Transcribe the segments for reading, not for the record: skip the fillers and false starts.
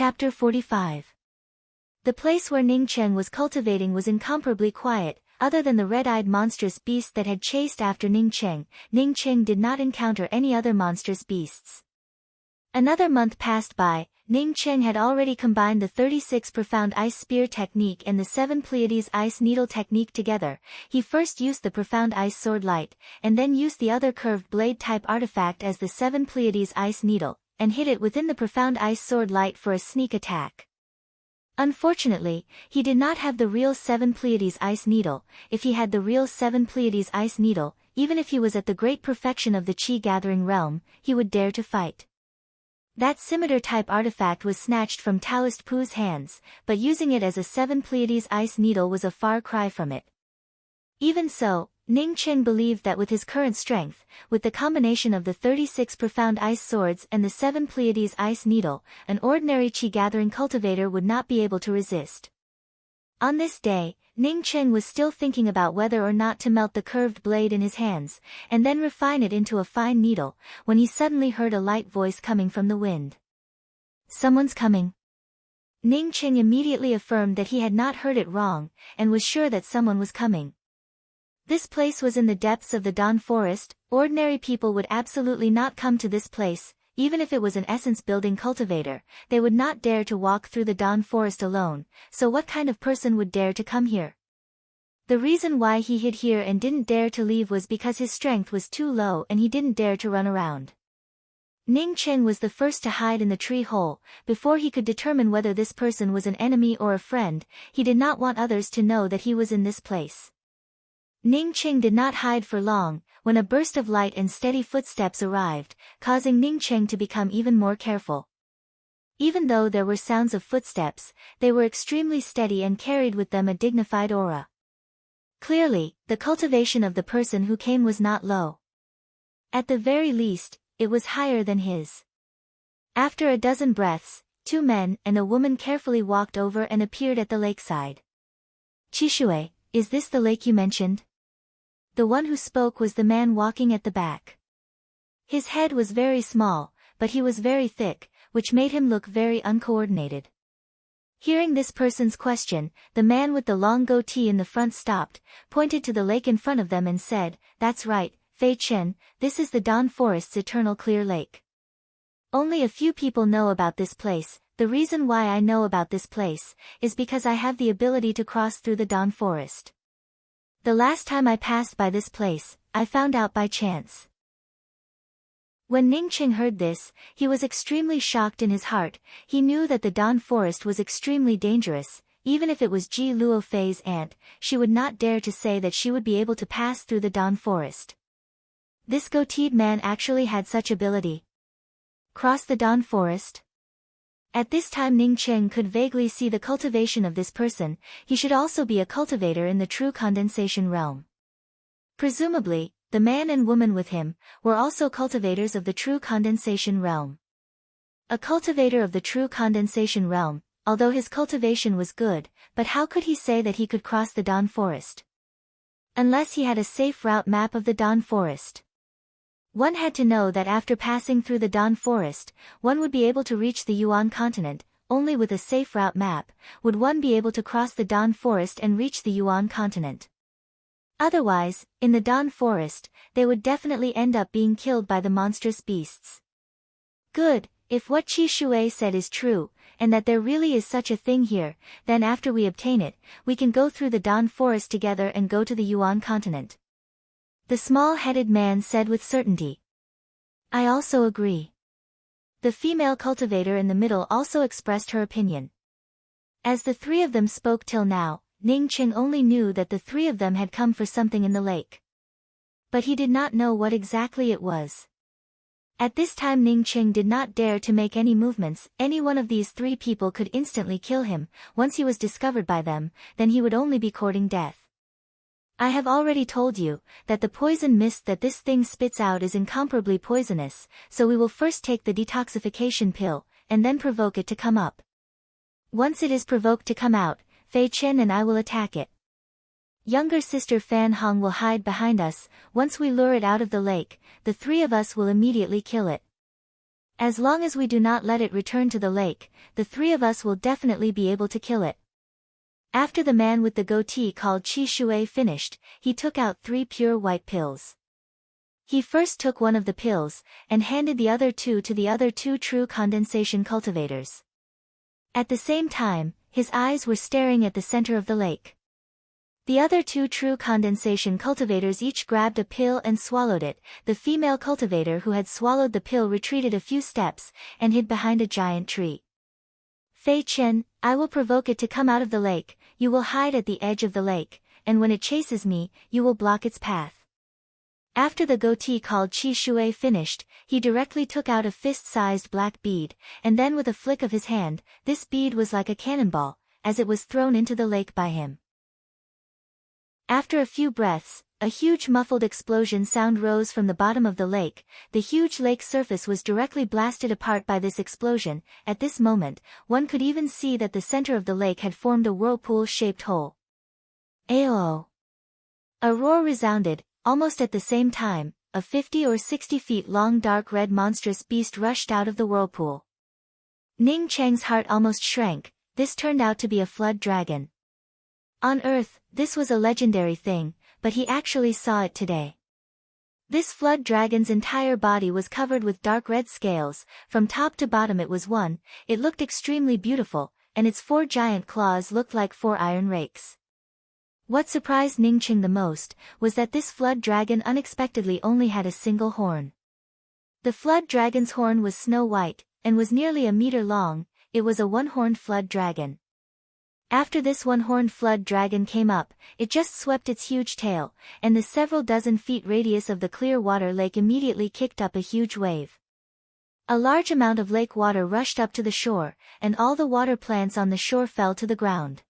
Chapter 45. The place where Ning Cheng was cultivating was incomparably quiet. Other than the red-eyed monstrous beast that had chased after Ning Cheng did not encounter any other monstrous beasts. Another month passed by. Ning Cheng had already combined the 36 Profound Ice Spear technique and the 7 Pleiades Ice Needle technique together. He first used the Profound Ice Sword Light, and then used the other curved blade-type artifact as the 7 Pleiades Ice Needle, and hid it within the Profound Ice Sword Light for a sneak attack. Unfortunately, he did not have the real 7 Pleiades Ice Needle. If he had the real 7 Pleiades Ice Needle, even if he was at the great perfection of the Qi-gathering realm, he would dare to fight. That scimitar-type artifact was snatched from Taoist Pu's hands, but using it as a 7 Pleiades Ice Needle was a far cry from it. Even so, Ning Cheng believed that with his current strength, with the combination of the 36 Profound Ice Swords and the 7 Pleiades Ice Needle, an ordinary Qi-gathering cultivator would not be able to resist. On this day, Ning Cheng was still thinking about whether or not to melt the curved blade in his hands, and then refine it into a fine needle, when he suddenly heard a light voice coming from the wind. "Someone's coming." Ning Cheng immediately affirmed that he had not heard it wrong, and was sure that someone was coming. This place was in the depths of the Dawn Forest. Ordinary people would absolutely not come to this place. Even if it was an essence-building cultivator, they would not dare to walk through the Dawn Forest alone, so what kind of person would dare to come here? The reason why he hid here and didn't dare to leave was because his strength was too low and he didn't dare to run around. Ning Cheng was the first to hide in the tree hole. Before he could determine whether this person was an enemy or a friend, he did not want others to know that he was in this place. Ning Cheng did not hide for long, when a burst of light and steady footsteps arrived, causing Ning Cheng to become even more careful. Even though there were sounds of footsteps, they were extremely steady and carried with them a dignified aura. Clearly, the cultivation of the person who came was not low. At the very least, it was higher than his. After a dozen breaths, 2 men and a woman carefully walked over and appeared at the lakeside. "Qishui, is this the lake you mentioned?" The one who spoke was the man walking at the back. His head was very small, but he was very thick, which made him look very uncoordinated. Hearing this person's question, the man with the long goatee in the front stopped, pointed to the lake in front of them and said, "That's right, Fei Chen, this is the Dawn Forest's eternal clear lake. Only a few people know about this place. The reason why I know about this place is because I have the ability to cross through the Dawn Forest. The last time I passed by this place, I found out by chance." When Ning Cheng heard this, he was extremely shocked in his heart. He knew that the Dawn Forest was extremely dangerous. Even if it was Ji Luofei's aunt, she would not dare to say that she would be able to pass through the Dawn Forest. This goateed man actually had such ability. Cross the Dawn Forest? At this time Ning Cheng could vaguely see the cultivation of this person. He should also be a cultivator in the true condensation realm. Presumably, the man and woman with him were also cultivators of the true condensation realm. A cultivator of the true condensation realm, although his cultivation was good, but how could he say that he could cross the Dawn Forest? Unless he had a safe route map of the Dawn Forest. One had to know that after passing through the Dawn Forest, one would be able to reach the Yuan continent. Only with a safe route map would one be able to cross the Dawn Forest and reach the Yuan continent. Otherwise, in the Dawn Forest, they would definitely end up being killed by the monstrous beasts. Good, if what Qi Shui said is true, and that there really is such a thing here, then after we obtain it, we can go through the Dawn Forest together and go to the Yuan continent. The small-headed man said with certainty. "I also agree." The female cultivator in the middle also expressed her opinion. As the 3 of them spoke till now, Ning Cheng only knew that the 3 of them had come for something in the lake. But he did not know what exactly it was. At this time Ning Cheng did not dare to make any movements. Any one of these 3 people could instantly kill him. Once he was discovered by them, then he would only be courting death. I have already told you that the poison mist that this thing spits out is incomparably poisonous, so we will first take the detoxification pill, and then provoke it to come up. Once it is provoked to come out, Fei Chen and I will attack it. Younger sister Fan Hong will hide behind us. Once we lure it out of the lake, the 3 of us will immediately kill it. As long as we do not let it return to the lake, the three of us will definitely be able to kill it. After the man with the goatee called Qi Shui finished, he took out 3 pure white pills. He first took one of the pills, and handed the other 2 to the other 2 true condensation cultivators. At the same time, his eyes were staring at the center of the lake. The other 2 true condensation cultivators each grabbed a pill and swallowed it. The female cultivator who had swallowed the pill retreated a few steps, and hid behind a giant tree. Fei Chen, I will provoke it to come out of the lake, you will hide at the edge of the lake, and when it chases me, you will block its path. After the goatee called Qi Shui finished, he directly took out a fist-sized black bead, and then with a flick of his hand, this bead was like a cannonball, as it was thrown into the lake by him. After a few breaths, a huge muffled explosion sound rose from the bottom of the lake. The huge lake surface was directly blasted apart by this explosion. At this moment, one could even see that the center of the lake had formed a whirlpool-shaped hole. Ayo! A roar resounded. Almost at the same time, a 50 or 60 feet long dark red monstrous beast rushed out of the whirlpool. Ning Cheng's heart almost shrank. This turned out to be a flood dragon. On Earth, this was a legendary thing, but he actually saw it today. This flood dragon's entire body was covered with dark red scales. From top to bottom it was one. It looked extremely beautiful, and its 4 giant claws looked like 4 iron rakes. What surprised Ning Cheng the most was that this flood dragon unexpectedly only had a single horn. The flood dragon's horn was snow white, and was nearly a meter long. It was a one-horned flood dragon. After this one-horned flood dragon came up, it just swept its huge tail, and the several dozen feet radius of the clear water lake immediately kicked up a huge wave. A large amount of lake water rushed up to the shore, and all the water plants on the shore fell to the ground.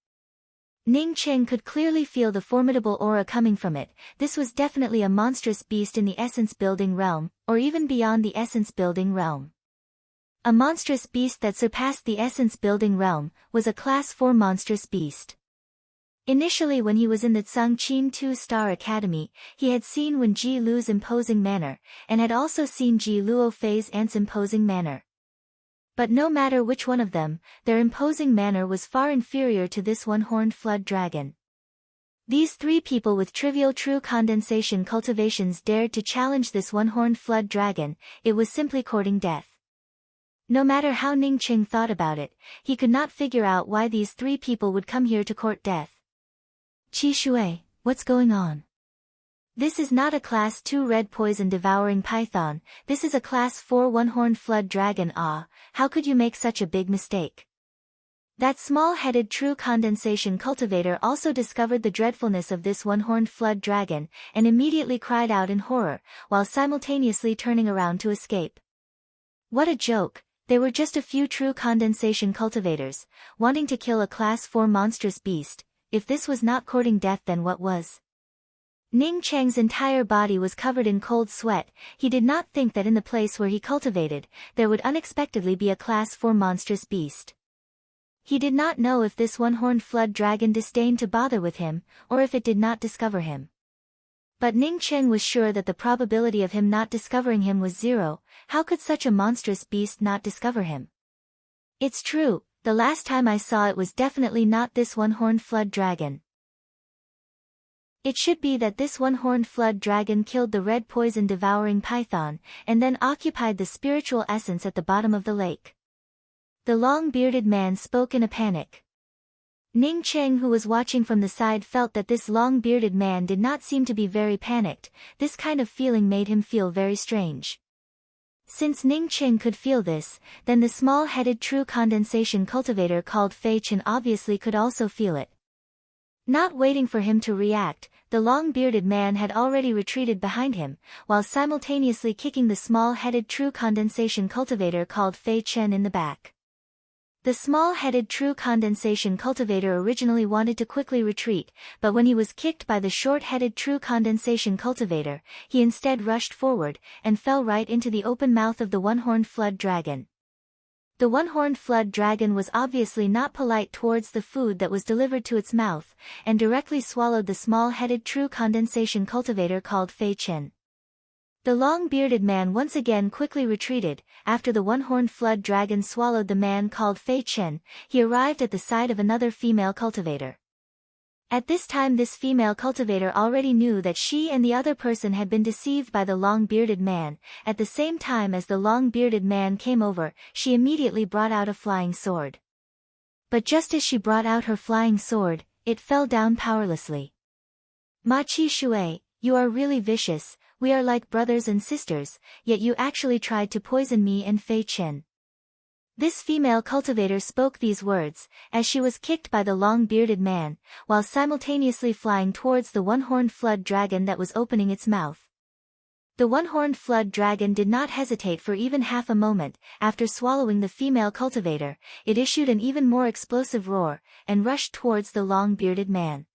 Ning Cheng could clearly feel the formidable aura coming from it. This was definitely a monstrous beast in the essence-building realm, or even beyond the essence-building realm. A monstrous beast that surpassed the essence-building realm, was a Class 4 monstrous beast. Initially when he was in the Tsangqin 2-star Academy, he had seen Wen Ji Lu's imposing manner, and had also seen Ji Luo Fei's aunt's imposing manner. But no matter which one of them, their imposing manner was far inferior to this one-horned flood dragon. These 3 people with trivial true condensation cultivations dared to challenge this one-horned flood dragon. It was simply courting death. No matter how Ning Cheng thought about it, he could not figure out why these 3 people would come here to court death. Qi Shui, what's going on? This is not a Class 2 red poison devouring python, this is a Class 4 one-horned flood dragon. Ah, how could you make such a big mistake? That small-headed true condensation cultivator also discovered the dreadfulness of this one-horned flood dragon, and immediately cried out in horror, while simultaneously turning around to escape. What a joke! They were just a few true condensation cultivators, wanting to kill a Class 4 monstrous beast. If this was not courting death, then what was? Ning Cheng's entire body was covered in cold sweat. He did not think that in the place where he cultivated, there would unexpectedly be a Class 4 monstrous beast. He did not know if this one-horned flood dragon disdained to bother with him, or if it did not discover him. But Ning Cheng was sure that the probability of him not discovering him was 0. How could such a monstrous beast not discover him? It's true, the last time I saw it was definitely not this one-horned flood dragon. It should be that this one-horned flood dragon killed the red poison devouring python, and then occupied the spiritual essence at the bottom of the lake. The long-bearded man spoke in a panic. Ning Cheng, who was watching from the side, felt that this long-bearded man did not seem to be very panicked. This kind of feeling made him feel very strange. Since Ning Cheng could feel this, then the small-headed true condensation cultivator called Fei Chen obviously could also feel it. Not waiting for him to react, the long-bearded man had already retreated behind him, while simultaneously kicking the small-headed true condensation cultivator called Fei Chen in the back. The small-headed true condensation cultivator originally wanted to quickly retreat, but when he was kicked by the short-headed true condensation cultivator, he instead rushed forward, and fell right into the open mouth of the one-horned flood dragon. The one-horned flood dragon was obviously not polite towards the food that was delivered to its mouth, and directly swallowed the small-headed true condensation cultivator called Fei Chen. The long-bearded man once again quickly retreated. After the one-horned flood dragon swallowed the man called Fei Chen, he arrived at the side of another female cultivator. At this time this female cultivator already knew that she and the other person had been deceived by the long-bearded man. At the same time as the long-bearded man came over, she immediately brought out a flying sword. But just as she brought out her flying sword, it fell down powerlessly. "Ma Chi Shui, you are really vicious. We are like brothers and sisters, yet you actually tried to poison me and Fei Chen." This female cultivator spoke these words, as she was kicked by the long-bearded man, while simultaneously flying towards the one-horned flood dragon that was opening its mouth. The one-horned flood dragon did not hesitate for even half a moment. After swallowing the female cultivator, it issued an even more explosive roar, and rushed towards the long-bearded man.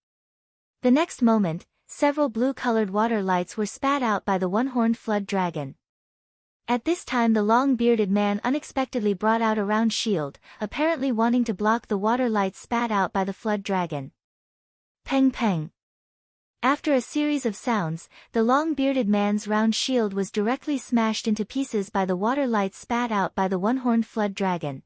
The next moment, several blue-colored water lights were spat out by the one-horned flood dragon. At this time the long-bearded man unexpectedly brought out a round shield, apparently wanting to block the water lights spat out by the flood dragon. Peng peng. After a series of sounds, the long-bearded man's round shield was directly smashed into pieces by the water lights spat out by the one-horned flood dragon.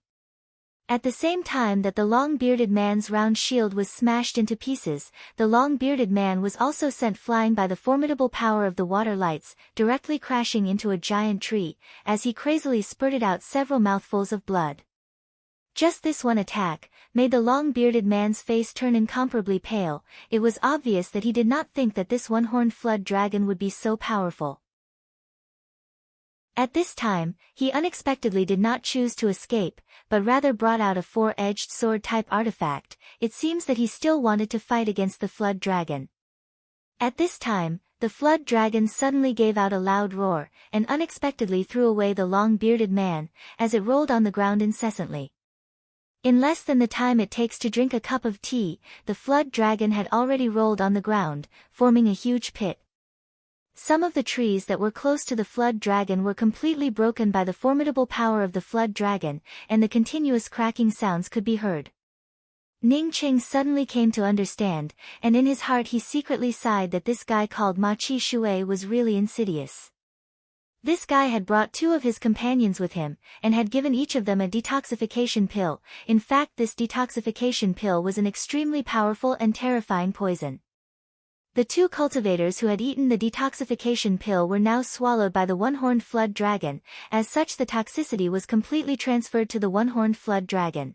At the same time that the long-bearded man's round shield was smashed into pieces, the long-bearded man was also sent flying by the formidable power of the water lights, directly crashing into a giant tree, as he crazily spurted out several mouthfuls of blood. Just this one attack made the long-bearded man's face turn incomparably pale. It was obvious that he did not think that this one-horned flood dragon would be so powerful. At this time, he unexpectedly did not choose to escape, but rather brought out a four-edged sword-type artifact. It seems that he still wanted to fight against the flood dragon. At this time, the flood dragon suddenly gave out a loud roar, and unexpectedly threw away the long-bearded man, as it rolled on the ground incessantly. In less than the time it takes to drink a cup of tea, the flood dragon had already rolled on the ground, forming a huge pit. Some of the trees that were close to the flood dragon were completely broken by the formidable power of the flood dragon, and the continuous cracking sounds could be heard. Ning Cheng suddenly came to understand, and in his heart he secretly sighed that this guy called Ma Chi Shui was really insidious. This guy had brought two of his companions with him, and had given each of them a detoxification pill. In fact, this detoxification pill was an extremely powerful and terrifying poison. The two cultivators who had eaten the detoxification pill were now swallowed by the one-horned flood dragon. As such, the toxicity was completely transferred to the one-horned flood dragon.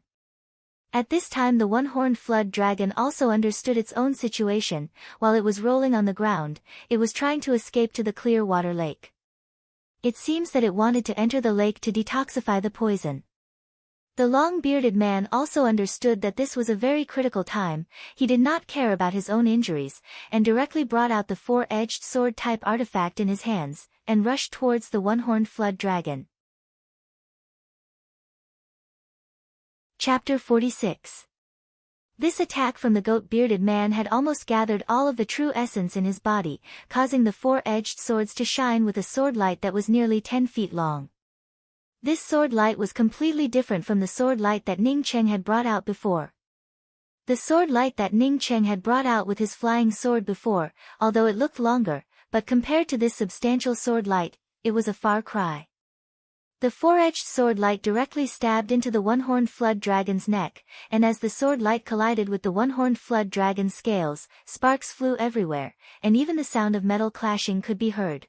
At this time the one-horned flood dragon also understood its own situation. While it was rolling on the ground, it was trying to escape to the clear water lake. It seems that it wanted to enter the lake to detoxify the poison. The long-bearded man also understood that this was a very critical time. He did not care about his own injuries, and directly brought out the four-edged sword-type artifact in his hands, and rushed towards the one-horned flood dragon. Chapter 46. This attack from the goat-bearded man had almost gathered all of the true essence in his body, causing the four-edged swords to shine with a sword light that was nearly 10 feet long. This sword light was completely different from the sword light that Ning Cheng had brought out before. The sword light that Ning Cheng had brought out with his flying sword before, although it looked longer, but compared to this substantial sword light, it was a far cry. The four-edged sword light directly stabbed into the one-horned flood dragon's neck, and as the sword light collided with the one-horned flood dragon's scales, sparks flew everywhere, and even the sound of metal clashing could be heard.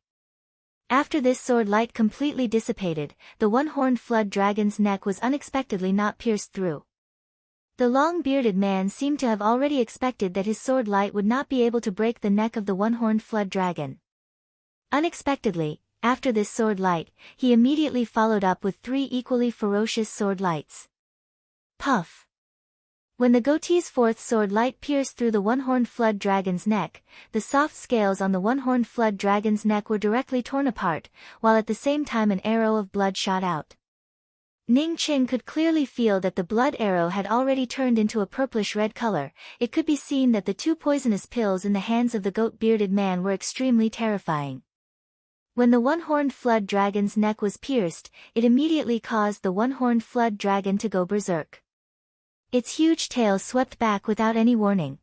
After this sword light completely dissipated, the one-horned flood dragon's neck was unexpectedly not pierced through. The long-bearded man seemed to have already expected that his sword light would not be able to break the neck of the one-horned flood dragon. Unexpectedly, after this sword light, he immediately followed up with 3 equally ferocious sword lights. Puff! When the goatee's fourth sword light pierced through the one-horned flood dragon's neck, the soft scales on the one-horned flood dragon's neck were directly torn apart, while at the same time an arrow of blood shot out. Ning Cheng could clearly feel that the blood arrow had already turned into a purplish-red color. It could be seen that the 2 poisonous pills in the hands of the goat-bearded man were extremely terrifying. When the one-horned flood dragon's neck was pierced, it immediately caused the one-horned flood dragon to go berserk. Its huge tail swept back without any warning.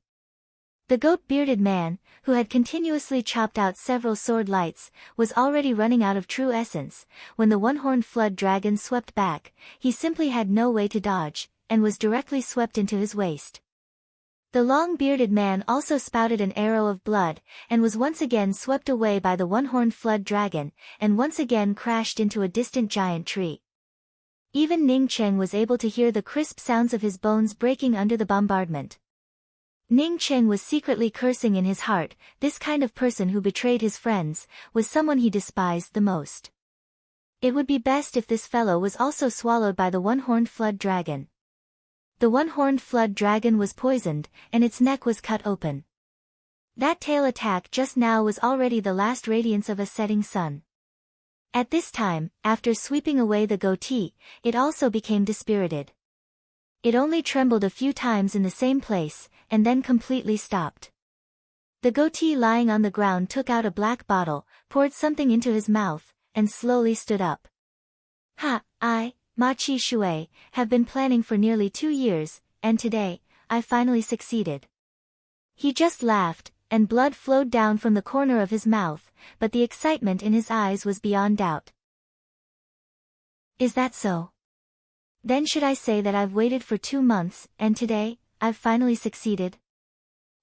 The goat-bearded man, who had continuously chopped out several sword lights, was already running out of true essence. When the one-horned flood dragon swept back, he simply had no way to dodge, and was directly swept into his waist. The long-bearded man also spouted an arrow of blood, and was once again swept away by the one-horned flood dragon, and once again crashed into a distant giant tree. Even Ning Cheng was able to hear the crisp sounds of his bones breaking under the bombardment. Ning Cheng was secretly cursing in his heart. This kind of person who betrayed his friends was someone he despised the most. It would be best if this fellow was also swallowed by the one-horned flood dragon. The one-horned flood dragon was poisoned, and its neck was cut open. That tail attack just now was already the last radiance of a setting sun. At this time, after sweeping away the goatee, it also became dispirited. It only trembled a few times in the same place, and then completely stopped. The goatee lying on the ground took out a black bottle, poured something into his mouth, and slowly stood up. I, Ma Chi Shui, have been planning for nearly 2 years, and today, I finally succeeded. He just laughed, and blood flowed down from the corner of his mouth, but the excitement in his eyes was beyond doubt. Is that so? Then should I say that I've waited for 2 months, and today, I've finally succeeded?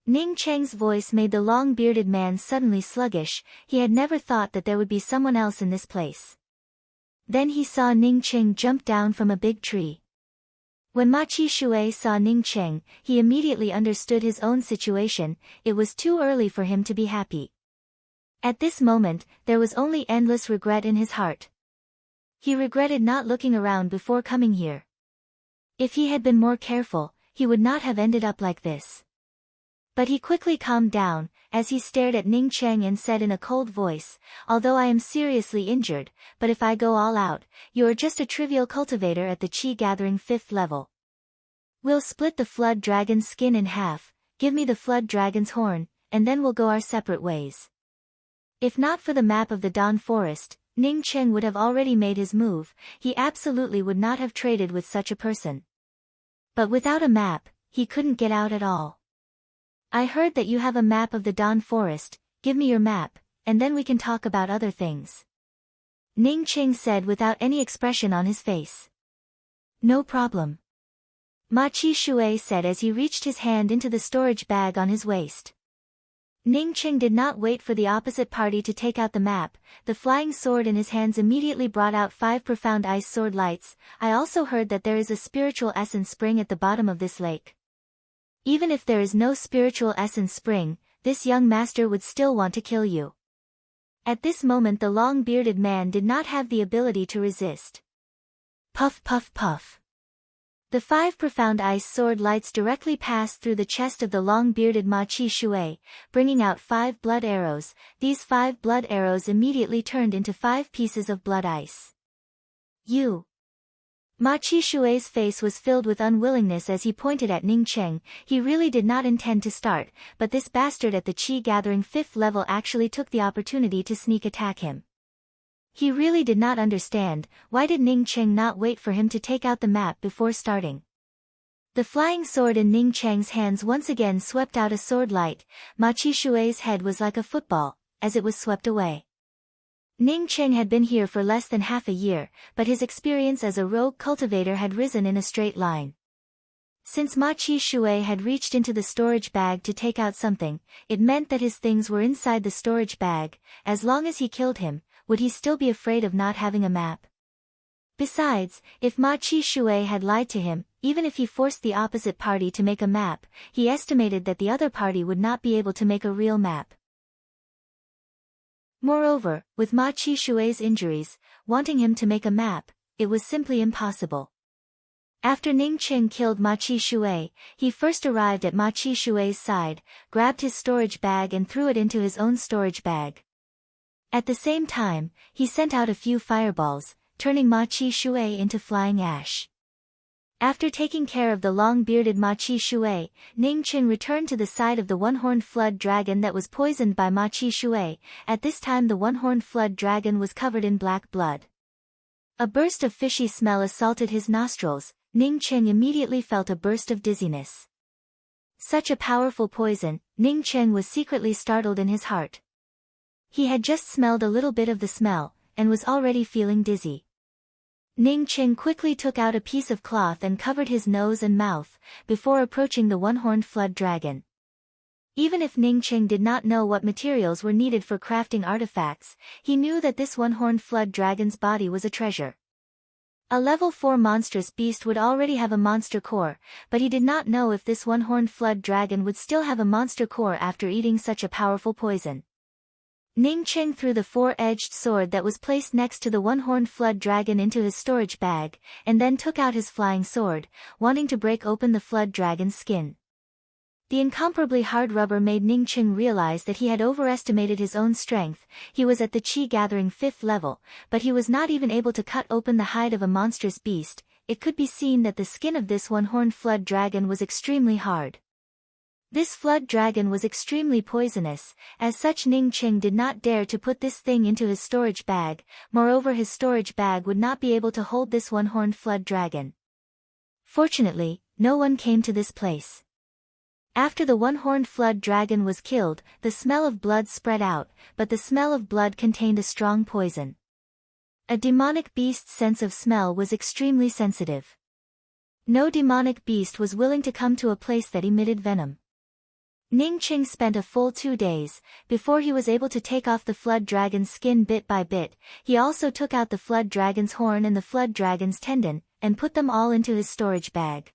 Ning Cheng's voice made the long-bearded man suddenly sluggish. He had never thought that there would be someone else in this place. Then he saw Ning Cheng jump down from a big tree. When Ma Chi Shui saw Ning Cheng, he immediately understood his own situation. It was too early for him to be happy. At this moment, there was only endless regret in his heart. He regretted not looking around before coming here. If he had been more careful, he would not have ended up like this. But he quickly calmed down, as he stared at Ning Cheng and said in a cold voice, "Although I am seriously injured, but if I go all out, you are just a trivial cultivator at the Qi-gathering 5th level. We'll split the flood dragon's skin in half, give me the flood dragon's horn, and then we'll go our separate ways." If not for the map of the Dawn Forest, Ning Cheng would have already made his move. He absolutely would not have traded with such a person. But without a map, he couldn't get out at all. "I heard that you have a map of the Dawn Forest. Give me your map, and then we can talk about other things," Ning Cheng said without any expression on his face. "No problem," Ma Chi Shui said as he reached his hand into the storage bag on his waist. Ning Cheng did not wait for the opposite party to take out the map. The flying sword in his hands immediately brought out 5 profound ice sword lights. "I also heard that there is a spiritual essence spring at the bottom of this lake. Even if there is no spiritual essence spring, this young master would still want to kill you." At this moment the long-bearded man did not have the ability to resist. Puff puff puff. The 5 profound ice sword lights directly passed through the chest of the long-bearded Ma Chi Shui, bringing out 5 blood arrows. These 5 blood arrows immediately turned into 5 pieces of blood ice. "You!" Ma Chi Shui's face was filled with unwillingness as he pointed at Ning Cheng. He really did not intend to start, but this bastard at the Qi-gathering 5th level actually took the opportunity to sneak attack him. He really did not understand, why did Ning Cheng not wait for him to take out the map before starting? The flying sword in Ning Cheng's hands once again swept out a sword light. Ma Chi Shui's head was like a football, as it was swept away. Ning Cheng had been here for less than half a year, but his experience as a rogue cultivator had risen in a straight line. Since Ma Chi Shui had reached into the storage bag to take out something, it meant that his things were inside the storage bag. As long as he killed him, would he still be afraid of not having a map? Besides, if Ma Chi Shui had lied to him, even if he forced the opposite party to make a map, he estimated that the other party would not be able to make a real map. Moreover, with Ma Chi Shui's injuries, wanting him to make a map, it was simply impossible. After Ning Cheng killed Ma Chi Shui, he first arrived at Ma Chi Shui's side, grabbed his storage bag and threw it into his own storage bag. At the same time, he sent out a few fireballs, turning Ma Chi Shui into flying ash. After taking care of the long-bearded Ma Chi Shui, Ning Cheng returned to the side of the one-horned flood dragon that was poisoned by Ma Chi Shui. At this time the one-horned flood dragon was covered in black blood. A burst of fishy smell assaulted his nostrils. Ning Cheng immediately felt a burst of dizziness. Such a powerful poison, Ning Cheng was secretly startled in his heart. He had just smelled a little bit of the smell, and was already feeling dizzy. Ning Cheng quickly took out a piece of cloth and covered his nose and mouth, before approaching the one-horned flood dragon. Even if Ning Cheng did not know what materials were needed for crafting artifacts, he knew that this one-horned flood dragon's body was a treasure. A level 4 monstrous beast would already have a monster core, but he did not know if this one-horned flood dragon would still have a monster core after eating such a powerful poison. Ning Cheng threw the 4-edged sword that was placed next to the one-horned flood dragon into his storage bag, and then took out his flying sword, wanting to break open the flood dragon's skin. The incomparably hard rubber made Ning Cheng realize that he had overestimated his own strength. He was at the Qi-gathering 5th level, but he was not even able to cut open the hide of a monstrous beast. It could be seen that the skin of this one-horned flood dragon was extremely hard. This flood dragon was extremely poisonous, as such Ning Cheng did not dare to put this thing into his storage bag. Moreover, his storage bag would not be able to hold this one-horned flood dragon. Fortunately, no one came to this place. After the one-horned flood dragon was killed, the smell of blood spread out, but the smell of blood contained a strong poison. A demonic beast's sense of smell was extremely sensitive. No demonic beast was willing to come to a place that emitted venom. Ning Cheng spent a full 2 days, before he was able to take off the flood dragon's skin bit by bit. He also took out the flood dragon's horn and the flood dragon's tendon, and put them all into his storage bag.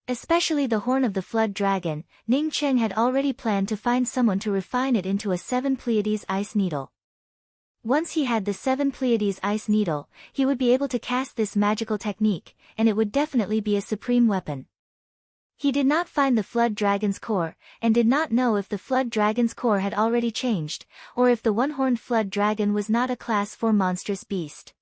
Especially the horn of the flood dragon, Ning Cheng had already planned to find someone to refine it into a 7 Pleiades ice needle. Once he had the 7 Pleiades ice needle, he would be able to cast this magical technique, and it would definitely be a supreme weapon. He did not find the flood dragon's core, and did not know if the flood dragon's core had already changed, or if the one-horned flood dragon was not a class 4 monstrous beast.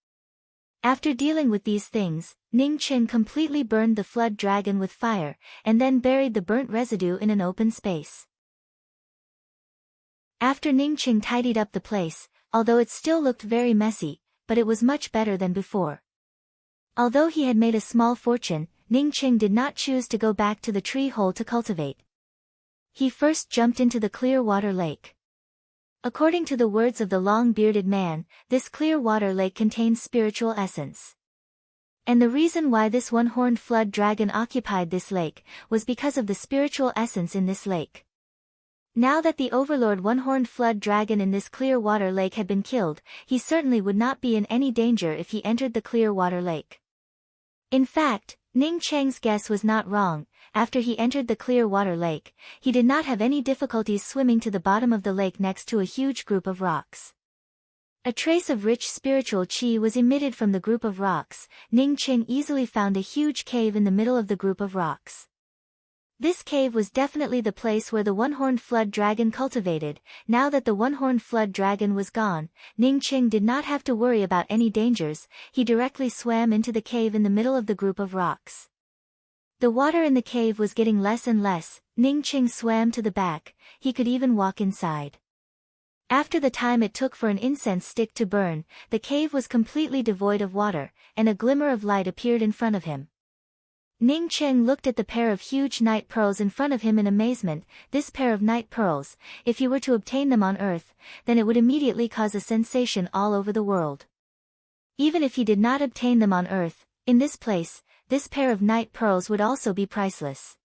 After dealing with these things, Ning Cheng completely burned the flood dragon with fire, and then buried the burnt residue in an open space. After Ning Cheng tidied up the place, although it still looked very messy, but it was much better than before. Although he had made a small fortune, Ning Cheng did not choose to go back to the tree hole to cultivate. He first jumped into the clear water lake. According to the words of the long-bearded man, this clear water lake contains spiritual essence. And the reason why this one-horned flood dragon occupied this lake, was because of the spiritual essence in this lake. Now that the overlord one-horned flood dragon in this clear water lake had been killed, he certainly would not be in any danger if he entered the clear water lake. In fact, Ning Cheng's guess was not wrong. After he entered the clear water lake, he did not have any difficulties swimming to the bottom of the lake next to a huge group of rocks. A trace of rich spiritual qi was emitted from the group of rocks. Ning Cheng easily found a huge cave in the middle of the group of rocks. This cave was definitely the place where the one-horned flood dragon cultivated. Now that the one-horned flood dragon was gone, Ning Cheng did not have to worry about any dangers. He directly swam into the cave in the middle of the group of rocks. The water in the cave was getting less and less. Ning Cheng swam to the back. He could even walk inside. After the time it took for an incense stick to burn, the cave was completely devoid of water, and a glimmer of light appeared in front of him. Ning Cheng looked at the pair of huge night pearls in front of him in amazement. This pair of night pearls, if he were to obtain them on Earth, then it would immediately cause a sensation all over the world. Even if he did not obtain them on Earth, in this place, this pair of night pearls would also be priceless.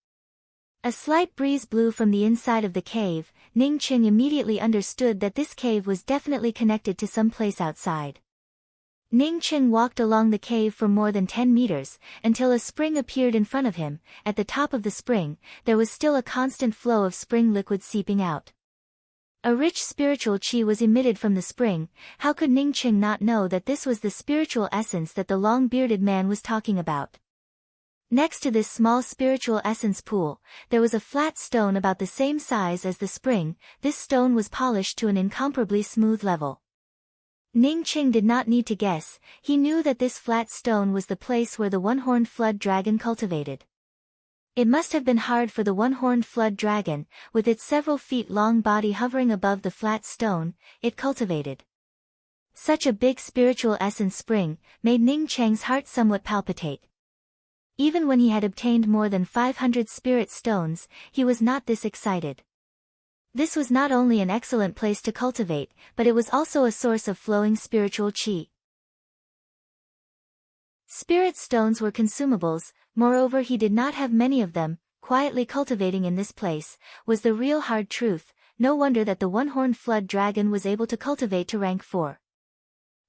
A slight breeze blew from the inside of the cave. Ning Cheng immediately understood that this cave was definitely connected to some place outside. Ning Cheng walked along the cave for more than 10 meters, until a spring appeared in front of him. At the top of the spring, there was still a constant flow of spring liquid seeping out. A rich spiritual qi was emitted from the spring. How could Ning Cheng not know that this was the spiritual essence that the long-bearded man was talking about? Next to this small spiritual essence pool, there was a flat stone about the same size as the spring. This stone was polished to an incomparably smooth level. Ning Cheng did not need to guess. He knew that this flat stone was the place where the one-horned flood dragon cultivated. It must have been hard for the one-horned flood dragon, with its several feet long body hovering above the flat stone, it cultivated. Such a big spiritual essence spring made Ning Cheng's heart somewhat palpitate. Even when he had obtained more than 500 spirit stones, he was not this excited. This was not only an excellent place to cultivate, but it was also a source of flowing spiritual chi. Spirit stones were consumables, moreover he did not have many of them. Quietly cultivating in this place was the real hard truth. No wonder that the one-horned flood dragon was able to cultivate to rank 4.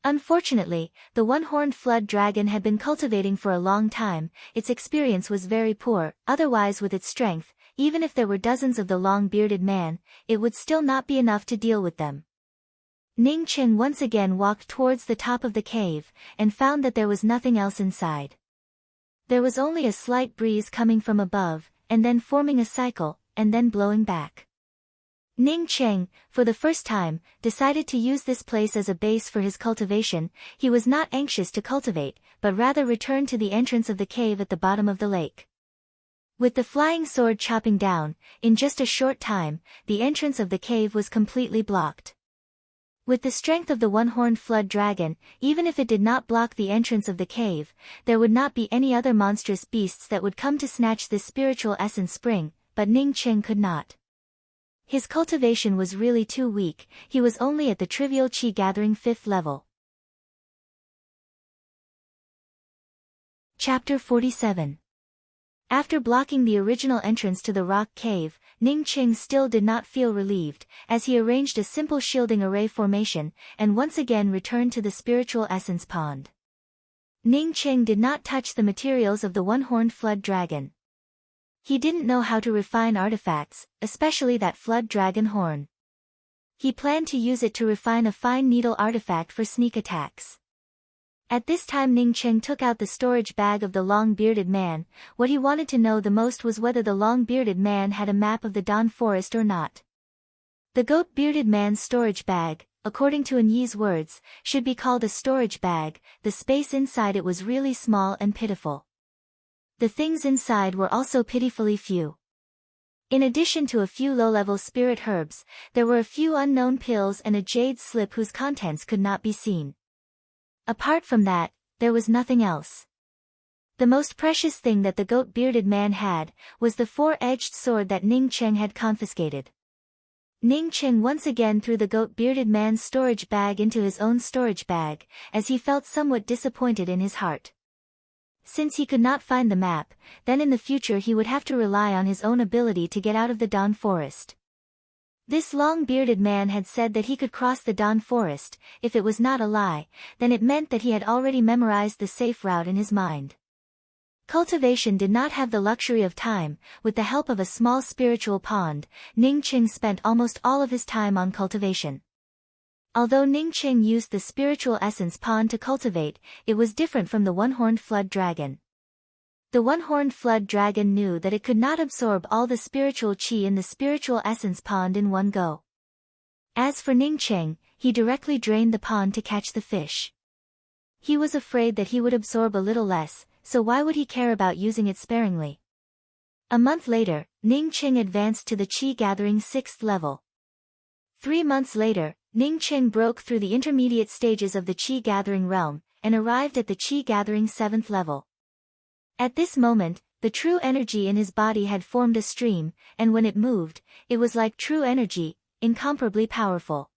Unfortunately, the one-horned flood dragon had been cultivating for a long time. Its experience was very poor. Otherwise, with its strength, even if there were dozens of the long-bearded man, it would still not be enough to deal with them. Ning Cheng once again walked towards the top of the cave, and found that there was nothing else inside. There was only a slight breeze coming from above, and then forming a cycle, and then blowing back. Ning Cheng, for the first time, decided to use this place as a base for his cultivation. He was not anxious to cultivate, but rather return to the entrance of the cave at the bottom of the lake. With the flying sword chopping down, in just a short time, the entrance of the cave was completely blocked. With the strength of the one-horned flood dragon, even if it did not block the entrance of the cave, there would not be any other monstrous beasts that would come to snatch this spiritual essence spring, but Ning Cheng could not. His cultivation was really too weak. He was only at the trivial chi gathering 5th level. Chapter 47. After blocking the original entrance to the rock cave, Ning Cheng still did not feel relieved, as he arranged a simple shielding array formation, and once again returned to the spiritual essence pond. Ning Cheng did not touch the materials of the one-horned flood dragon. He didn't know how to refine artifacts, especially that flood dragon horn. He planned to use it to refine a fine needle artifact for sneak attacks. At this time Ning Cheng took out the storage bag of the long-bearded man. What he wanted to know the most was whether the long-bearded man had a map of the Dawn Forest or not. The goat-bearded man's storage bag, according to Yi's words, should be called a storage bag. The space inside it was really small and pitiful. The things inside were also pitifully few. In addition to a few low-level spirit herbs, there were a few unknown pills and a jade slip whose contents could not be seen. Apart from that, there was nothing else. The most precious thing that the goat-bearded man had, was the 4-edged sword that Ning Cheng had confiscated. Ning Cheng once again threw the goat-bearded man's storage bag into his own storage bag, as he felt somewhat disappointed in his heart. Since he could not find the map, then in the future he would have to rely on his own ability to get out of the Dawn Forest. This long-bearded man had said that he could cross the Dawn Forest. If it was not a lie, then it meant that he had already memorized the safe route in his mind. Cultivation did not have the luxury of time. With the help of a small spiritual pond, Ning Cheng spent almost all of his time on cultivation. Although Ning Cheng used the spiritual essence pond to cultivate, it was different from the one-horned flood dragon. The one-horned flood dragon knew that it could not absorb all the spiritual chi in the spiritual essence pond in one go. As for Ning Cheng, he directly drained the pond to catch the fish. He was afraid that he would absorb a little less, so why would he care about using it sparingly? A month later, Ning Cheng advanced to the chi gathering 6th level. 3 months later, Ning Cheng broke through the intermediate stages of the chi gathering realm, and arrived at the chi gathering 7th level. At this moment, the true energy in his body had formed a stream, and when it moved, it was like true energy, incomparably powerful.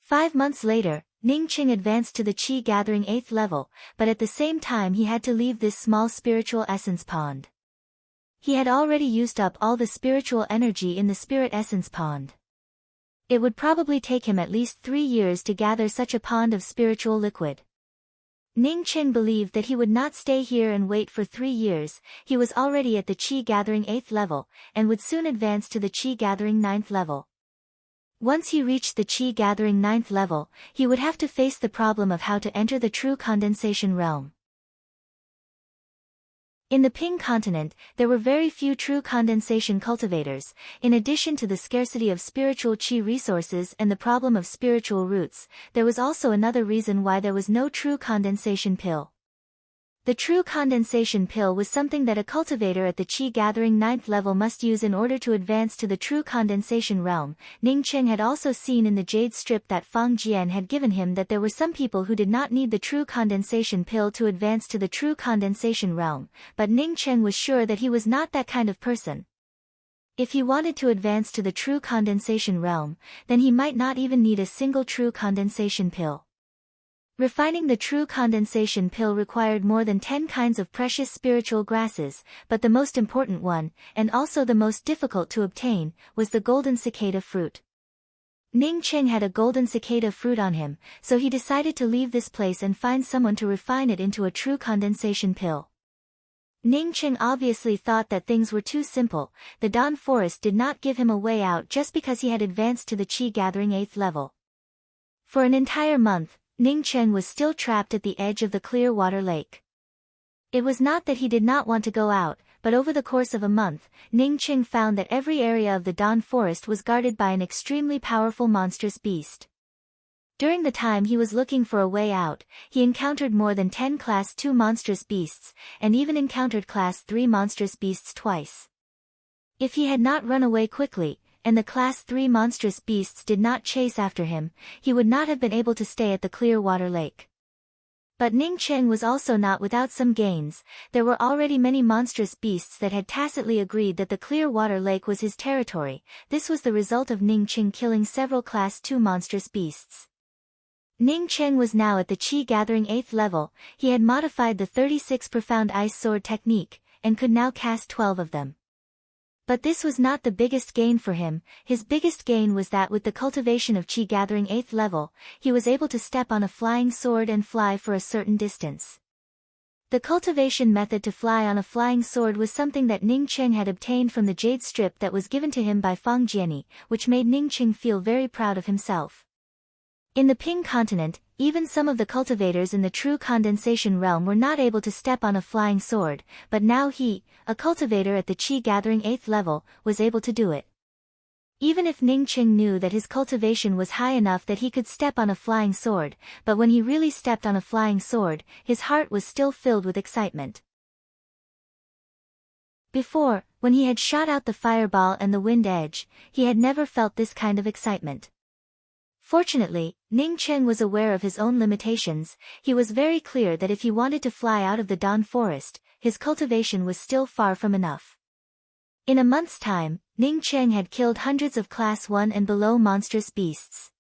5 months later, Ning Cheng advanced to the chi gathering 8th level, but at the same time he had to leave this small spiritual essence pond. He had already used up all the spiritual energy in the spirit essence pond. It would probably take him at least 3 years to gather such a pond of spiritual liquid. Ning Cheng believed that he would not stay here and wait for 3 years. He was already at the chi gathering 8th level, and would soon advance to the chi gathering 9th level. Once he reached the chi gathering 9th level, he would have to face the problem of how to enter the true condensation realm. In the Ping continent, there were very few true condensation cultivators. In addition to the scarcity of spiritual chi resources and the problem of spiritual roots, there was also another reason why there was no true condensation pill. The true condensation pill was something that a cultivator at the Qi Gathering 9th level must use in order to advance to the true condensation realm. Ning Cheng had also seen in the jade strip that Fang Jian had given him that there were some people who did not need the true condensation pill to advance to the true condensation realm, but Ning Cheng was sure that he was not that kind of person. If he wanted to advance to the true condensation realm, then he might not even need a single true condensation pill. Refining the true condensation pill required more than 10 kinds of precious spiritual grasses, but the most important one, and also the most difficult to obtain, was the golden cicada fruit. Ning Cheng had a golden cicada fruit on him, so he decided to leave this place and find someone to refine it into a true condensation pill. Ning Cheng obviously thought that things were too simple. The Dawn Forest did not give him a way out just because he had advanced to the Qi Gathering 8th level. For an entire month, Ning Cheng was still trapped at the edge of the clear water lake. It was not that he did not want to go out, but over the course of a month, Ning Cheng found that every area of the Dawn Forest was guarded by an extremely powerful monstrous beast. During the time he was looking for a way out, he encountered more than 10 Class 2 monstrous beasts, and even encountered Class 3 monstrous beasts twice. If he had not run away quickly, and the Class 3 monstrous beasts did not chase after him, he would not have been able to stay at the clear water lake. But Ning Cheng was also not without some gains. There were already many monstrous beasts that had tacitly agreed that the clear water lake was his territory. This was the result of Ning Cheng killing several Class 2 monstrous beasts. Ning Cheng was now at the Qi Gathering 8th level. He had modified the 36 Profound Ice Sword technique, and could now cast 12 of them. But this was not the biggest gain for him. His biggest gain was that with the cultivation of Qi Gathering 8th level, he was able to step on a flying sword and fly for a certain distance. The cultivation method to fly on a flying sword was something that Ning Cheng had obtained from the jade strip that was given to him by Fang Jiani, which made Ning Cheng feel very proud of himself. In the Ping continent, even some of the cultivators in the true condensation realm were not able to step on a flying sword, but now he, a cultivator at the Qi Gathering 8th level, was able to do it. Even if Ning Cheng knew that his cultivation was high enough that he could step on a flying sword, but when he really stepped on a flying sword, his heart was still filled with excitement. Before, when he had shot out the fireball and the wind edge, he had never felt this kind of excitement. Fortunately, Ning Cheng was aware of his own limitations. He was very clear that if he wanted to fly out of the Dawn Forest, his cultivation was still far from enough. In a month's time, Ning Cheng had killed hundreds of Class 1 and below monstrous beasts.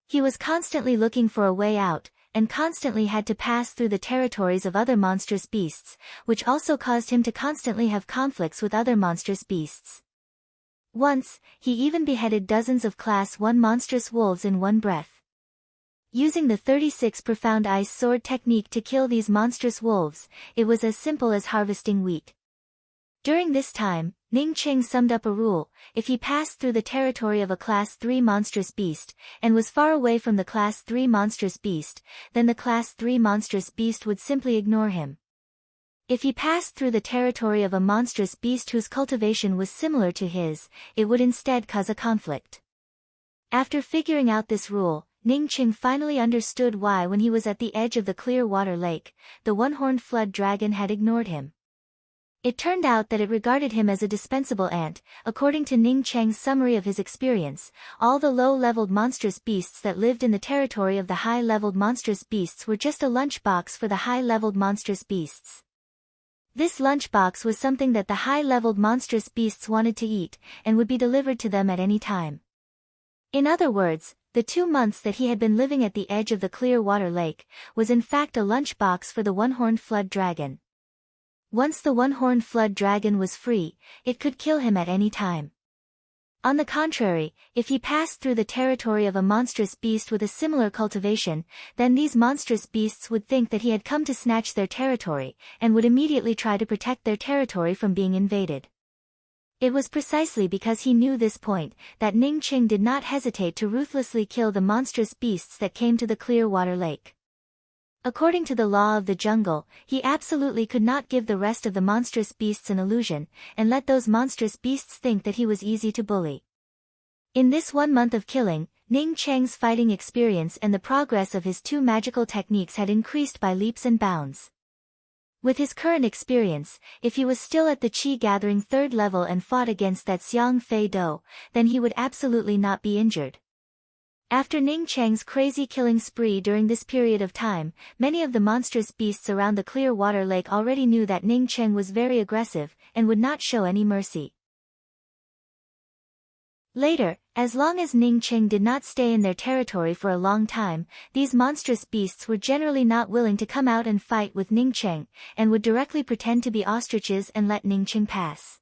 He was constantly looking for a way out, and constantly had to pass through the territories of other monstrous beasts, which also caused him to constantly have conflicts with other monstrous beasts. Once, he even beheaded dozens of Class 1 monstrous wolves in one breath. Using the 36 Profound Ice Sword technique to kill these monstrous wolves, it was as simple as harvesting wheat. During this time, Ning Cheng summed up a rule: if he passed through the territory of a Class 3 monstrous beast, and was far away from the Class 3 monstrous beast, then the Class 3 monstrous beast would simply ignore him. If he passed through the territory of a monstrous beast whose cultivation was similar to his, it would instead cause a conflict. After figuring out this rule, Ning Cheng finally understood why when he was at the edge of the clear water lake, the one-horned flood dragon had ignored him. It turned out that it regarded him as a dispensable ant. According to Ning Cheng's summary of his experience, all the low-leveled monstrous beasts that lived in the territory of the high-leveled monstrous beasts were just a lunchbox for the high-leveled monstrous beasts. This lunchbox was something that the high-leveled monstrous beasts wanted to eat, and would be delivered to them at any time. In other words, the 2 months that he had been living at the edge of the clear water lake, was in fact a lunchbox for the one-horned flood dragon. Once the one-horned flood dragon was free, it could kill him at any time. On the contrary, if he passed through the territory of a monstrous beast with a similar cultivation, then these monstrous beasts would think that he had come to snatch their territory, and would immediately try to protect their territory from being invaded. It was precisely because he knew this point, that Ning Cheng did not hesitate to ruthlessly kill the monstrous beasts that came to the clear water lake. According to the law of the jungle, he absolutely could not give the rest of the monstrous beasts an illusion, and let those monstrous beasts think that he was easy to bully. In this 1 month of killing, Ning Cheng's fighting experience and the progress of his 2 magical techniques had increased by leaps and bounds. With his current experience, if he was still at the Qi Gathering 3rd level and fought against that Xiang Fei Do, then he would absolutely not be injured. After Ning Cheng's crazy killing spree during this period of time, many of the monstrous beasts around the clear water lake already knew that Ning Cheng was very aggressive, and would not show any mercy. Later, as long as Ning Cheng did not stay in their territory for a long time, these monstrous beasts were generally not willing to come out and fight with Ning Cheng, and would directly pretend to be ostriches and let Ning Cheng pass.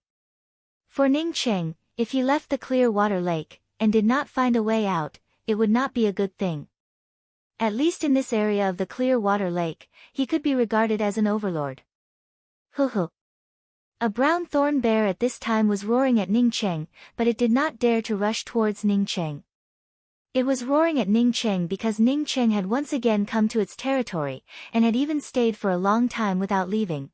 For Ning Cheng, if he left the clear water lake, and did not find a way out, it would not be a good thing. At least in this area of the clear water lake, he could be regarded as an overlord. Hoo. A brown thorn bear at this time was roaring at Ning Cheng, but it did not dare to rush towards Ning Cheng. It was roaring at Ning Cheng because Ning Cheng had once again come to its territory, and had even stayed for a long time without leaving.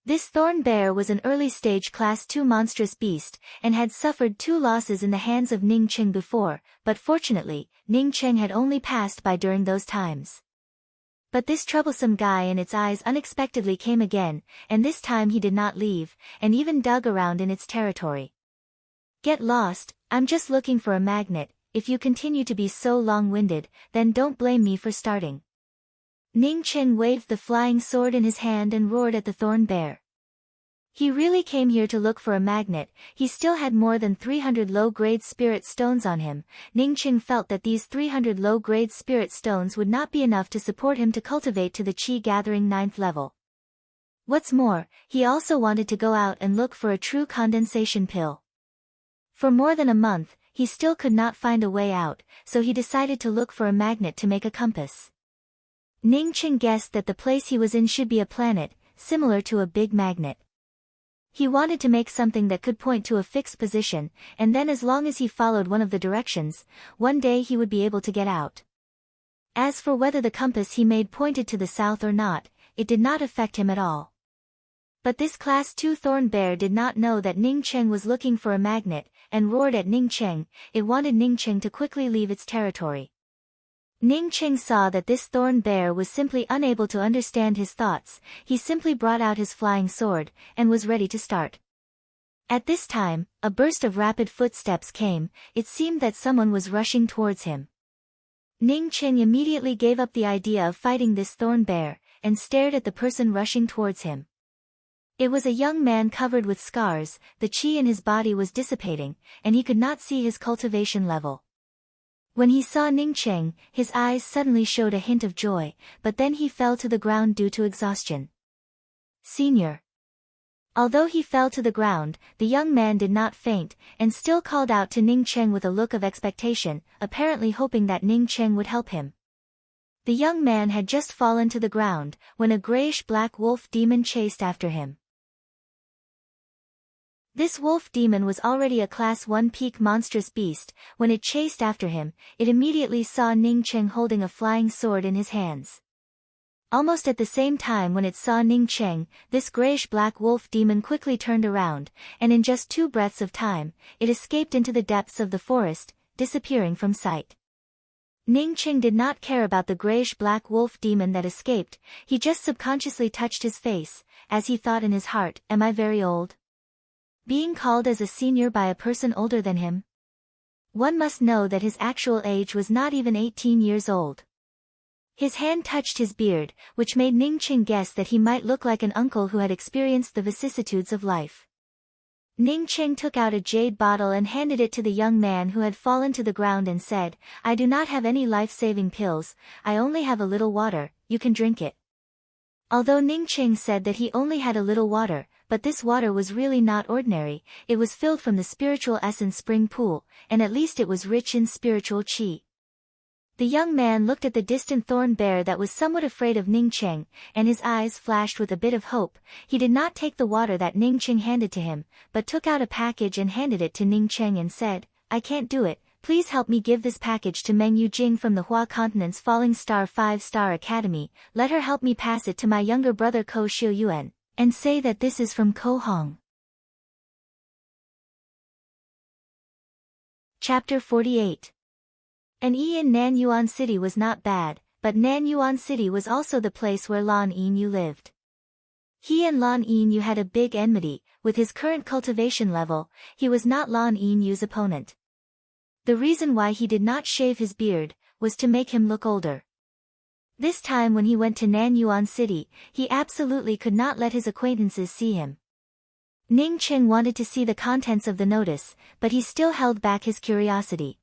This thorn bear was an early-stage Class 2 monstrous beast, and had suffered 2 losses in the hands of Ning Cheng before, but fortunately, Ning Cheng had only passed by during those times. But this troublesome guy in its eyes unexpectedly came again, and this time he did not leave, and even dug around in its territory. Get lost, I'm just looking for a magnet. If you continue to be so long-winded, then don't blame me for starting. Ning Cheng waved the flying sword in his hand and roared at the thorn bear. He really came here to look for a magnet. He still had more than 300 low-grade spirit stones on him. Ning Cheng felt that these 300 low-grade spirit stones would not be enough to support him to cultivate to the Qi Gathering 9th level. What's more, he also wanted to go out and look for a true condensation pill. For more than a month, he still could not find a way out, so he decided to look for a magnet to make a compass. Ning Cheng guessed that the place he was in should be a planet, similar to a big magnet. He wanted to make something that could point to a fixed position, and then as long as he followed one of the directions, one day he would be able to get out. As for whether the compass he made pointed to the south or not, it did not affect him at all. But this Class 2 thorn bear did not know that Ning Cheng was looking for a magnet, and roared at Ning Cheng. It wanted Ning Cheng to quickly leave its territory. Ning Cheng saw that this thorn bear was simply unable to understand his thoughts. He simply brought out his flying sword, and was ready to start. At this time, a burst of rapid footsteps came. It seemed that someone was rushing towards him. Ning Cheng immediately gave up the idea of fighting this thorn bear, and stared at the person rushing towards him. It was a young man covered with scars. The qi in his body was dissipating, and he could not see his cultivation level. When he saw Ning Cheng, his eyes suddenly showed a hint of joy, but then he fell to the ground due to exhaustion. Senior. Although he fell to the ground, the young man did not faint, and still called out to Ning Cheng with a look of expectation, apparently hoping that Ning Cheng would help him. The young man had just fallen to the ground, when a grayish-black wolf demon chased after him. This wolf demon was already a Class 1 peak monstrous beast. When it chased after him, it immediately saw Ning Cheng holding a flying sword in his hands. Almost at the same time when it saw Ning Cheng, this grayish-black wolf demon quickly turned around, and in just 2 breaths of time, it escaped into the depths of the forest, disappearing from sight. Ning Cheng did not care about the grayish-black wolf demon that escaped. He just subconsciously touched his face, as he thought in his heart, "Am I very old? Being called as a senior by a person older than him?" One must know that his actual age was not even 18 years old. His hand touched his beard, which made Ning Cheng guess that he might look like an uncle who had experienced the vicissitudes of life. Ning Cheng took out a jade bottle and handed it to the young man who had fallen to the ground and said, "I do not have any life-saving pills, I only have a little water, you can drink it." Although Ning Cheng said that he only had a little water, but this water was really not ordinary. It was filled from the spiritual essence spring pool, and at least it was rich in spiritual qi. The young man looked at the distant thorn bear that was somewhat afraid of Ning Cheng, and his eyes flashed with a bit of hope. He did not take the water that Ning Cheng handed to him, but took out a package and handed it to Ning Cheng and said, "I can't do it. Please help me give this package to Meng Yujing from the Hua Continent's Falling Star 5-Star Academy. Let her help me pass it to my younger brother Ko Xiuyuan, and say that this is from Ko Hong." Chapter 48. An E in Nanyuan City was not bad, but Nanyuan City was also the place where Lan Yin Yu lived. He and Lan Yin had a big enmity. With his current cultivation level, he was not Lan Yin's opponent. The reason why he did not shave his beard was to make him look older. This time when he went to Nanyuan City, he absolutely could not let his acquaintances see him. Ning Cheng wanted to see the contents of the notice, but he still held back his curiosity.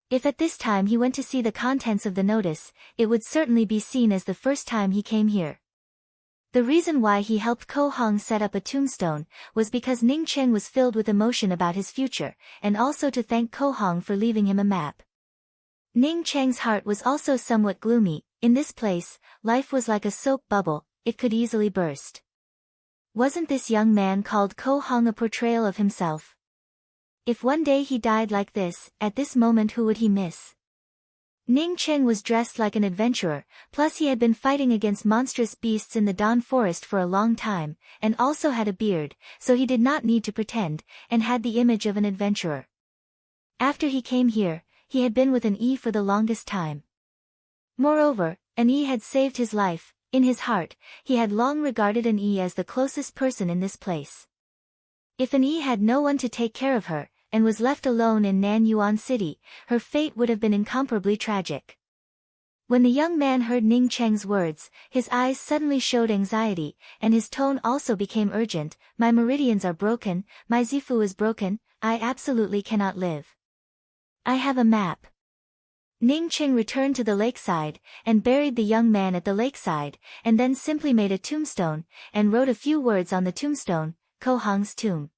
If at this time he went to see the contents of the notice, it would certainly be seen as the first time he came here. The reason why he helped Ko Hong set up a tombstone was because Ning Cheng was filled with emotion about his future, and also to thank Ko Hong for leaving him a map. Ning Cheng's heart was also somewhat gloomy. In this place, life was like a soap bubble, it could easily burst. Wasn't this young man called Ko Hong a portrayal of himself? If one day he died like this, at this moment who would he miss? Ning Cheng was dressed like an adventurer, plus he had been fighting against monstrous beasts in the Dawn Forest for a long time, and also had a beard, so he did not need to pretend, and had the image of an adventurer. After he came here, he had been with an E for the longest time. Moreover, an E had saved his life. In his heart, he had long regarded an E as the closest person in this place. If an E had no one to take care of her, and was left alone in Nanyuan City, her fate would have been incomparably tragic. When the young man heard Ning Cheng's words, his eyes suddenly showed anxiety, and his tone also became urgent. My meridians are broken, my Zifu is broken, I absolutely cannot live. I have a map. Ning Cheng returned to the lakeside, and buried the young man at the lakeside, and then simply made a tombstone, and wrote a few words on the tombstone, Ko Hong's tomb.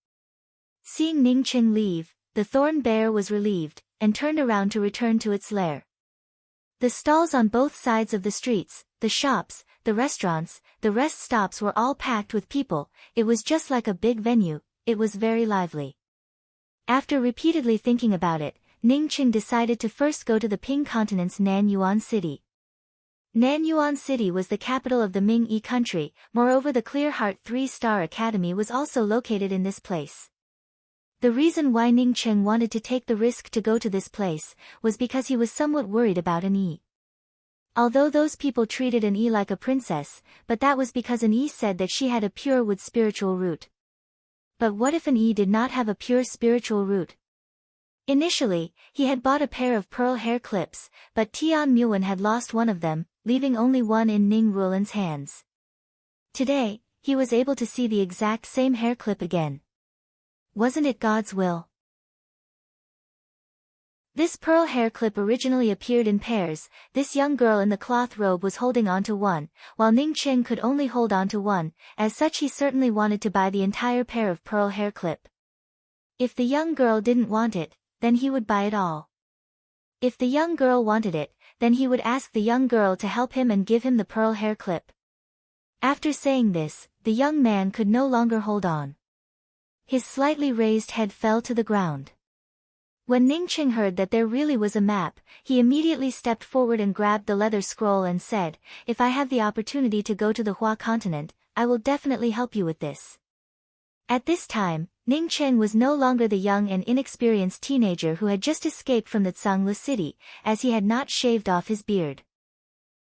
Seeing Ning Cheng leave, the thorn bear was relieved, and turned around to return to its lair. The stalls on both sides of the streets, the shops, the restaurants, the rest stops were all packed with people. It was just like a big venue, it was very lively. After repeatedly thinking about it, Ning Cheng decided to first go to the Ping Continent's Nanyuan City. Nanyuan City was the capital of the Ming Yi country, moreover the Clear Heart 3-Star Academy was also located in this place. The reason why Ning Cheng wanted to take the risk to go to this place was because he was somewhat worried about an E. Although those people treated an E like a princess, but that was because an E said that she had a pure wood spiritual root. But what if an E did not have a pure spiritual root? Initially, he had bought a pair of pearl hair clips, but Tian Muan had lost one of them, leaving only one in Ning Ruolan's hands. Today, he was able to see the exact same hair clip again. Wasn't it God's will? This pearl hair clip originally appeared in pairs. This young girl in the cloth robe was holding onto one, while Ning Cheng could only hold onto one. As such, he certainly wanted to buy the entire pair of pearl hair clip. If the young girl didn't want it, then he would buy it all. If the young girl wanted it, then he would ask the young girl to help him and give him the pearl hair clip. After saying this, the young man could no longer hold on. His slightly raised head fell to the ground. When Ning Cheng heard that there really was a map, he immediately stepped forward and grabbed the leather scroll and said, "If I have the opportunity to go to the Hua continent, I will definitely help you with this." At this time, Ning Cheng was no longer the young and inexperienced teenager who had just escaped from the Tsangla city, as he had not shaved off his beard.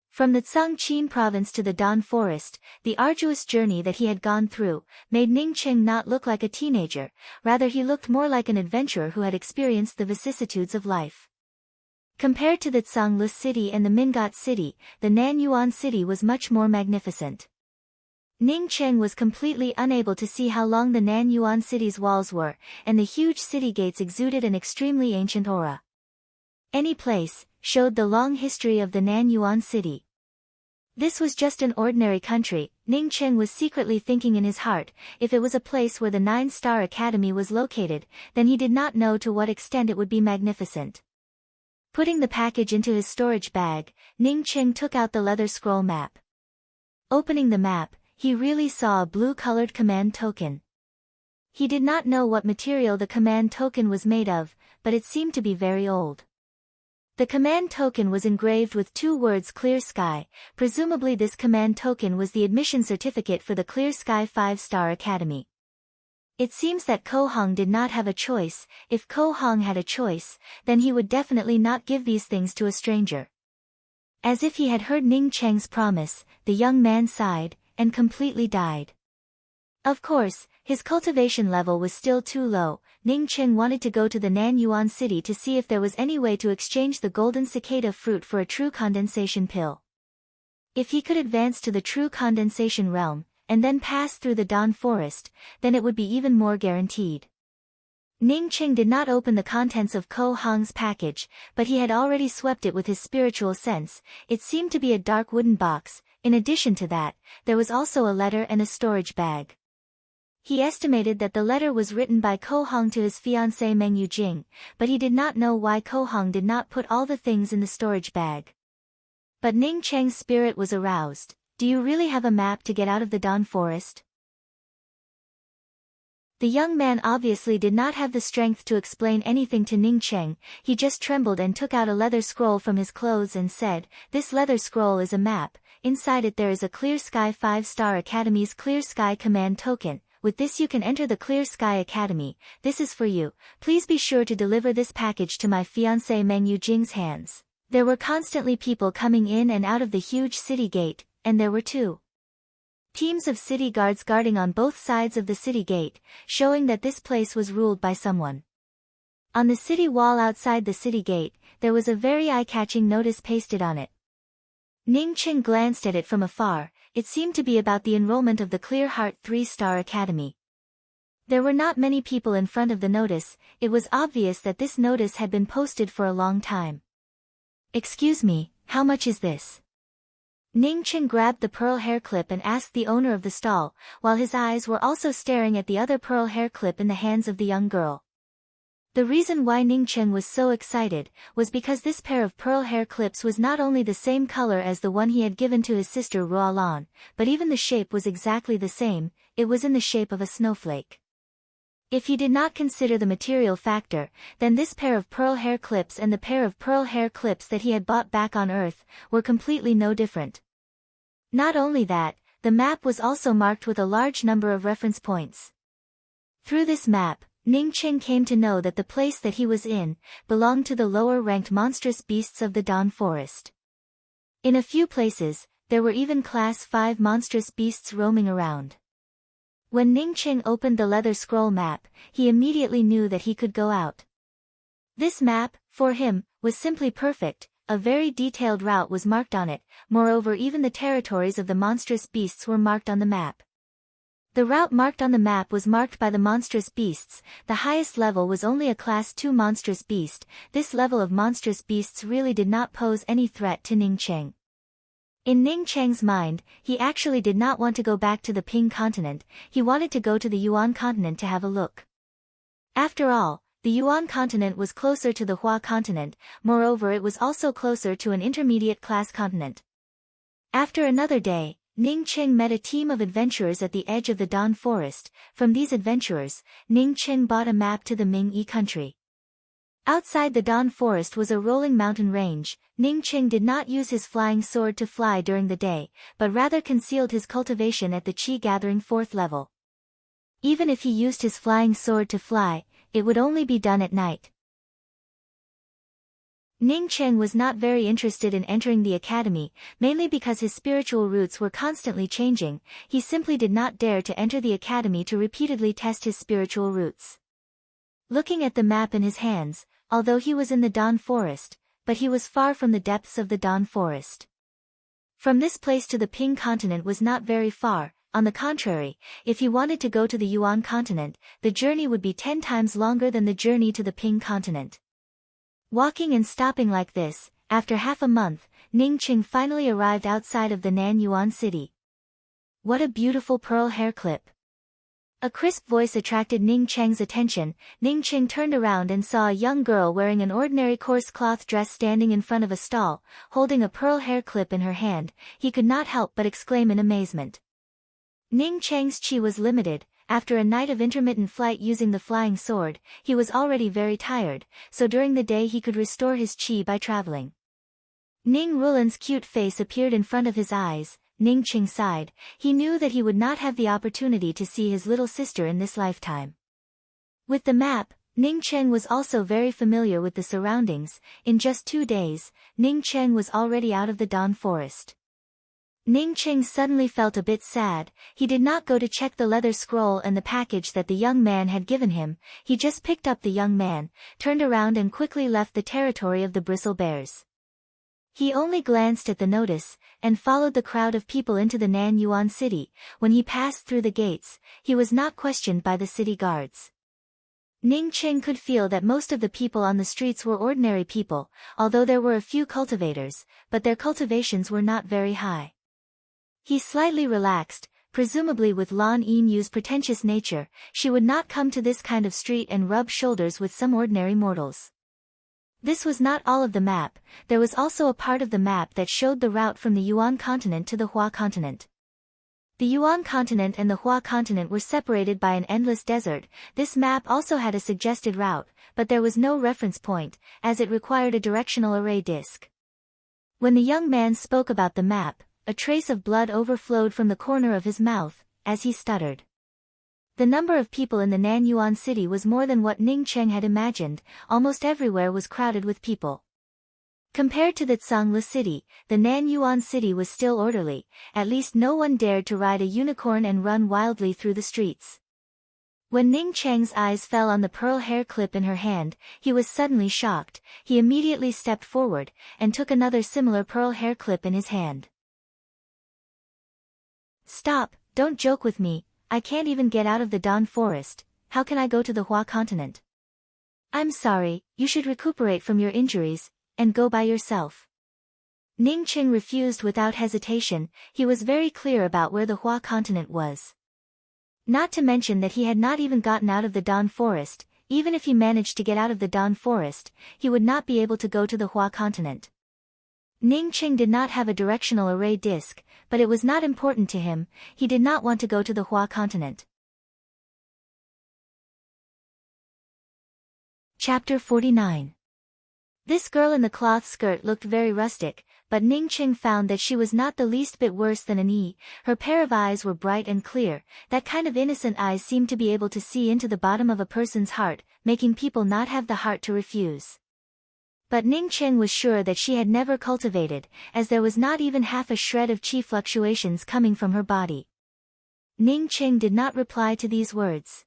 From the Tsangqin province to the Dawn Forest, the arduous journey that he had gone through, made Ning Cheng not look like a teenager, rather he looked more like an adventurer who had experienced the vicissitudes of life. Compared to the Tsangla city and the Mingat city, the Nanyuan city was much more magnificent. Ning Cheng was completely unable to see how long the Nanyuan city's walls were, and the huge city gates exuded an extremely ancient aura. Any place showed the long history of the Nanyuan city. This was just an ordinary country. Ning Cheng was secretly thinking in his heart, if it was a place where the 9-Star Academy was located, then he did not know to what extent it would be magnificent. Putting the package into his storage bag, Ning Cheng took out the leather scroll map. Opening the map, he really saw a blue-colored command token. He did not know what material the command token was made of, but it seemed to be very old. The command token was engraved with 2 words Clear Sky. Presumably this command token was the admission certificate for the Clear Sky 5-Star Academy. It seems that Ko Hong did not have a choice. If Ko Hong had a choice, then he would definitely not give these things to a stranger. As if he had heard Ning Cheng's promise, the young man sighed, and completely died. Of course, his cultivation level was still too low. Ning Cheng wanted to go to the Nan Yuan city to see if there was any way to exchange the golden cicada fruit for a true condensation pill. If he could advance to the true condensation realm, and then pass through the Dawn Forest, then it would be even more guaranteed. Ning Cheng did not open the contents of Ko Hong's package, but he had already swept it with his spiritual sense. It seemed to be a dark wooden box. In addition to that, there was also a letter and a storage bag. He estimated that the letter was written by Ko Hong to his fiancée Meng Yujing, but he did not know why Ko Hong did not put all the things in the storage bag. But Ning Cheng's spirit was aroused. Do you really have a map to get out of the Dawn Forest? The young man obviously did not have the strength to explain anything to Ning Cheng. He just trembled and took out a leather scroll from his clothes and said, "This leather scroll is a map. Inside it there is a Clear Sky 5-Star Academy's Clear Sky Command token. With this you can enter the Clear Sky Academy. This is for you. Please be sure to deliver this package to my fiancée Meng Yujing's hands." There were constantly people coming in and out of the huge city gate, and there were 2 teams of city guards guarding on both sides of the city gate, showing that this place was ruled by someone. On the city wall outside the city gate, there was a very eye-catching notice pasted on it. Ning Cheng glanced at it from afar. It seemed to be about the enrollment of the Clear Heart 3-Star Academy. There were not many people in front of the notice. It was obvious that this notice had been posted for a long time. "Excuse me, how much is this?" Ning Cheng grabbed the pearl hair clip and asked the owner of the stall, while his eyes were also staring at the other pearl hair clip in the hands of the young girl. The reason why Ning Cheng was so excited was because this pair of pearl hair clips was not only the same color as the one he had given to his sister Ruolan, but even the shape was exactly the same. It was in the shape of a snowflake. If he did not consider the material factor, then this pair of pearl hair clips and the pair of pearl hair clips that he had bought back on Earth were completely no different. Not only that, the map was also marked with a large number of reference points. Through this map, Ning Cheng came to know that the place that he was in belonged to the lower-ranked monstrous beasts of the Dawn Forest. In a few places, there were even Class 5 monstrous beasts roaming around. When Ning Cheng opened the leather scroll map, he immediately knew that he could go out. This map, for him, was simply perfect. A very detailed route was marked on it. Moreover, even the territories of the monstrous beasts were marked on the map. The route marked on the map was marked by the monstrous beasts. The highest level was only a Class 2 monstrous beast. This level of monstrous beasts really did not pose any threat to Ning Cheng. In Ning Cheng's mind, he actually did not want to go back to the Ping continent. He wanted to go to the Yuan continent to have a look. After all, the Yuan continent was closer to the Hua continent. Moreover, it was also closer to an intermediate class continent. After another day, Ning Cheng met a team of adventurers at the edge of the Dawn Forest. From these adventurers, Ning Cheng bought a map to the Ming-Yi country. Outside the Dawn Forest was a rolling mountain range. Ning Cheng did not use his flying sword to fly during the day, but rather concealed his cultivation at the Qi-gathering 4th level. Even if he used his flying sword to fly, it would only be done at night. Ning Cheng was not very interested in entering the academy, mainly because his spiritual roots were constantly changing. He simply did not dare to enter the academy to repeatedly test his spiritual roots. Looking at the map in his hands, although he was in the Dawn Forest, but he was far from the depths of the Dawn Forest. From this place to the Ping continent was not very far. On the contrary, if he wanted to go to the Yuan continent, the journey would be 10 times longer than the journey to the Ping continent. Walking and stopping like this, after half a month, Ning Cheng finally arrived outside of the Nan Yuan city. What a beautiful pearl hair clip! A crisp voice attracted Ning Cheng's attention. Ning Cheng turned around and saw a young girl wearing an ordinary coarse cloth dress standing in front of a stall, holding a pearl hair clip in her hand. He could not help but exclaim in amazement. Ning Cheng's qi was limited. After a night of intermittent flight using the flying sword, he was already very tired, so during the day he could restore his qi by traveling. Ning Rulan's cute face appeared in front of his eyes. Ning Cheng sighed. He knew that he would not have the opportunity to see his little sister in this lifetime. With the map, Ning Cheng was also very familiar with the surroundings. In just 2 days, Ning Cheng was already out of the Dawn Forest. Ning Ching suddenly felt a bit sad. He did not go to check the leather scroll and the package that the young man had given him. He just picked up the young man, turned around and quickly left the territory of the bristle bears. He only glanced at the notice, and followed the crowd of people into the Nan Yuan city. When he passed through the gates, he was not questioned by the city guards. Ning Ching could feel that most of the people on the streets were ordinary people, although there were a few cultivators, but their cultivations were not very high. He slightly relaxed. Presumably with Lan Yinyu's pretentious nature, she would not come to this kind of street and rub shoulders with some ordinary mortals. This was not all of the map. There was also a part of the map that showed the route from the Yuan continent to the Hua continent. The Yuan continent and the Hua continent were separated by an endless desert. This map also had a suggested route, but there was no reference point, as it required a directional array disk. When the young man spoke about the map, a trace of blood overflowed from the corner of his mouth, as he stuttered. The number of people in the Nan Yuan city was more than what Ning Cheng had imagined. Almost everywhere was crowded with people. Compared to the Tsangla city, the Nan Yuan city was still orderly. At least no one dared to ride a unicorn and run wildly through the streets. When Ning Cheng's eyes fell on the pearl hair clip in her hand, he was suddenly shocked. He immediately stepped forward, and took another similar pearl hair clip in his hand. "Stop, don't joke with me. I can't even get out of the Don Forest. How can I go to the Hua continent?" "I'm sorry, you should recuperate from your injuries, and go by yourself." Ning Ching refused without hesitation. He was very clear about where the Hua continent was. Not to mention that he had not even gotten out of the Don Forest. Even if he managed to get out of the Don Forest, he would not be able to go to the Hua continent. Ning Ching did not have a directional array disk, but it was not important to him. He did not want to go to the Hua continent. Chapter 49. This girl in the cloth skirt looked very rustic, but Ning Ching found that she was not the least bit worse than an E. Her pair of eyes were bright and clear. That kind of innocent eyes seemed to be able to see into the bottom of a person's heart, making people not have the heart to refuse. But Ning Cheng was sure that she had never cultivated, as there was not even half a shred of chi fluctuations coming from her body. Ning Cheng did not reply to these words.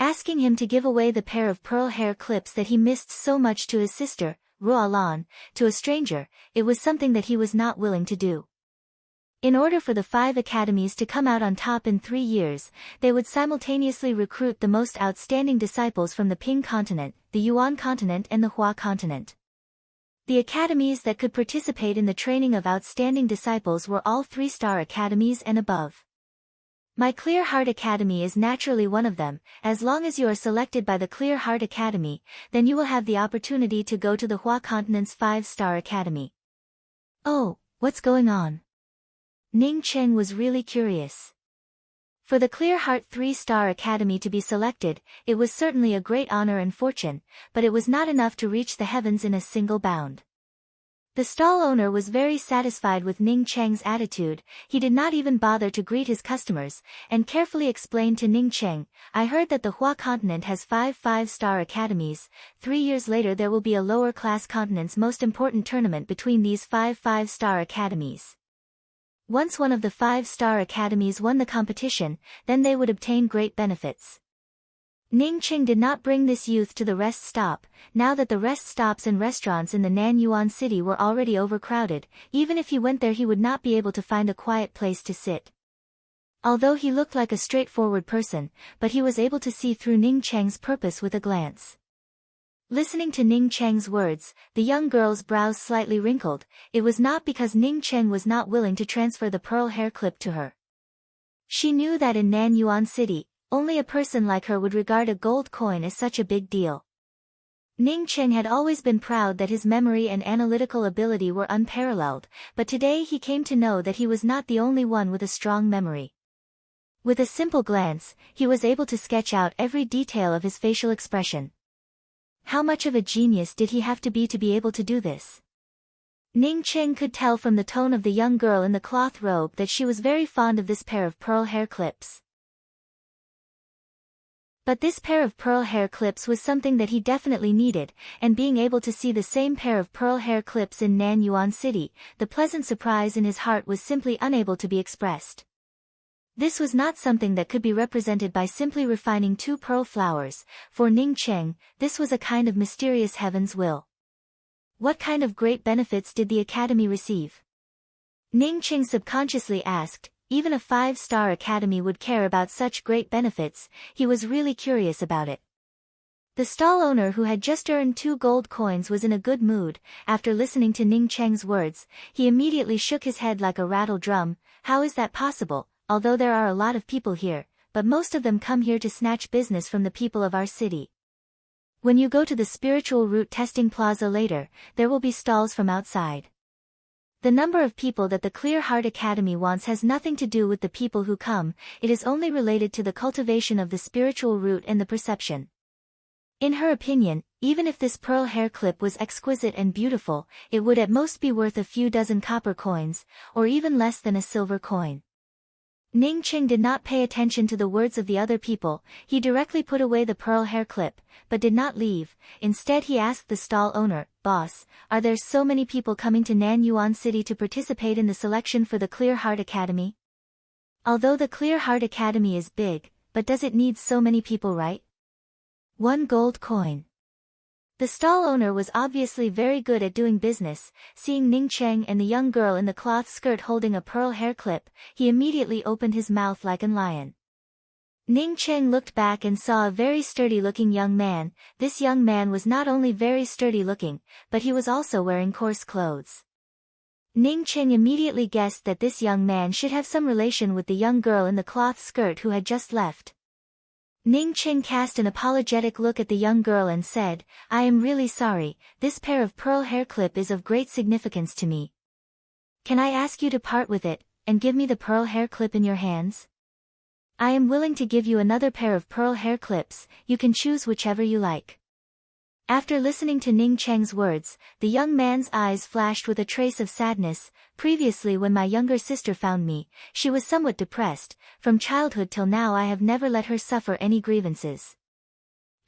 Asking him to give away the pair of pearl hair clips that he missed so much to his sister, Ruolan, to a stranger, it was something that he was not willing to do. In order for the 5 academies to come out on top in 3 years, they would simultaneously recruit the most outstanding disciples from the Ping continent, the Yuan continent and the Hua continent. The academies that could participate in the training of outstanding disciples were all 3-star academies and above. My Clear Heart Academy is naturally one of them. As long as you are selected by the Clear Heart Academy, then you will have the opportunity to go to the Hua continent's 5-star academy. Oh, what's going on? Ning Cheng was really curious. For the Clear Heart 3-star academy to be selected, it was certainly a great honor and fortune, but it was not enough to reach the heavens in a single bound. The stall owner was very satisfied with Ning Cheng's attitude. He did not even bother to greet his customers, and carefully explained to Ning Cheng, "I heard that the Hua continent has 5 5-star academies. 3 years later there will be a lower-class continent's most important tournament between these 5 5-star academies. Once one of the 5-star academies won the competition, then they would obtain great benefits." Ning Cheng did not bring this youth to the rest stop. Now that the rest stops and restaurants in the Nan Yuan city were already overcrowded, even if he went there he would not be able to find a quiet place to sit. Although he looked like a straightforward person, but he was able to see through Ning Cheng's purpose with a glance. Listening to Ning Cheng's words, the young girl's brows slightly wrinkled. It was not because Ning Cheng was not willing to transfer the pearl hair clip to her. She knew that in Nan Yuan city, only a person like her would regard a gold coin as such a big deal. Ning Cheng had always been proud that his memory and analytical ability were unparalleled, but today he came to know that he was not the only one with a strong memory. With a simple glance, he was able to sketch out every detail of his facial expression. How much of a genius did he have to be able to do this? Ning Cheng could tell from the tone of the young girl in the cloth robe that she was very fond of this pair of pearl hair clips. But this pair of pearl hair clips was something that he definitely needed, and being able to see the same pair of pearl hair clips in Nan Yuan City, the pleasant surprise in his heart was simply unable to be expressed. This was not something that could be represented by simply refining 2 pearl flowers. For Ning Cheng, this was a kind of mysterious heaven's will. What kind of great benefits did the academy receive? Ning Cheng subconsciously asked. Even a 5-star academy would care about such great benefits. He was really curious about it. The stall owner, who had just earned 2 gold coins, was in a good mood. After listening to Ning Cheng's words, he immediately shook his head like a rattle drum. How is that possible? Although there are a lot of people here, but most of them come here to snatch business from the people of our city. When you go to the spiritual root testing plaza later, there will be stalls from outside. The number of people that the Clear Heart Academy wants has nothing to do with the people who come, it is only related to the cultivation of the spiritual root and the perception. In her opinion, even if this pearl hair clip was exquisite and beautiful, it would at most be worth a few dozen copper coins, or even less than a silver coin. Ning Cheng did not pay attention to the words of the other people. He directly put away the pearl hair clip, but did not leave. Instead he asked the stall owner, "Boss, are there so many people coming to Nan Yuan City to participate in the selection for the Clear Heart Academy?" Although the Clear Heart Academy is big, but does it need so many people, right? 1 gold coin. The stall owner was obviously very good at doing business. Seeing Ning Cheng and the young girl in the cloth skirt holding a pearl hair clip, he immediately opened his mouth like a lion. Ning Cheng looked back and saw a very sturdy-looking young man. This young man was not only very sturdy-looking, but he was also wearing coarse clothes. Ning Cheng immediately guessed that this young man should have some relation with the young girl in the cloth skirt who had just left. Ning Cheng cast an apologetic look at the young girl and said, "I am really sorry, this pair of pearl hair clip is of great significance to me. Can I ask you to part with it, and give me the pearl hair clip in your hands? I am willing to give you another pair of pearl hair clips, you can choose whichever you like." After listening to Ning Cheng's words, the young man's eyes flashed with a trace of sadness. "Previously, when my younger sister found me, she was somewhat depressed. From childhood till now I have never let her suffer any grievances.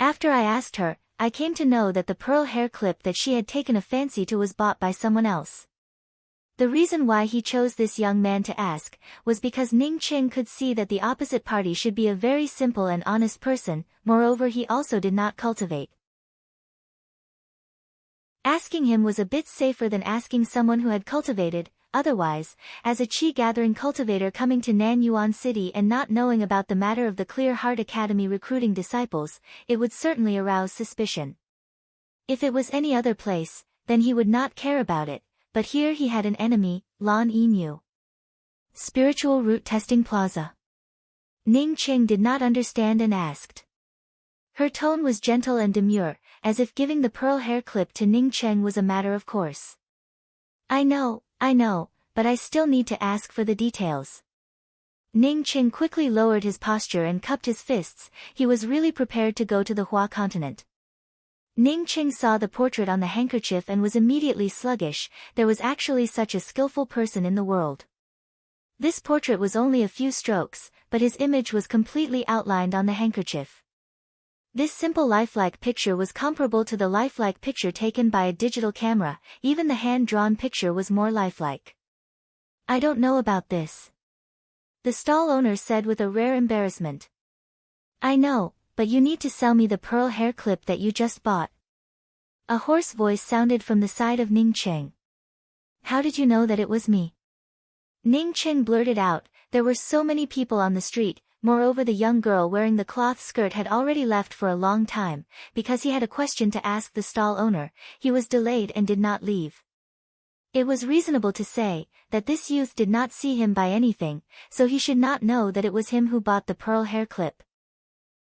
After I asked her, I came to know that the pearl hair clip that she had taken a fancy to was bought by someone else." The reason why he chose this young man to ask, was because Ning Cheng could see that the opposite party should be a very simple and honest person. Moreover, he also did not cultivate. Asking him was a bit safer than asking someone who had cultivated. Otherwise, as a chi-gathering cultivator coming to Nan Yuan City and not knowing about the matter of the Clear Heart Academy recruiting disciples, it would certainly arouse suspicion. If it was any other place, then he would not care about it, but here he had an enemy, Lan Yinyu. Spiritual Root Testing Plaza. Ning Cheng did not understand and asked. Her tone was gentle and demure, as if giving the pearl hair clip to Ning Cheng was a matter of course. I know, but I still need to ask for the details." Ning Cheng quickly lowered his posture and cupped his fists. He was really prepared to go to the Hua continent. Ning Cheng saw the portrait on the handkerchief and was immediately sluggish. There was actually such a skillful person in the world. This portrait was only a few strokes, but his image was completely outlined on the handkerchief. This simple lifelike picture was comparable to the lifelike picture taken by a digital camera. Even the hand-drawn picture was more lifelike. "I don't know about this," the stall owner said with a rare embarrassment. "I know, but you need to sell me the pearl hair clip that you just bought." A hoarse voice sounded from the side of Ning Cheng. "How did you know that it was me?" Ning Cheng blurted out. There were so many people on the street. Moreover, the young girl wearing the cloth skirt had already left for a long time. Because he had a question to ask the stall owner, he was delayed and did not leave. It was reasonable to say that this youth did not see him buy anything, so he should not know that it was him who bought the pearl hair clip.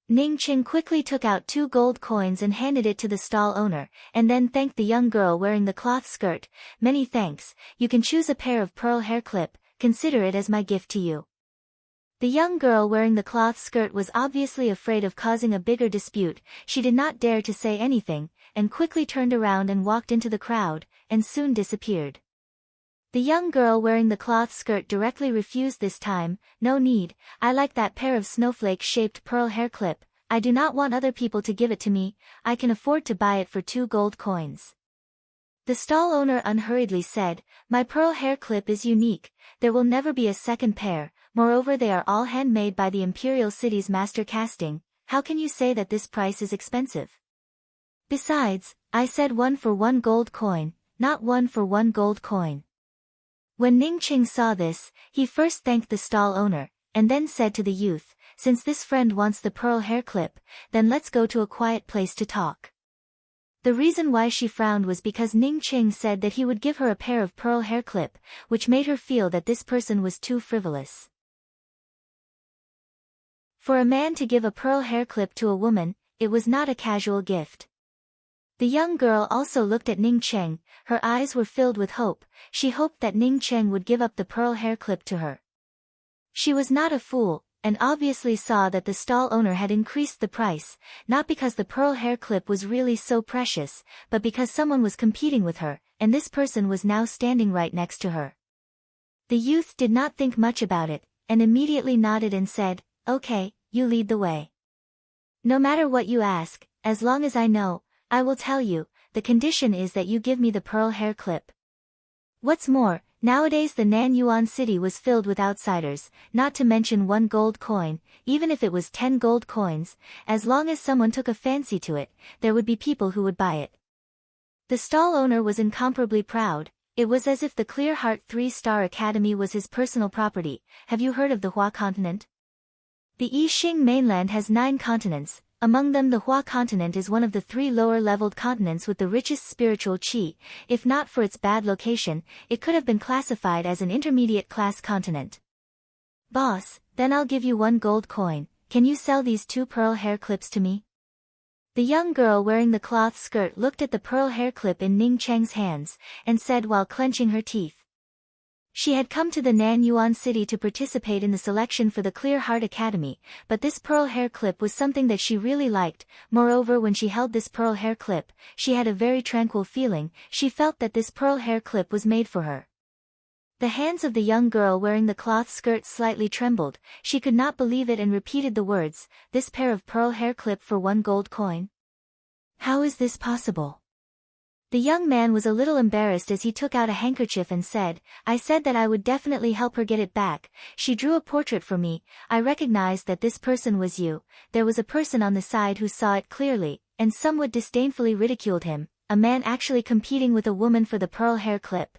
Ning Cheng quickly took out 2 gold coins and handed it to the stall owner, and then thanked the young girl wearing the cloth skirt. "Many thanks, you can choose a pair of pearl hair clip, consider it as my gift to you." The young girl wearing the cloth skirt was obviously afraid of causing a bigger dispute. She did not dare to say anything, and quickly turned around and walked into the crowd, and soon disappeared. The young girl wearing the cloth skirt directly refused this time. "No need, I like that pair of snowflake-shaped pearl hair clip, I do not want other people to give it to me, I can afford to buy it for 2 gold coins. The stall owner unhurriedly said, my pearl hair clip is unique, there will never be a second pair, moreover they are all handmade by the imperial city's master casting, how can you say that this price is expensive? Besides, I said 1 for 1 gold coin, not 1 for 1 gold coin. When Ning Qing saw this, he first thanked the stall owner, and then said to the youth, since this friend wants the pearl hair clip, then let's go to a quiet place to talk. The reason why she frowned was because Ning Qing said that he would give her a pair of pearl hair clip, which made her feel that this person was too frivolous. For a man to give a pearl hair clip to a woman, it was not a casual gift. The young girl also looked at Ning Qing, her eyes were filled with hope, she hoped that Ning Qing would give up the pearl hair clip to her. She was not a fool, and obviously saw that the stall owner had increased the price, not because the pearl hair clip was really so precious, but because someone was competing with her, and this person was now standing right next to her. The youth did not think much about it, and immediately nodded and said, okay, you lead the way. No matter what you ask, as long as I know, I will tell you, the condition is that you give me the pearl hair clip. What's more, nowadays the Nanyuan city was filled with outsiders, not to mention 1 gold coin, even if it was 10 gold coins, as long as someone took a fancy to it, there would be people who would buy it. The stall owner was incomparably proud, it was as if the Clear Heart 3-Star Academy was his personal property. Have you heard of the Hua continent? The Yixing mainland has 9 continents. Among them the Hua continent is one of the 3 lower-leveled continents with the richest spiritual qi. If not for its bad location, it could have been classified as an intermediate-class continent. Boss, then I'll give you 1 gold coin, can you sell these 2 pearl hair clips to me? The young girl wearing the cloth skirt looked at the pearl hair clip in Ning Cheng's hands, and said while clenching her teeth. She had come to the Nanyuan city to participate in the selection for the Clear Heart Academy, but this pearl hair clip was something that she really liked. Moreover, when she held this pearl hair clip, she had a very tranquil feeling, she felt that this pearl hair clip was made for her. The hands of the young girl wearing the cloth skirt slightly trembled, she could not believe it and repeated the words, this pair of pearl hair clip for 1 gold coin? How is this possible? The young man was a little embarrassed as he took out a handkerchief and said, I said that I would definitely help her get it back, she drew a portrait for me, I recognized that this person was you, there was a person on the side who saw it clearly, and somewhat disdainfully ridiculed him, a man actually competing with a woman for the pearl hair clip.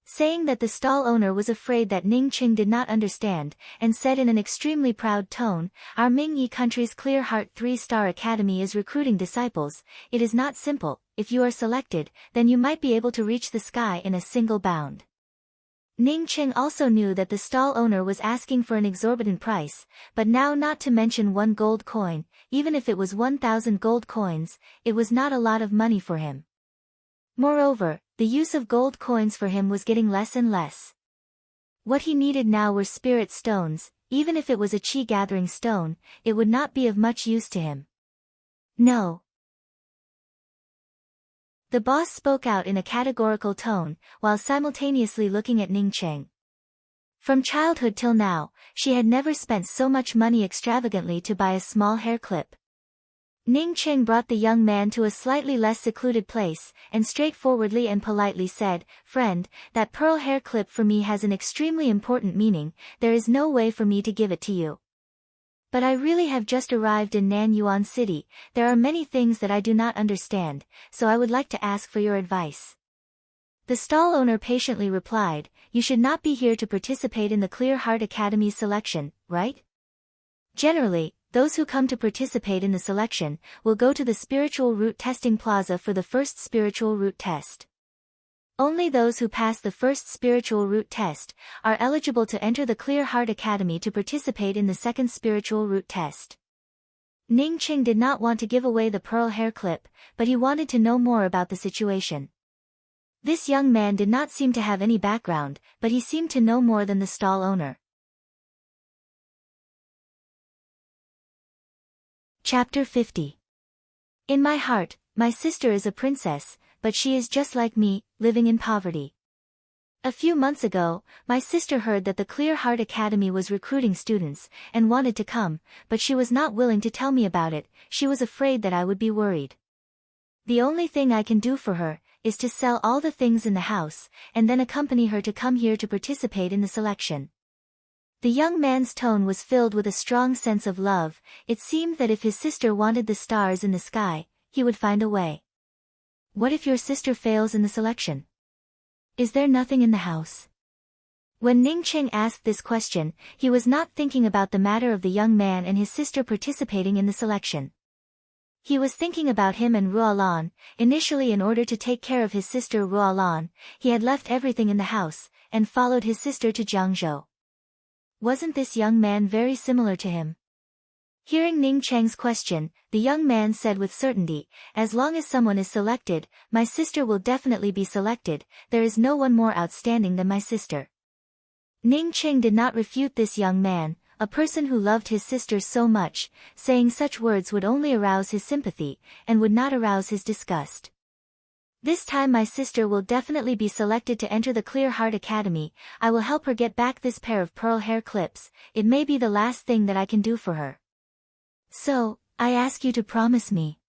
Saying that the stall owner was afraid that Ning Qing did not understand, and said in an extremely proud tone, our Mingyi country's Clear Heart 3-Star Academy is recruiting disciples, it is not simple, if you are selected, then you might be able to reach the sky in a single bound. Ning Qing also knew that the stall owner was asking for an exorbitant price, but now not to mention 1 gold coin, even if it was 1,000 gold coins, it was not a lot of money for him. Moreover, the use of gold coins for him was getting less and less. What he needed now were spirit stones, even if it was a chi-gathering stone, it would not be of much use to him. No. The boss spoke out in a categorical tone, while simultaneously looking at Ning Cheng. From childhood till now, she had never spent so much money extravagantly to buy a small hair clip. Ning Cheng brought the young man to a slightly less secluded place, and straightforwardly and politely said, friend, that pearl hair clip for me has an extremely important meaning, there is no way for me to give it to you. But I really have just arrived in Nanyuan City, there are many things that I do not understand, so I would like to ask for your advice. The stall owner patiently replied, you should not be here to participate in the Clear Heart Academy selection, right? Generally, those who come to participate in the selection will go to the Spiritual Root Testing Plaza for the first spiritual root test. Only those who pass the first spiritual root test are eligible to enter the Clear Heart Academy to participate in the second spiritual root test. Ning Qing did not want to give away the pearl hair clip, but he wanted to know more about the situation. This young man did not seem to have any background, but he seemed to know more than the stall owner. Chapter 50. In my heart, my sister is a princess, but she is just like me, living in poverty. A few months ago, my sister heard that the Clear Heart Academy was recruiting students, and wanted to come, but she was not willing to tell me about it. She was afraid that I would be worried. The only thing I can do for her is to sell all the things in the house, and then accompany her to come here to participate in the selection. The young man's tone was filled with a strong sense of love. It seemed that if his sister wanted the stars in the sky, he would find a way. What if your sister fails in the selection? Is there nothing in the house? When Ning Cheng asked this question, he was not thinking about the matter of the young man and his sister participating in the selection. He was thinking about him and Ruolan. Initially, in order to take care of his sister Ruolan, he had left everything in the house, and followed his sister to Jiangzhou. Wasn't this young man very similar to him? Hearing Ning Cheng's question, the young man said with certainty, as long as someone is selected, my sister will definitely be selected. There is no one more outstanding than my sister. Ning Cheng did not refute this young man, a person who loved his sister so much. Saying such words would only arouse his sympathy, and would not arouse his disgust. This time my sister will definitely be selected to enter the Clear Heart Academy. I will help her get back this pair of pearl hair clips. It may be the last thing that I can do for her. So, I ask you to promise me.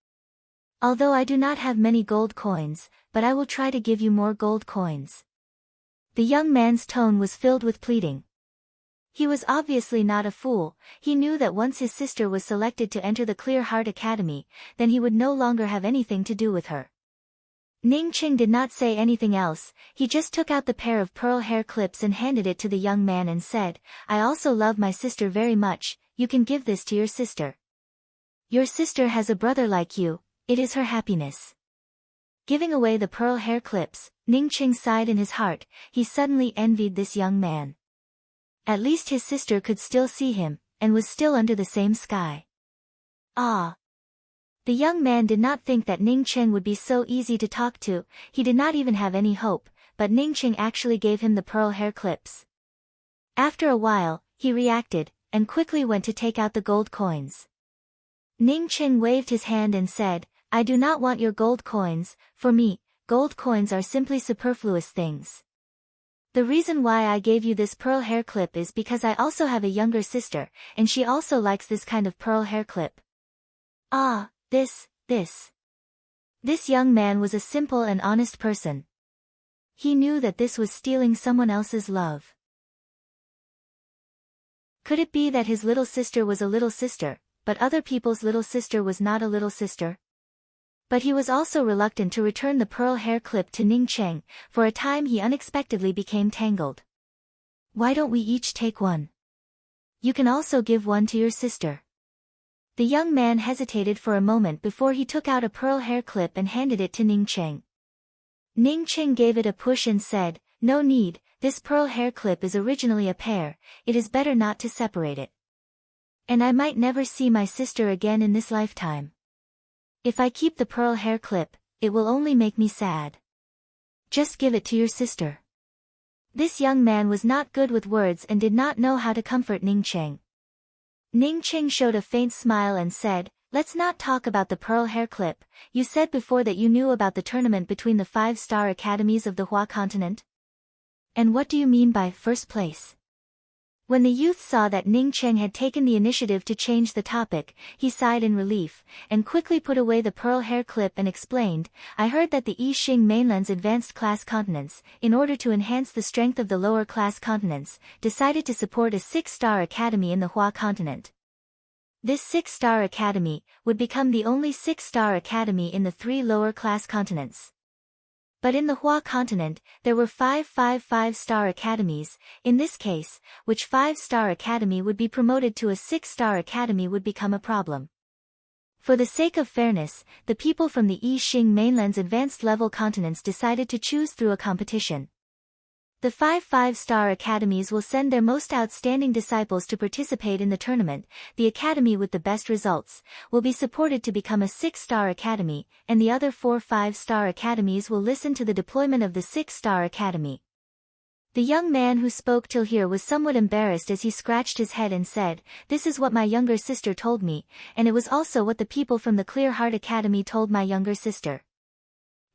Although I do not have many gold coins, but I will try to give you more gold coins. The young man's tone was filled with pleading. He was obviously not a fool. He knew that once his sister was selected to enter the Clear Heart Academy, then he would no longer have anything to do with her. Ning Cheng did not say anything else. He just took out the pair of pearl hair clips and handed it to the young man and said, I also love my sister very much. You can give this to your sister. Your sister has a brother like you. It is her happiness. Giving away the pearl hair clips, Ning Cheng sighed in his heart. He suddenly envied this young man. At least his sister could still see him, and was still under the same sky. Ah! The young man did not think that Ning Cheng would be so easy to talk to. He did not even have any hope, but Ning Cheng actually gave him the pearl hair clips. After a while, he reacted, and quickly went to take out the gold coins. Ning Cheng waved his hand and said, I do not want your gold coins. For me, gold coins are simply superfluous things. The reason why I gave you this pearl hair clip is because I also have a younger sister, and she also likes this kind of pearl hair clip. Ah, this young man was a simple and honest person. He knew that this was stealing someone else's love. Could it be that his little sister was a little sister, but other people's little sister was not a little sister? But he was also reluctant to return the pearl hair clip to Ning Cheng. For a time he unexpectedly became tangled. Why don't we each take one? You can also give one to your sister. The young man hesitated for a moment before he took out a pearl hair clip and handed it to Ning Cheng. Ning Cheng gave it a push and said, No need, this pearl hair clip is originally a pair. It is better not to separate it. And I might never see my sister again in this lifetime. If I keep the pearl hair clip, it will only make me sad. Just give it to your sister. This young man was not good with words and did not know how to comfort Ning Cheng. Ning Cheng showed a faint smile and said, Let's not talk about the pearl hair clip. You said before that you knew about the tournament between the 5-star academies of the Hua continent. And what do you mean by first place? When the youth saw that Ning Cheng had taken the initiative to change the topic, he sighed in relief, and quickly put away the pearl hair clip and explained, I heard that the Yixing mainland's advanced class continents, in order to enhance the strength of the lower class continents, decided to support a 6-star academy in the Hua continent. This 6-star academy would become the only 6-star academy in the 3 lower class continents. But in the Hua continent, there were 5 5-star academies. In this case, which 5-star academy would be promoted to a 6-star academy would become a problem. For the sake of fairness, the people from the Yixing mainland's advanced level continents decided to choose through a competition. The 5-star academies will send their most outstanding disciples to participate in the tournament. The academy with the best results will be supported to become a 6-star academy, and the other 4 5-star academies will listen to the deployment of the 6-star academy. The young man who spoke till here was somewhat embarrassed as he scratched his head and said, This is what my younger sister told me, and it was also what the people from the Clear Heart Academy told my younger sister.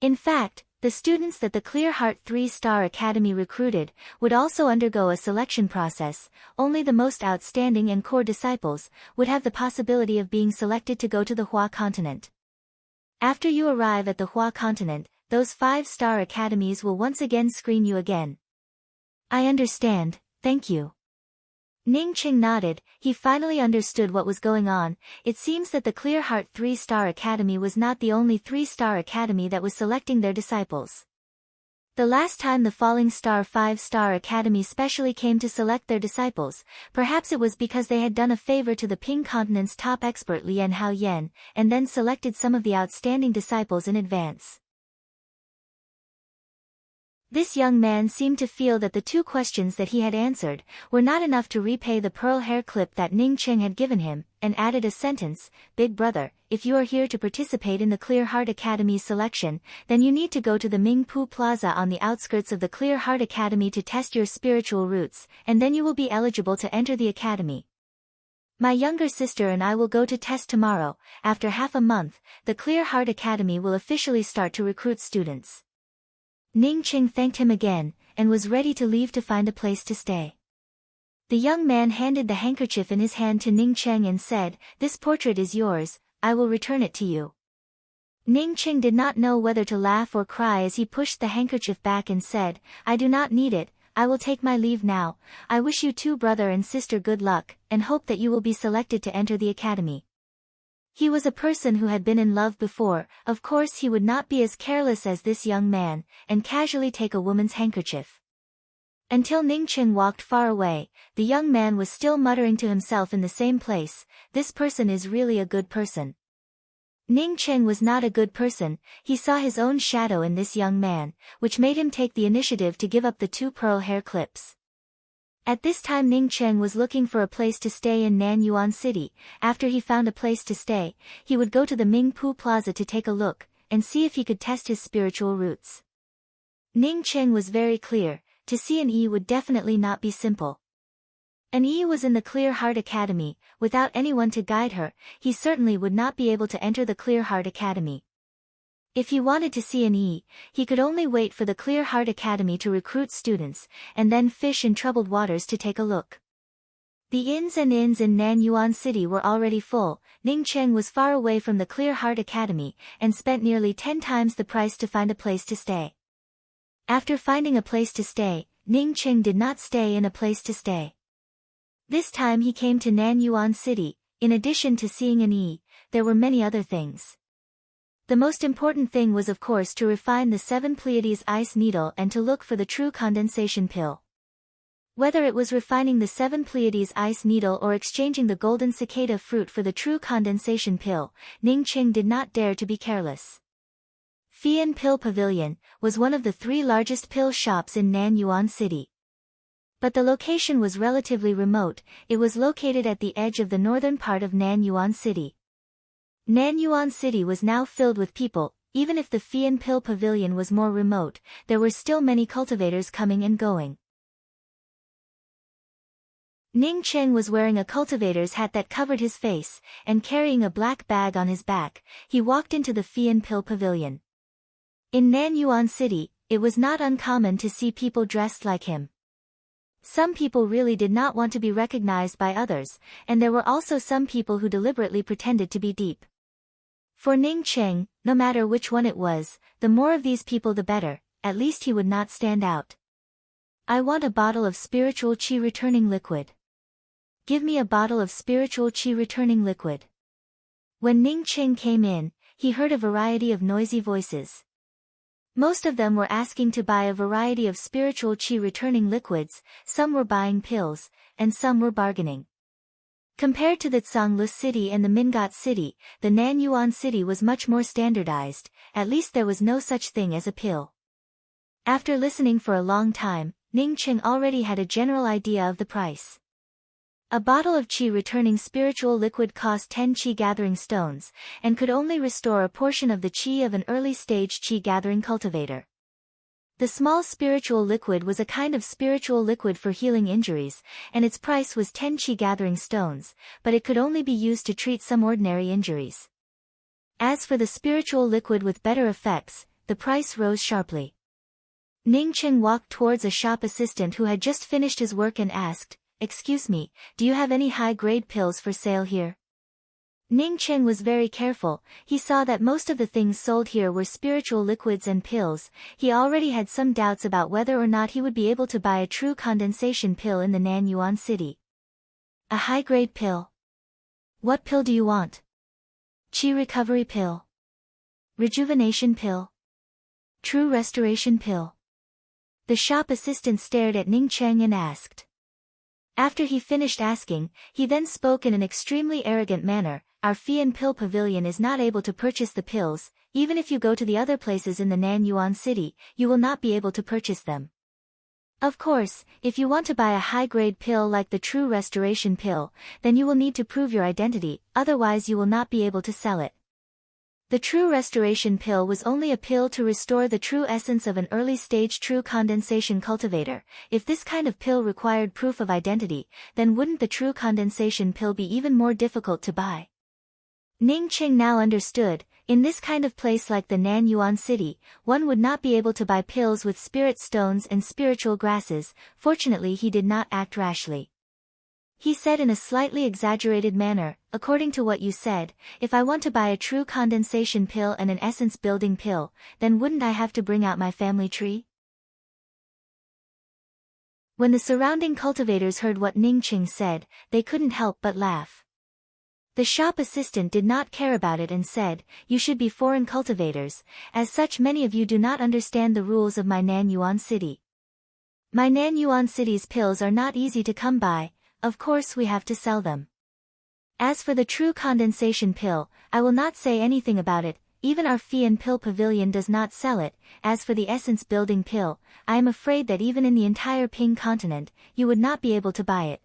In fact, The students that the Clear Heart 3-Star Academy recruited would also undergo a selection process. Only the most outstanding and core disciples would have the possibility of being selected to go to the Hua continent. After you arrive at the Hua continent, those 5-star academies will once again screen you again. I understand, thank you. Ning Qing nodded. He finally understood what was going on. It seems that the Clear Heart 3-Star Academy was not the only 3-star academy that was selecting their disciples. The last time the Falling Star 5-star Academy specially came to select their disciples, perhaps it was because they had done a favor to the Ping Continent's top expert Lian Haoyan, and then selected some of the outstanding disciples in advance. This young man seemed to feel that the 2 questions that he had answered were not enough to repay the pearl hair clip that Ning Qing had given him, and added a sentence, "Big brother, if you are here to participate in the Clear Heart Academy's selection, then you need to go to the Mingpu Plaza on the outskirts of the Clear Heart Academy to test your spiritual roots, and then you will be eligible to enter the academy. My younger sister and I will go to test tomorrow. After half a month, the Clear Heart Academy will officially start to recruit students." Ning Qing thanked him again, and was ready to leave to find a place to stay. The young man handed the handkerchief in his hand to Ning Qing and said, "This portrait is yours, I will return it to you." Ning Qing did not know whether to laugh or cry as he pushed the handkerchief back and said, "I do not need it, I will take my leave now. I wish you 2 brother and sister good luck, and hope that you will be selected to enter the academy." He was a person who had been in love before. Of course he would not be as careless as this young man, and casually take a woman's handkerchief. Until Ning Qing walked far away, the young man was still muttering to himself in the same place, "This person is really a good person." Ning Qing was not a good person. He saw his own shadow in this young man, which made him take the initiative to give up the 2 pearl hair clips. At this time Ning Qing was looking for a place to stay in Nanyuan City. After he found a place to stay, he would go to the Mingpu Plaza to take a look, and see if he could test his spiritual roots. Ning Qing was very clear, to see an E would definitely not be simple. An E was in the Clear Heart Academy. Without anyone to guide her, he certainly would not be able to enter the Clear Heart Academy. If he wanted to see an E, he could only wait for the Clear Heart Academy to recruit students, and then fish in troubled waters to take a look. The inns in Nanyuan City were already full. Ning Qing was far away from the Clear Heart Academy, and spent nearly 10 times the price to find a place to stay. After finding a place to stay, Ning Qing did not stay in a place to stay. This time he came to Nanyuan City. In addition to seeing an E, there were many other things. The most important thing was of course to refine the 7 Pleiades ice needle and to look for the true condensation pill. Whether it was refining the 7 Pleiades ice needle or exchanging the golden cicada fruit for the true condensation pill, Ning Qing did not dare to be careless. Fian Pill Pavilion was one of the 3 largest pill shops in Nanyuan City. But the location was relatively remote. It was located at the edge of the northern part of Nanyuan City. Nanyuan City was now filled with people. Even if the Fian Pill Pavilion was more remote, there were still many cultivators coming and going. Ning Qing was wearing a cultivator's hat that covered his face, and carrying a black bag on his back. He walked into the Fian Pill Pavilion. In Nanyuan City, it was not uncommon to see people dressed like him. Some people really did not want to be recognized by others, and there were also some people who deliberately pretended to be deep. For Ning Qing, no matter which one it was, the more of these people the better, at least he would not stand out. "I want a bottle of spiritual qi returning liquid. Give me a bottle of spiritual qi returning liquid." When Ning Qing came in, he heard a variety of noisy voices. Most of them were asking to buy a variety of spiritual qi returning liquids, some were buying pills, and some were bargaining. Compared to the Zhonglu City and the Mingat City, the Nanyuan City was much more standardized. At least there was no such thing as a pill. After listening for a long time, Ning Qing already had a general idea of the price. A bottle of qi returning spiritual liquid cost 10 qi gathering stones, and could only restore a portion of the qi of an early stage qi gathering cultivator. The small spiritual liquid was a kind of spiritual liquid for healing injuries, and its price was 10 qi gathering stones, but it could only be used to treat some ordinary injuries. As for the spiritual liquid with better effects, the price rose sharply. Ning Cheng walked towards a shop assistant who had just finished his work and asked, "Excuse me, do you have any high-grade pills for sale here?" Ning Cheng was very careful. He saw that most of the things sold here were spiritual liquids and pills. He already had some doubts about whether or not he would be able to buy a true condensation pill in the Nanyuan city. "A high-grade pill? What pill do you want? Qi recovery pill? Rejuvenation pill? True restoration pill?" The shop assistant stared at Ning Cheng and asked. After he finished asking, he then spoke in an extremely arrogant manner, "Our Fian Pill Pavilion is not able to purchase the pills. Even if you go to the other places in the Nanyuan city, you will not be able to purchase them. Of course, if you want to buy a high-grade pill like the True Restoration Pill, then you will need to prove your identity, otherwise you will not be able to sell it." The True Restoration Pill was only a pill to restore the true essence of an early-stage true condensation cultivator. If this kind of pill required proof of identity, then wouldn't the True Condensation Pill be even more difficult to buy? Ning Cheng now understood. In this kind of place like the Nanyuan city, one would not be able to buy pills with spirit stones and spiritual grasses. Fortunately, he did not act rashly. He said in a slightly exaggerated manner, "According to what you said, if I want to buy a true condensation pill and an essence-building pill, then wouldn't I have to bring out my family tree?" When the surrounding cultivators heard what Ning Cheng said, they couldn't help but laugh. The shop assistant did not care about it and said, "You should be foreign cultivators, as such many of you do not understand the rules of my Nanyuan city. My Nanyuan city's pills are not easy to come by. Of course we have to sell them. As for the true condensation pill, I will not say anything about it. Even our Fian Pill Pavilion does not sell it. As for the essence-building pill, I am afraid that even in the entire Ping continent, you would not be able to buy it.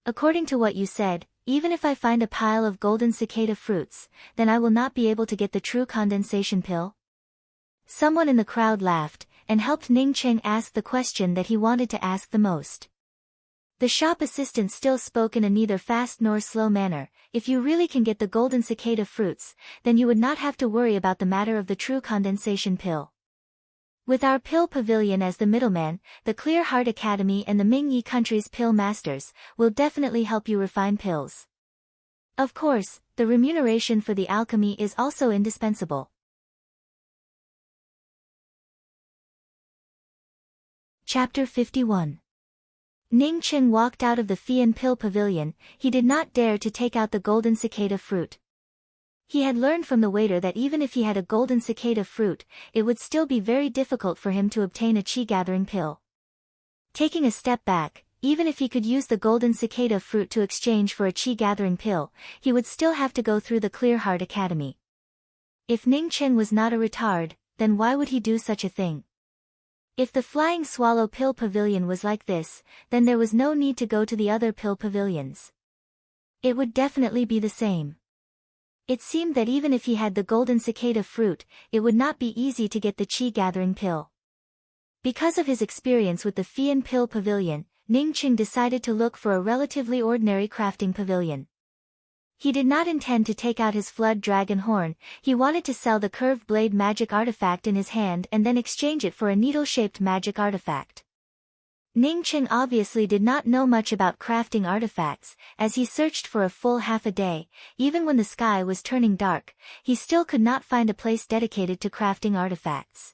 According to what you said, even if I find a pile of golden cicada fruits, then I will not be able to get the true condensation pill?" Someone in the crowd laughed, and helped Ning Cheng ask the question that he wanted to ask the most. The shop assistant still spoke in a neither fast nor slow manner. "If you really can get the golden cicada fruits, then you would not have to worry about the matter of the true condensation pill. With our pill pavilion as the middleman, the Clear Heart Academy and the Ming-Yi country's pill masters will definitely help you refine pills. Of course, the remuneration for the alchemy is also indispensable." Chapter 51. Ning Cheng walked out of the Fian Pill Pavilion. He did not dare to take out the golden cicada fruit. He had learned from the waiter that even if he had a golden cicada fruit, it would still be very difficult for him to obtain a qi-gathering pill. Taking a step back, even if he could use the golden cicada fruit to exchange for a qi-gathering pill, he would still have to go through the Clear Heart Academy. If Ning Cheng was not a retard, then why would he do such a thing? If the Flying Swallow Pill Pavilion was like this, then there was no need to go to the other pill pavilions. It would definitely be the same. It seemed that even if he had the golden cicada fruit, it would not be easy to get the qi-gathering pill. Because of his experience with the Fian Pill Pavilion, Ning Cheng decided to look for a relatively ordinary crafting pavilion. He did not intend to take out his flood dragon horn. He wanted to sell the curved blade magic artifact in his hand and then exchange it for a needle-shaped magic artifact. Ning Cheng obviously did not know much about crafting artifacts. As he searched for a full half a day, even when the sky was turning dark, he still could not find a place dedicated to crafting artifacts.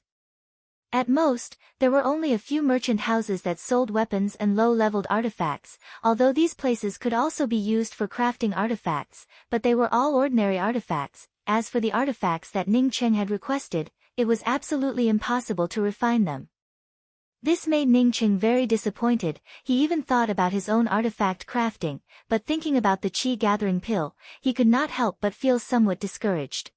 At most, there were only a few merchant houses that sold weapons and low-leveled artifacts, although these places could also be used for crafting artifacts, but they were all ordinary artifacts. As for the artifacts that Ning Cheng had requested, it was absolutely impossible to refine them. This made Ning Cheng very disappointed. He even thought about his own artifact crafting, but thinking about the qi-gathering pill, he could not help but feel somewhat discouraged.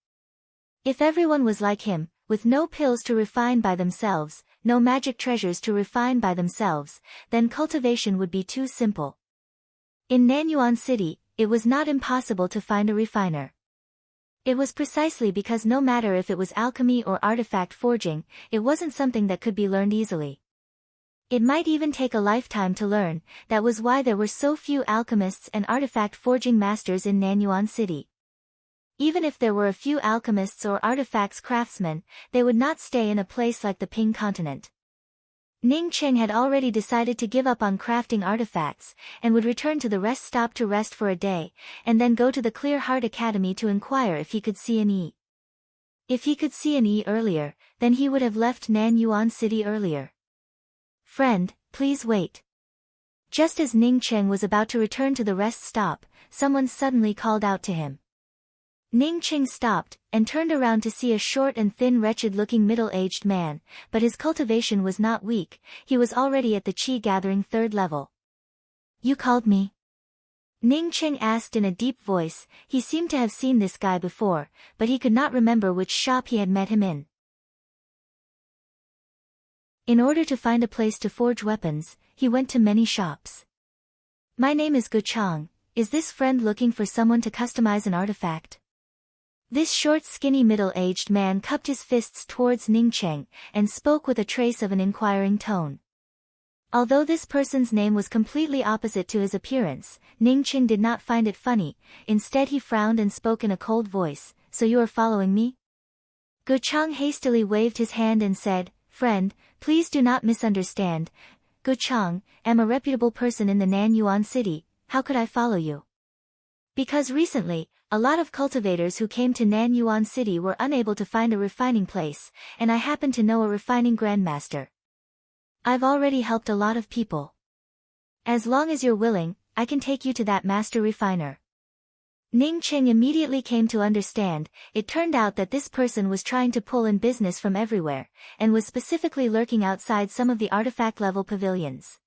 If everyone was like him, with no pills to refine by themselves, no magic treasures to refine by themselves, then cultivation would be too simple. In Nanyuan City, it was not impossible to find a refiner. It was precisely because no matter if it was alchemy or artifact forging, it wasn't something that could be learned easily. It might even take a lifetime to learn. That was why there were so few alchemists and artifact forging masters in Nanyuan City. Even if there were a few alchemists or artifacts craftsmen, they would not stay in a place like the Ping continent. Ning Cheng had already decided to give up on crafting artifacts, and would return to the rest stop to rest for a day, and then go to the Clear Heart Academy to inquire if he could see an E. If he could see an E earlier, then he would have left Nan Yuan City earlier. Friend, please wait. Just as Ning Cheng was about to return to the rest stop, someone suddenly called out to him. Ning Cheng stopped, and turned around to see a short and thin wretched-looking middle-aged man, but his cultivation was not weak, he was already at the Qi-gathering 3rd level. You called me? Ning Cheng asked in a deep voice. He seemed to have seen this guy before, but he could not remember which shop he had met him in. In order to find a place to forge weapons, he went to many shops. My name is Gu Chang. Is this friend looking for someone to customize an artifact? This short skinny middle-aged man cupped his fists towards Ning Cheng, and spoke with a trace of an inquiring tone. Although this person's name was completely opposite to his appearance, Ning Cheng did not find it funny. Instead he frowned and spoke in a cold voice. So you are following me? Gu Chang hastily waved his hand and said, Friend, please do not misunderstand. Gu Chang, am a reputable person in the Nan Yuan city. How could I follow you? Because recently, a lot of cultivators who came to Nan Yuan City were unable to find a refining place, and I happen to know a refining grandmaster. I've already helped a lot of people. As long as you're willing, I can take you to that master refiner. Ning Cheng immediately came to understand. It turned out that this person was trying to pull in business from everywhere, and was specifically lurking outside some of the artifact-level pavilions.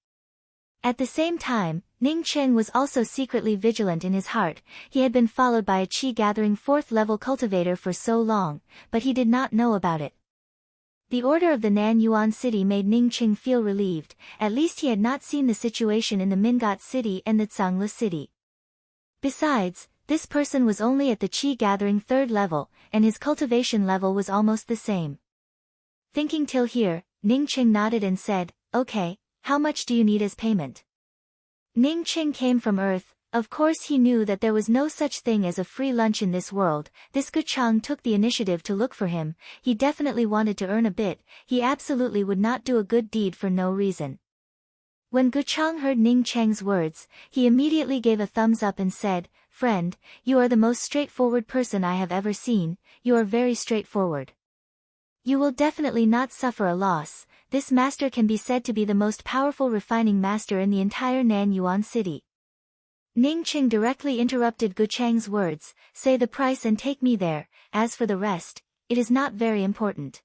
At the same time, Ning Cheng was also secretly vigilant in his heart. He had been followed by a Qi-gathering 4th-level cultivator for so long, but he did not know about it. The order of the Nan Yuan city made Ning Cheng feel relieved. At least he had not seen the situation in the Mingot city and the Zangli city. Besides, this person was only at the Qi-gathering 3rd level, and his cultivation level was almost the same. Thinking till here, Ning Cheng nodded and said, Okay, how much do you need as payment? Ning Cheng came from Earth. Of course he knew that there was no such thing as a free lunch in this world. This Gu Chang took the initiative to look for him. He definitely wanted to earn a bit. He absolutely would not do a good deed for no reason. When Gu Chang heard Ning Cheng's words, he immediately gave a thumbs up and said, Friend, you are the most straightforward person I have ever seen. You are very straightforward. You will definitely not suffer a loss. This master can be said to be the most powerful refining master in the entire Nan Yuan city. Ning Cheng directly interrupted Gu Chang's words. Say the price and take me there. As for the rest, it is not very important.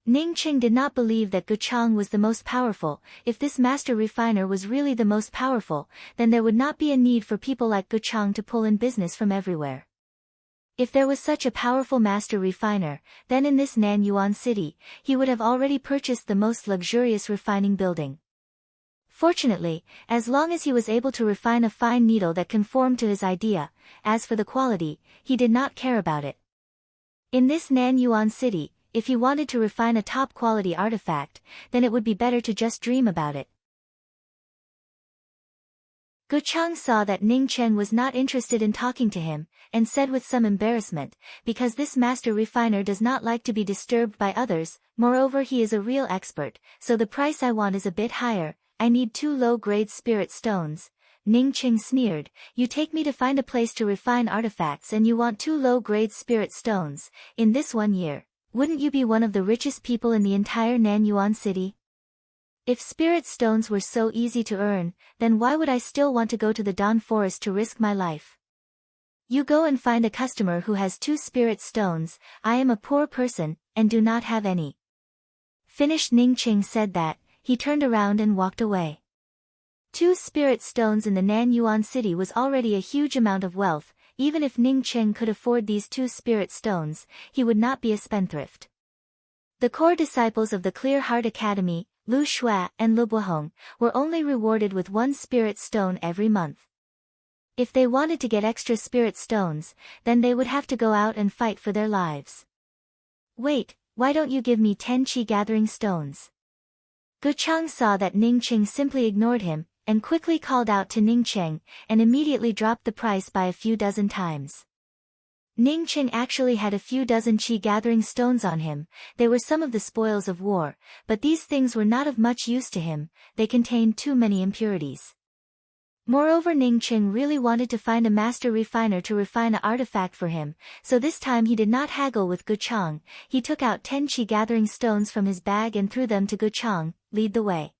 Ning Cheng did not believe that Gu Chang was the most powerful. If this master refiner was really the most powerful, then there would not be a need for people like Gu Chang to pull in business from everywhere. If there was such a powerful master refiner, then in this Nan Yuan city, he would have already purchased the most luxurious refining building. Fortunately, as long as he was able to refine a fine needle that conformed to his idea, as for the quality, he did not care about it. In this Nan Yuan city, if he wanted to refine a top-quality artifact, then it would be better to just dream about it. Gu Chang saw that Ning Cheng was not interested in talking to him, and said with some embarrassment, because this master refiner does not like to be disturbed by others. Moreover, he is a real expert, so the price I want is a bit higher. I need 2 low-grade spirit stones. Ning Cheng sneered. You take me to find a place to refine artifacts and you want 2 low-grade spirit stones. In this 1 year, wouldn't you be one of the richest people in the entire Nan Yuan city? If spirit stones were so easy to earn, then why would I still want to go to the Dawn Forest to risk my life? You go and find a customer who has 2 spirit stones. I am a poor person, and do not have any. Finished. Ning Cheng said that. He turned around and walked away. 2 spirit stones in the Nan Yuan city was already a huge amount of wealth. Even if Ning Cheng could afford these 2 spirit stones, he would not be a spendthrift. The core disciples of the Clear Heart Academy, Lu Shui and Lu Buhong, were only rewarded with 1 spirit stone every month. If they wanted to get extra spirit stones, then they would have to go out and fight for their lives. Wait, why don't you give me 10 Qi-gathering stones? Gu Chang saw that Ning Cheng simply ignored him, and quickly called out to Ning Cheng, and immediately dropped the price by a few dozen times. Ning Cheng actually had a few dozen chi gathering stones on him. They were some of the spoils of war, but these things were not of much use to him, they contained too many impurities. Moreover, Ning Cheng really wanted to find a master refiner to refine an artifact for him, so this time he did not haggle with Guchang. He took out 10 chi gathering stones from his bag and threw them to Guchang. Lead the way.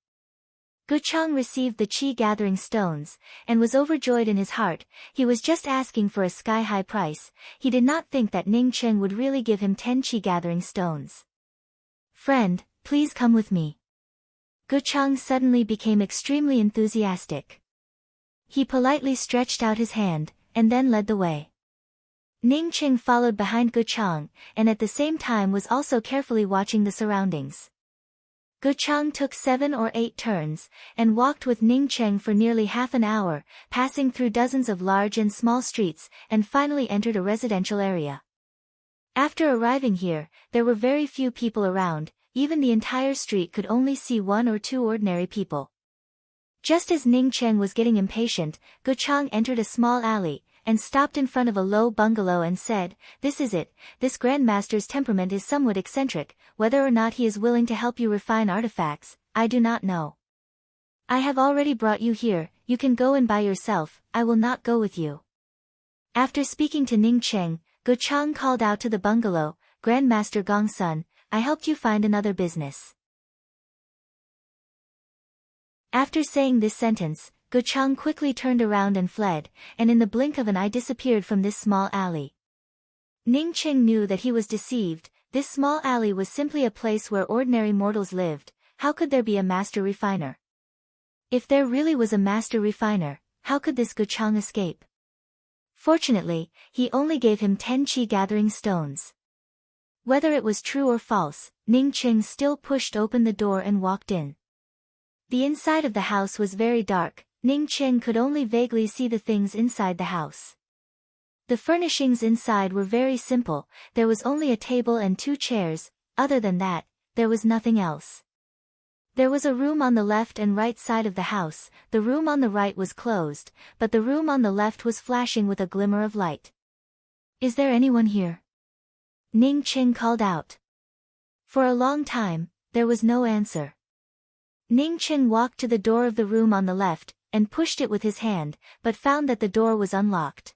Guchang received the chi gathering stones, and was overjoyed in his heart. He was just asking for a sky-high price. He did not think that Ning Cheng would really give him 10 chi gathering stones. Friend, please come with me. Guchang suddenly became extremely enthusiastic. He politely stretched out his hand, and then led the way. Ning Cheng followed behind Guchang, and at the same time was also carefully watching the surroundings. Guchang took 7 or 8 turns, and walked with Ning Cheng for nearly half an hour, passing through dozens of large and small streets, and finally entered a residential area. After arriving here, there were very few people around, even the entire street could only see 1 or 2 ordinary people. Just as Ning Cheng was getting impatient, Guchang entered a small alley, and stopped in front of a low bungalow and said, "This is it. This Grandmaster's temperament is somewhat eccentric. Whether or not he is willing to help you refine artifacts, I do not know. I have already brought you here, you can go in by yourself, I will not go with you." After speaking to Ning Cheng, Guchang called out to the bungalow, "Grandmaster Gongsun, I helped you find another business." After saying this sentence, Guchang quickly turned around and fled, and in the blink of an eye disappeared from this small alley. Ning Cheng knew that he was deceived. This small alley was simply a place where ordinary mortals lived. How could there be a master refiner? If there really was a master refiner, how could this Guchang escape? Fortunately, he only gave him 10 chi gathering stones. Whether it was true or false, Ning Cheng still pushed open the door and walked in. The inside of the house was very dark. Ning Cheng could only vaguely see the things inside the house. The furnishings inside were very simple. There was only a table and 2 chairs. Other than that, there was nothing else. There was a room on the left and right side of the house. The room on the right was closed, but the room on the left was flashing with a glimmer of light. "Is there anyone here?" Ning Cheng called out. For a long time, there was no answer. Ning Cheng walked to the door of the room on the left, and pushed it with his hand, but found that the door was unlocked.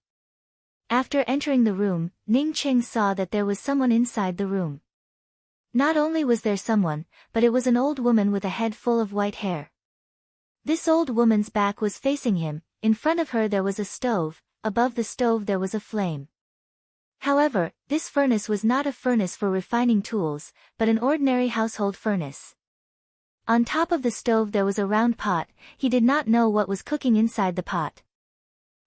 After entering the room, Ning Cheng saw that there was someone inside the room. Not only was there someone, but it was an old woman with a head full of white hair. This old woman's back was facing him. In front of her there was a stove. Above the stove there was a flame. However, this furnace was not a furnace for refining tools, but an ordinary household furnace. On top of the stove there was a round pot. He did not know what was cooking inside the pot.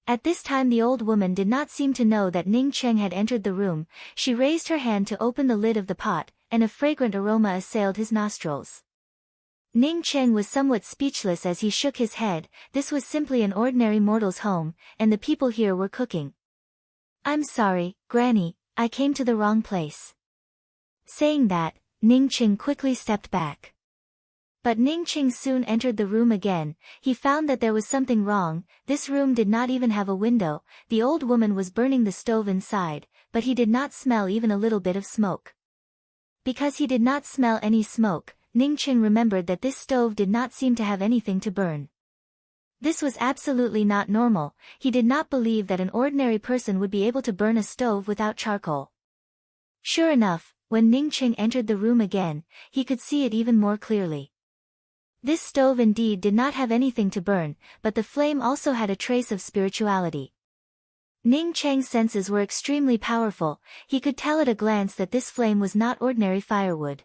At this time the old woman did not seem to know that Ning Cheng had entered the room. She raised her hand to open the lid of the pot, and a fragrant aroma assailed his nostrils. Ning Cheng was somewhat speechless as he shook his head. This was simply an ordinary mortal's home, and the people here were cooking. "I'm sorry, Granny, I came to the wrong place." Saying that, Ning Cheng quickly stepped back. But Ning Cheng soon entered the room again. He found that there was something wrong. This room did not even have a window. The old woman was burning the stove inside, but he did not smell even a little bit of smoke. Because he did not smell any smoke, Ning Cheng remembered that this stove did not seem to have anything to burn. This was absolutely not normal. He did not believe that an ordinary person would be able to burn a stove without charcoal. Sure enough, when Ning Cheng entered the room again, he could see it even more clearly. This stove indeed did not have anything to burn, but the flame also had a trace of spirituality. Ning Cheng's senses were extremely powerful. He could tell at a glance that this flame was not ordinary firewood.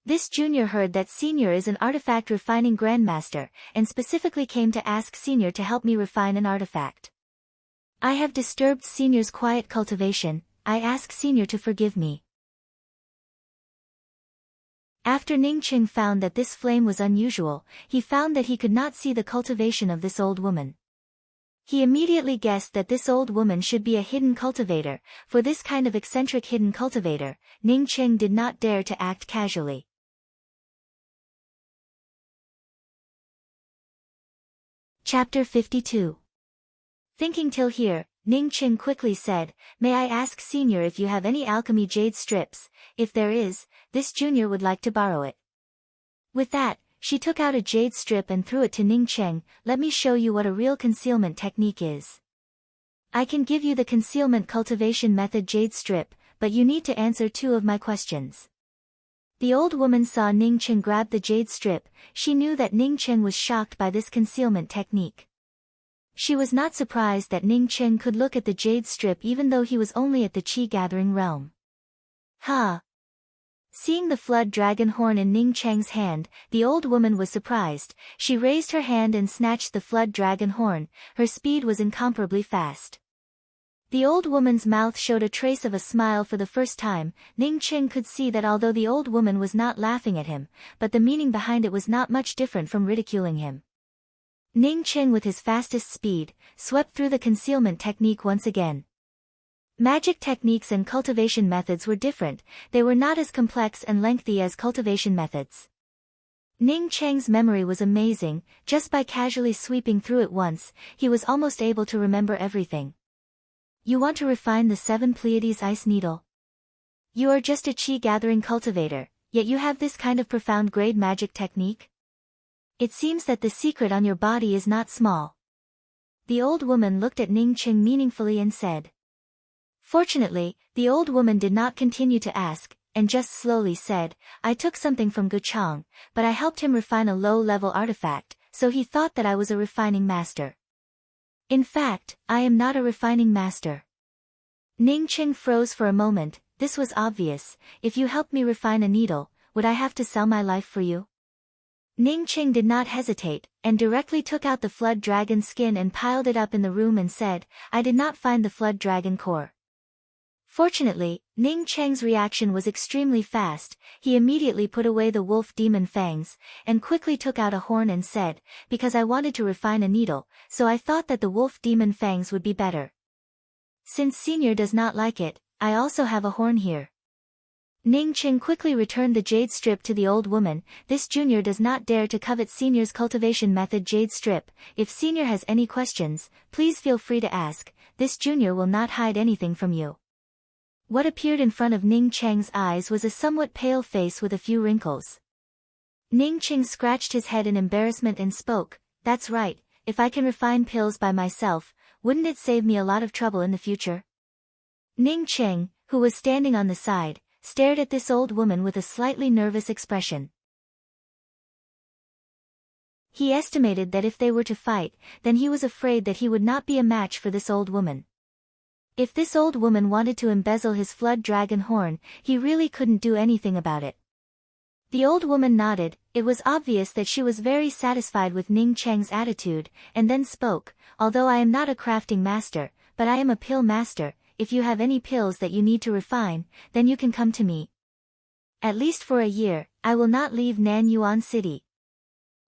This junior heard that Senior is an artifact refining grandmaster, and specifically came to ask Senior to help me refine an artifact. I have disturbed Senior's quiet cultivation. I ask Senior to forgive me. After Ning Cheng found that this flame was unusual, he found that he could not see the cultivation of this old woman. He immediately guessed that this old woman should be a hidden cultivator. For this kind of eccentric hidden cultivator, Ning Cheng did not dare to act casually. Chapter 52. Thinking till here, Ning Qing quickly said, "May I ask Senior if you have any alchemy jade strips? If there is, this junior would like to borrow it." With that, she took out a jade strip and threw it to Ning Qing. "Let me show you what a real concealment technique is. I can give you the concealment cultivation method jade strip, but you need to answer 2 of my questions." The old woman saw Ning Qing grab the jade strip. She knew that Ning Qing was shocked by this concealment technique. She was not surprised that Ning Qing could look at the jade strip even though he was only at the qi-gathering realm. Seeing the flood dragon horn in Ning Cheng's hand, the old woman was surprised. She raised her hand and snatched the flood dragon horn. Her speed was incomparably fast. The old woman's mouth showed a trace of a smile for the first time. Ning Qing could see that although the old woman was not laughing at him, but the meaning behind it was not much different from ridiculing him. Ning Qing, with his fastest speed, swept through the concealment technique once again. Magic techniques and cultivation methods were different. They were not as complex and lengthy as cultivation methods. Ning Cheng's memory was amazing. Just by casually sweeping through it once, he was almost able to remember everything. You want to refine the 7 Pleiades ice needle? You are just a qi-gathering cultivator, yet you have this kind of profound grade magic technique? It seems that the secret on your body is not small. The old woman looked at Ning Qing meaningfully and said. Fortunately, the old woman did not continue to ask, and just slowly said, "I took something from Guchang, but I helped him refine a low-level artifact, so he thought that I was a refining master. In fact, I am not a refining master." Ning Qing froze for a moment. This was obvious. If you helped me refine a needle, would I have to sell my life for you? Ning Qing did not hesitate, and directly took out the flood dragon skin and piled it up in the room and said, "I did not find the flood dragon core." Fortunately, Ning Cheng's reaction was extremely fast. He immediately put away the wolf demon fangs, and quickly took out a horn and said, "Because I wanted to refine a needle, so I thought that the wolf demon fangs would be better. Since Senior does not like it, I also have a horn here." Ning Qing quickly returned the jade strip to the old woman. "This junior does not dare to covet Senior's cultivation method jade strip. If Senior has any questions, please feel free to ask. This junior will not hide anything from you." What appeared in front of Ning Cheng's eyes was a somewhat pale face with a few wrinkles. Ning Qing scratched his head in embarrassment and spoke, "That's right, if I can refine pills by myself, wouldn't it save me a lot of trouble in the future?" Ning Qing, who was standing on the side, stared at this old woman with a slightly nervous expression. He estimated that if they were to fight, then he was afraid that he would not be a match for this old woman. If this old woman wanted to embezzle his flood dragon horn, he really couldn't do anything about it. The old woman nodded. It was obvious that she was very satisfied with Ning Cheng's attitude, and then spoke, "Although I am not a crafting master, but I am a pill master. If you have any pills that you need to refine, then you can come to me. At least for a year, I will not leave Nanyuan City."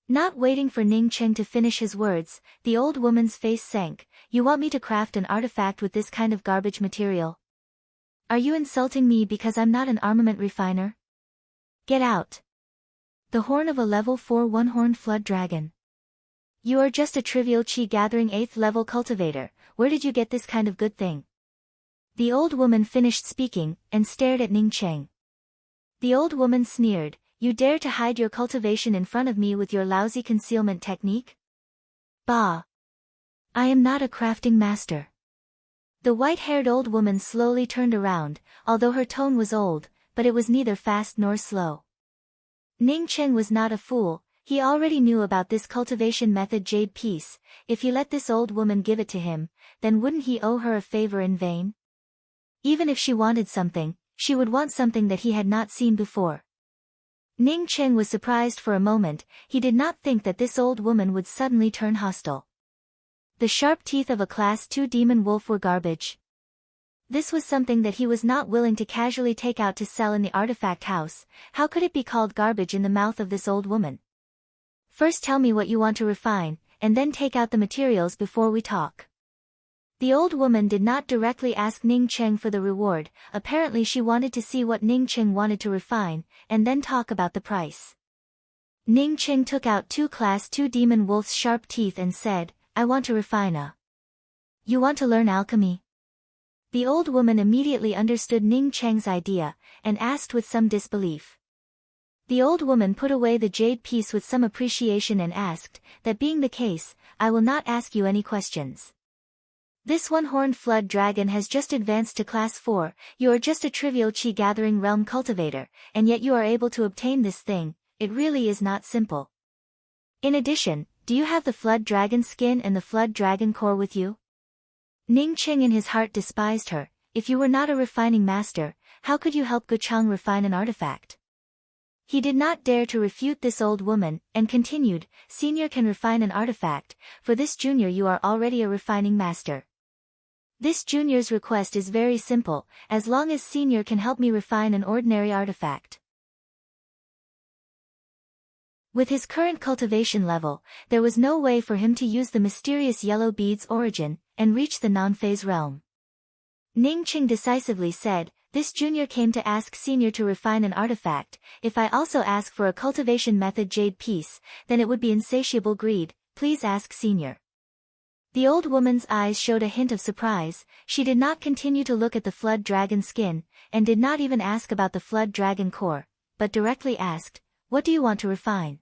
Not waiting for Ning Cheng to finish his words, the old woman's face sank. "You want me to craft an artifact with this kind of garbage material? Are you insulting me because I'm not an armament refiner? Get out. The horn of a level 4 one-horned flood dragon. You are just a trivial qi-gathering 8th level cultivator. Where did you get this kind of good thing?" The old woman finished speaking, and stared at Ning Cheng. The old woman sneered, "You dare to hide your cultivation in front of me with your lousy concealment technique? Bah! I am not a crafting master." The white-haired old woman slowly turned around, although her tone was old, but it was neither fast nor slow. Ning Cheng was not a fool. He already knew about this cultivation method jade piece. If he let this old woman give it to him, then wouldn't he owe her a favor in vain? Even if she wanted something, she would want something that he had not seen before. Ning Cheng was surprised for a moment. He did not think that this old woman would suddenly turn hostile. The sharp teeth of a Class 2 demon wolf were garbage. This was something that he was not willing to casually take out to sell in the artifact house. How could it be called garbage in the mouth of this old woman? "First tell me what you want to refine, and then take out the materials before we talk." The old woman did not directly ask Ning Cheng for the reward. Apparently she wanted to see what Ning Cheng wanted to refine, and then talk about the price. Ning Cheng took out 2 Class 2 demon wolf's sharp teeth and said, "I want to refine a You want to learn alchemy? The old woman immediately understood Ning Cheng's idea, and asked with some disbelief. The old woman put away the jade piece with some appreciation and asked, "That being the case, I will not ask you any questions. This one-horned flood dragon has just advanced to class 4, you are just a trivial chi-gathering realm cultivator, and yet you are able to obtain this thing. It really is not simple. In addition, do you have the flood dragon skin and the flood dragon core with you?" Ning Cheng in his heart despised her. If you were not a refining master, how could you help Guchang refine an artifact? He did not dare to refute this old woman, and continued, "Senior can refine an artifact, for this junior you are already a refining master. This junior's request is very simple, as long as senior can help me refine an ordinary artifact." With his current cultivation level, there was no way for him to use the mysterious yellow bead's origin, and reach the non-phase realm. Ning Cheng decisively said, "This junior came to ask senior to refine an artifact. If I also ask for a cultivation method jade piece, then it would be insatiable greed. Please ask senior." The old woman's eyes showed a hint of surprise. She did not continue to look at the flood dragon skin, and did not even ask about the flood dragon core, but directly asked, "What do you want to refine?"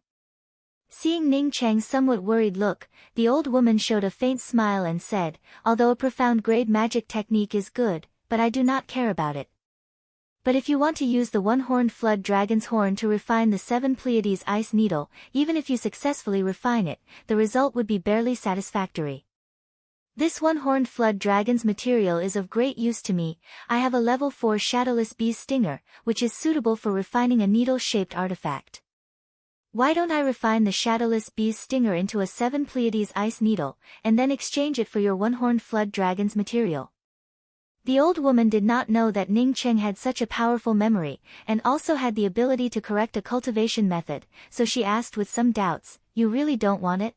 Seeing Ning Cheng's somewhat worried look, the old woman showed a faint smile and said, "Although a profound grade magic technique is good, but I do not care about it. But if you want to use the one-horned flood dragon's horn to refine the 7 Pleiades ice needle, even if you successfully refine it, the result would be barely satisfactory. This one-horned flood dragon's material is of great use to me. I have a level 4 shadowless bee's stinger, which is suitable for refining a needle-shaped artifact. Why don't I refine the shadowless bee's stinger into a 7 Pleiades ice needle, and then exchange it for your one-horned flood dragon's material?" The old woman did not know that Ning Cheng had such a powerful memory, and also had the ability to correct a cultivation method, so she asked with some doubts, "You really don't want it?"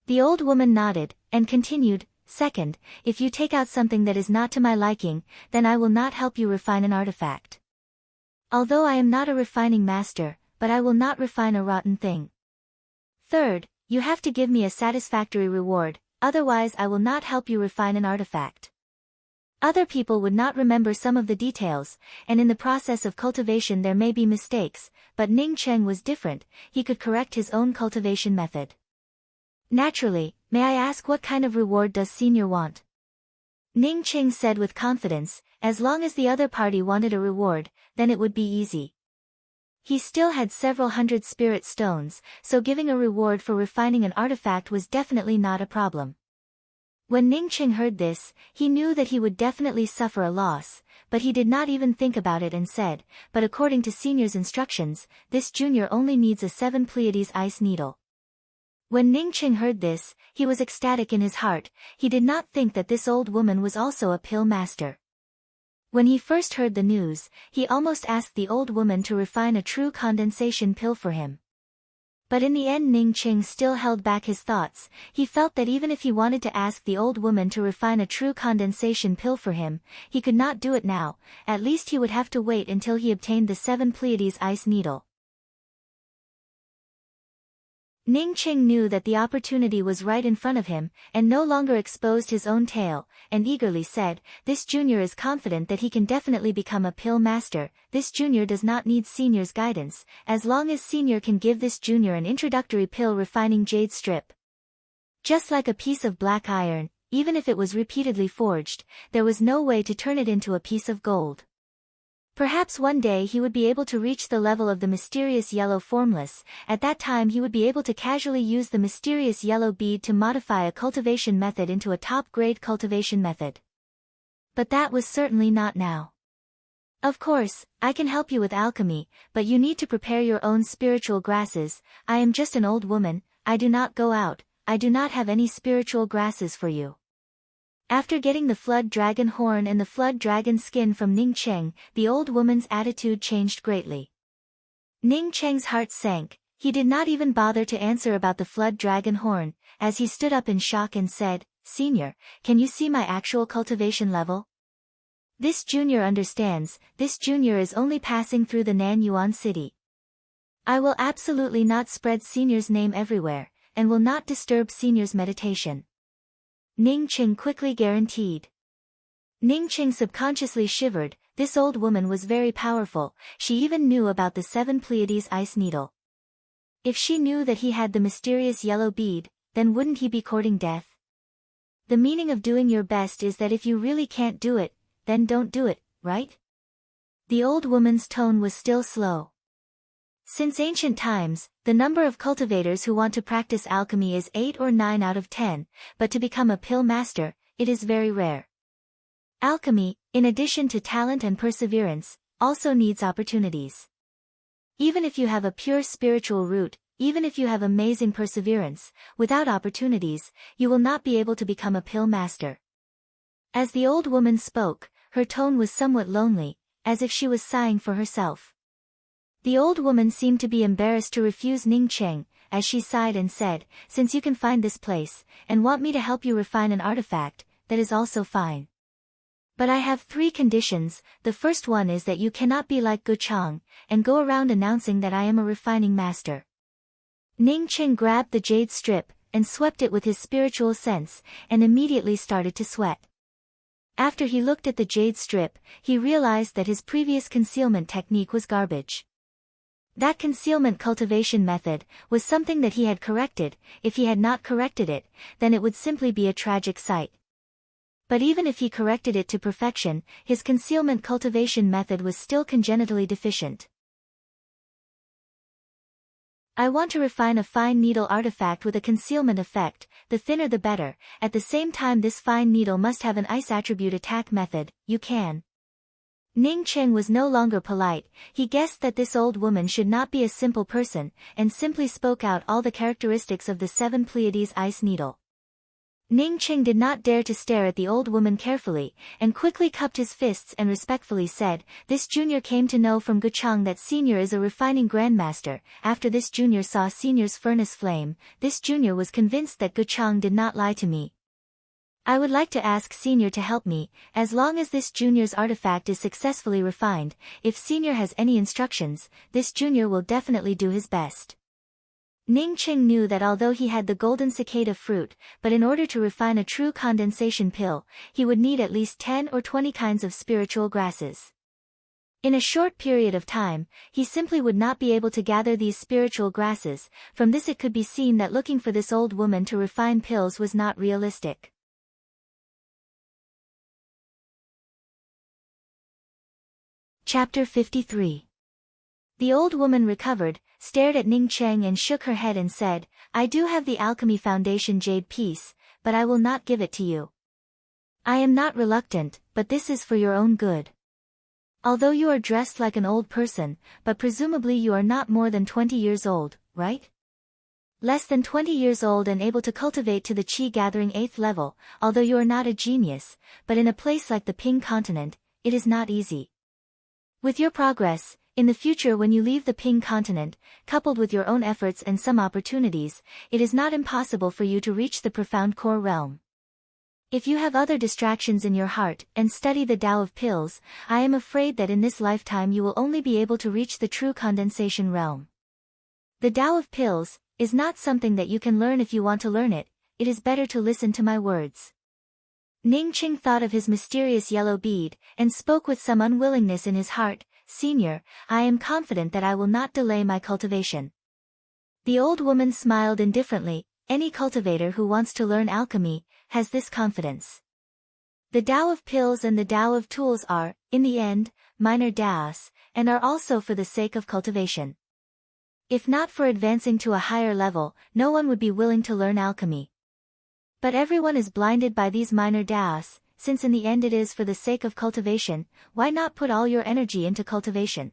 The old woman nodded, and continued, "Second, if you take out something that is not to my liking, then I will not help you refine an artifact. Although I am not a refining master, but I will not refine a rotten thing. Third, you have to give me a satisfactory reward, otherwise I will not help you refine an artifact. Other people would not remember some of the details, and in the process of cultivation there may be mistakes, but Ning Cheng was different, he could correct his own cultivation method. Naturally, may I ask what kind of reward does senior want?" Ning Cheng said with confidence, as long as the other party wanted a reward, then it would be easy. He still had several hundred spirit stones, so giving a reward for refining an artifact was definitely not a problem. When Ning Cheng heard this, he knew that he would definitely suffer a loss, but he did not even think about it and said, "But according to senior's instructions, this junior only needs a 7 Pleiades ice needle." When Ning Cheng heard this, he was ecstatic in his heart. He did not think that this old woman was also a pill master. When he first heard the news, he almost asked the old woman to refine a true condensation pill for him. But in the end Ning Cheng still held back his thoughts. He felt that even if he wanted to ask the old woman to refine a true condensation pill for him, he could not do it now. At least he would have to wait until he obtained the 7 Pleiades ice needle. Ning Cheng knew that the opportunity was right in front of him, and no longer exposed his own tail, and eagerly said, "This junior is confident that he can definitely become a pill master. This junior does not need senior's guidance, as long as senior can give this junior an introductory pill refining jade strip." Just like a piece of black iron, even if it was repeatedly forged, there was no way to turn it into a piece of gold. Perhaps one day he would be able to reach the level of the mysterious yellow formless. At that time he would be able to casually use the mysterious yellow bead to modify a cultivation method into a top-grade cultivation method. But that was certainly not now. "Of course, I can help you with alchemy, but you need to prepare your own spiritual grasses. I am just an old woman, I do not go out, I do not have any spiritual grasses for you." After getting the flood dragon horn and the flood dragon skin from Ning Cheng, the old woman's attitude changed greatly. Ning Cheng's heart sank. He did not even bother to answer about the flood dragon horn, as he stood up in shock and said, "Senior, can you see my actual cultivation level? This junior understands, this junior is only passing through the Nan Yuan city. I will absolutely not spread senior's name everywhere, and will not disturb senior's meditation." Ning Qing quickly guaranteed. Ning Qing subconsciously shivered. This old woman was very powerful. She even knew about the 7 Pleiades ice needle. If she knew that he had the mysterious yellow bead, then wouldn't he be courting death? The meaning of doing your best is that if you really can't do it, then don't do it, right? The old woman's tone was still slow. Since ancient times, the number of cultivators who want to practice alchemy is 8 or 9 out of 10, but to become a pill master, it is very rare. Alchemy, in addition to talent and perseverance, also needs opportunities. Even if you have a pure spiritual root, even if you have amazing perseverance, without opportunities, you will not be able to become a pill master. As the old woman spoke, her tone was somewhat lonely, as if she was sighing for herself. The old woman seemed to be embarrassed to refuse Ning Qing, as she sighed and said, "Since you can find this place, and want me to help you refine an artifact, that is also fine. But I have 3 conditions. The first one is that you cannot be like Guchang, and go around announcing that I am a refining master." Ning Qing grabbed the jade strip, and swept it with his spiritual sense, and immediately started to sweat. After he looked at the jade strip, he realized that his previous concealment technique was garbage. That concealment cultivation method was something that he had corrected. If he had not corrected it, then it would simply be a tragic sight. But even if he corrected it to perfection, his concealment cultivation method was still congenitally deficient. I want to refine a fine needle artifact with a concealment effect, the thinner the better. At the same time, this fine needle must have an ice attribute attack method. You can. Ning Qing was no longer polite. He guessed that this old woman should not be a simple person, and simply spoke out all the characteristics of the 7 Pleiades ice needle. Ning Qing did not dare to stare at the old woman carefully, and quickly cupped his fists and respectfully said, "This junior came to know from Guchang that senior is a refining grandmaster. After this junior saw senior's furnace flame, this junior was convinced that Guchang did not lie to me. I would like to ask senior to help me, as long as this junior's artifact is successfully refined. If senior has any instructions, this junior will definitely do his best." Ning Qing knew that although he had the golden cicada fruit, but in order to refine a true condensation pill, he would need at least 10 or 20 kinds of spiritual grasses. In a short period of time, he simply would not be able to gather these spiritual grasses. From this it could be seen that looking for this old woman to refine pills was not realistic. Chapter 53. The old woman recovered, stared at Ning Qing and shook her head and said, "I do have the Alchemy Foundation jade piece, but I will not give it to you. I am not reluctant, but this is for your own good. Although you are dressed like an old person, but presumably you are not more than 20 years old, right? Less than 20 years old and able to cultivate to the Qi gathering 8th level, although you are not a genius, but in a place like the Ping continent, it is not easy. With your progress, in the future when you leave the Ping continent, coupled with your own efforts and some opportunities, it is not impossible for you to reach the profound core realm. If you have other distractions in your heart and study the Tao of Pills, I am afraid that in this lifetime you will only be able to reach the true condensation realm. The Tao of Pills is not something that you can learn if you want to learn it. It is better to listen to my words." Ning Qing thought of his mysterious yellow bead, and spoke with some unwillingness in his heart, "Senior, I am confident that I will not delay my cultivation." The old woman smiled indifferently. Any cultivator who wants to learn alchemy, has this confidence. The Tao of Pills and the Tao of Tools are, in the end, minor Taos, and are also for the sake of cultivation. If not for advancing to a higher level, no one would be willing to learn alchemy. But everyone is blinded by these minor Taos. Since in the end it is for the sake of cultivation, why not put all your energy into cultivation?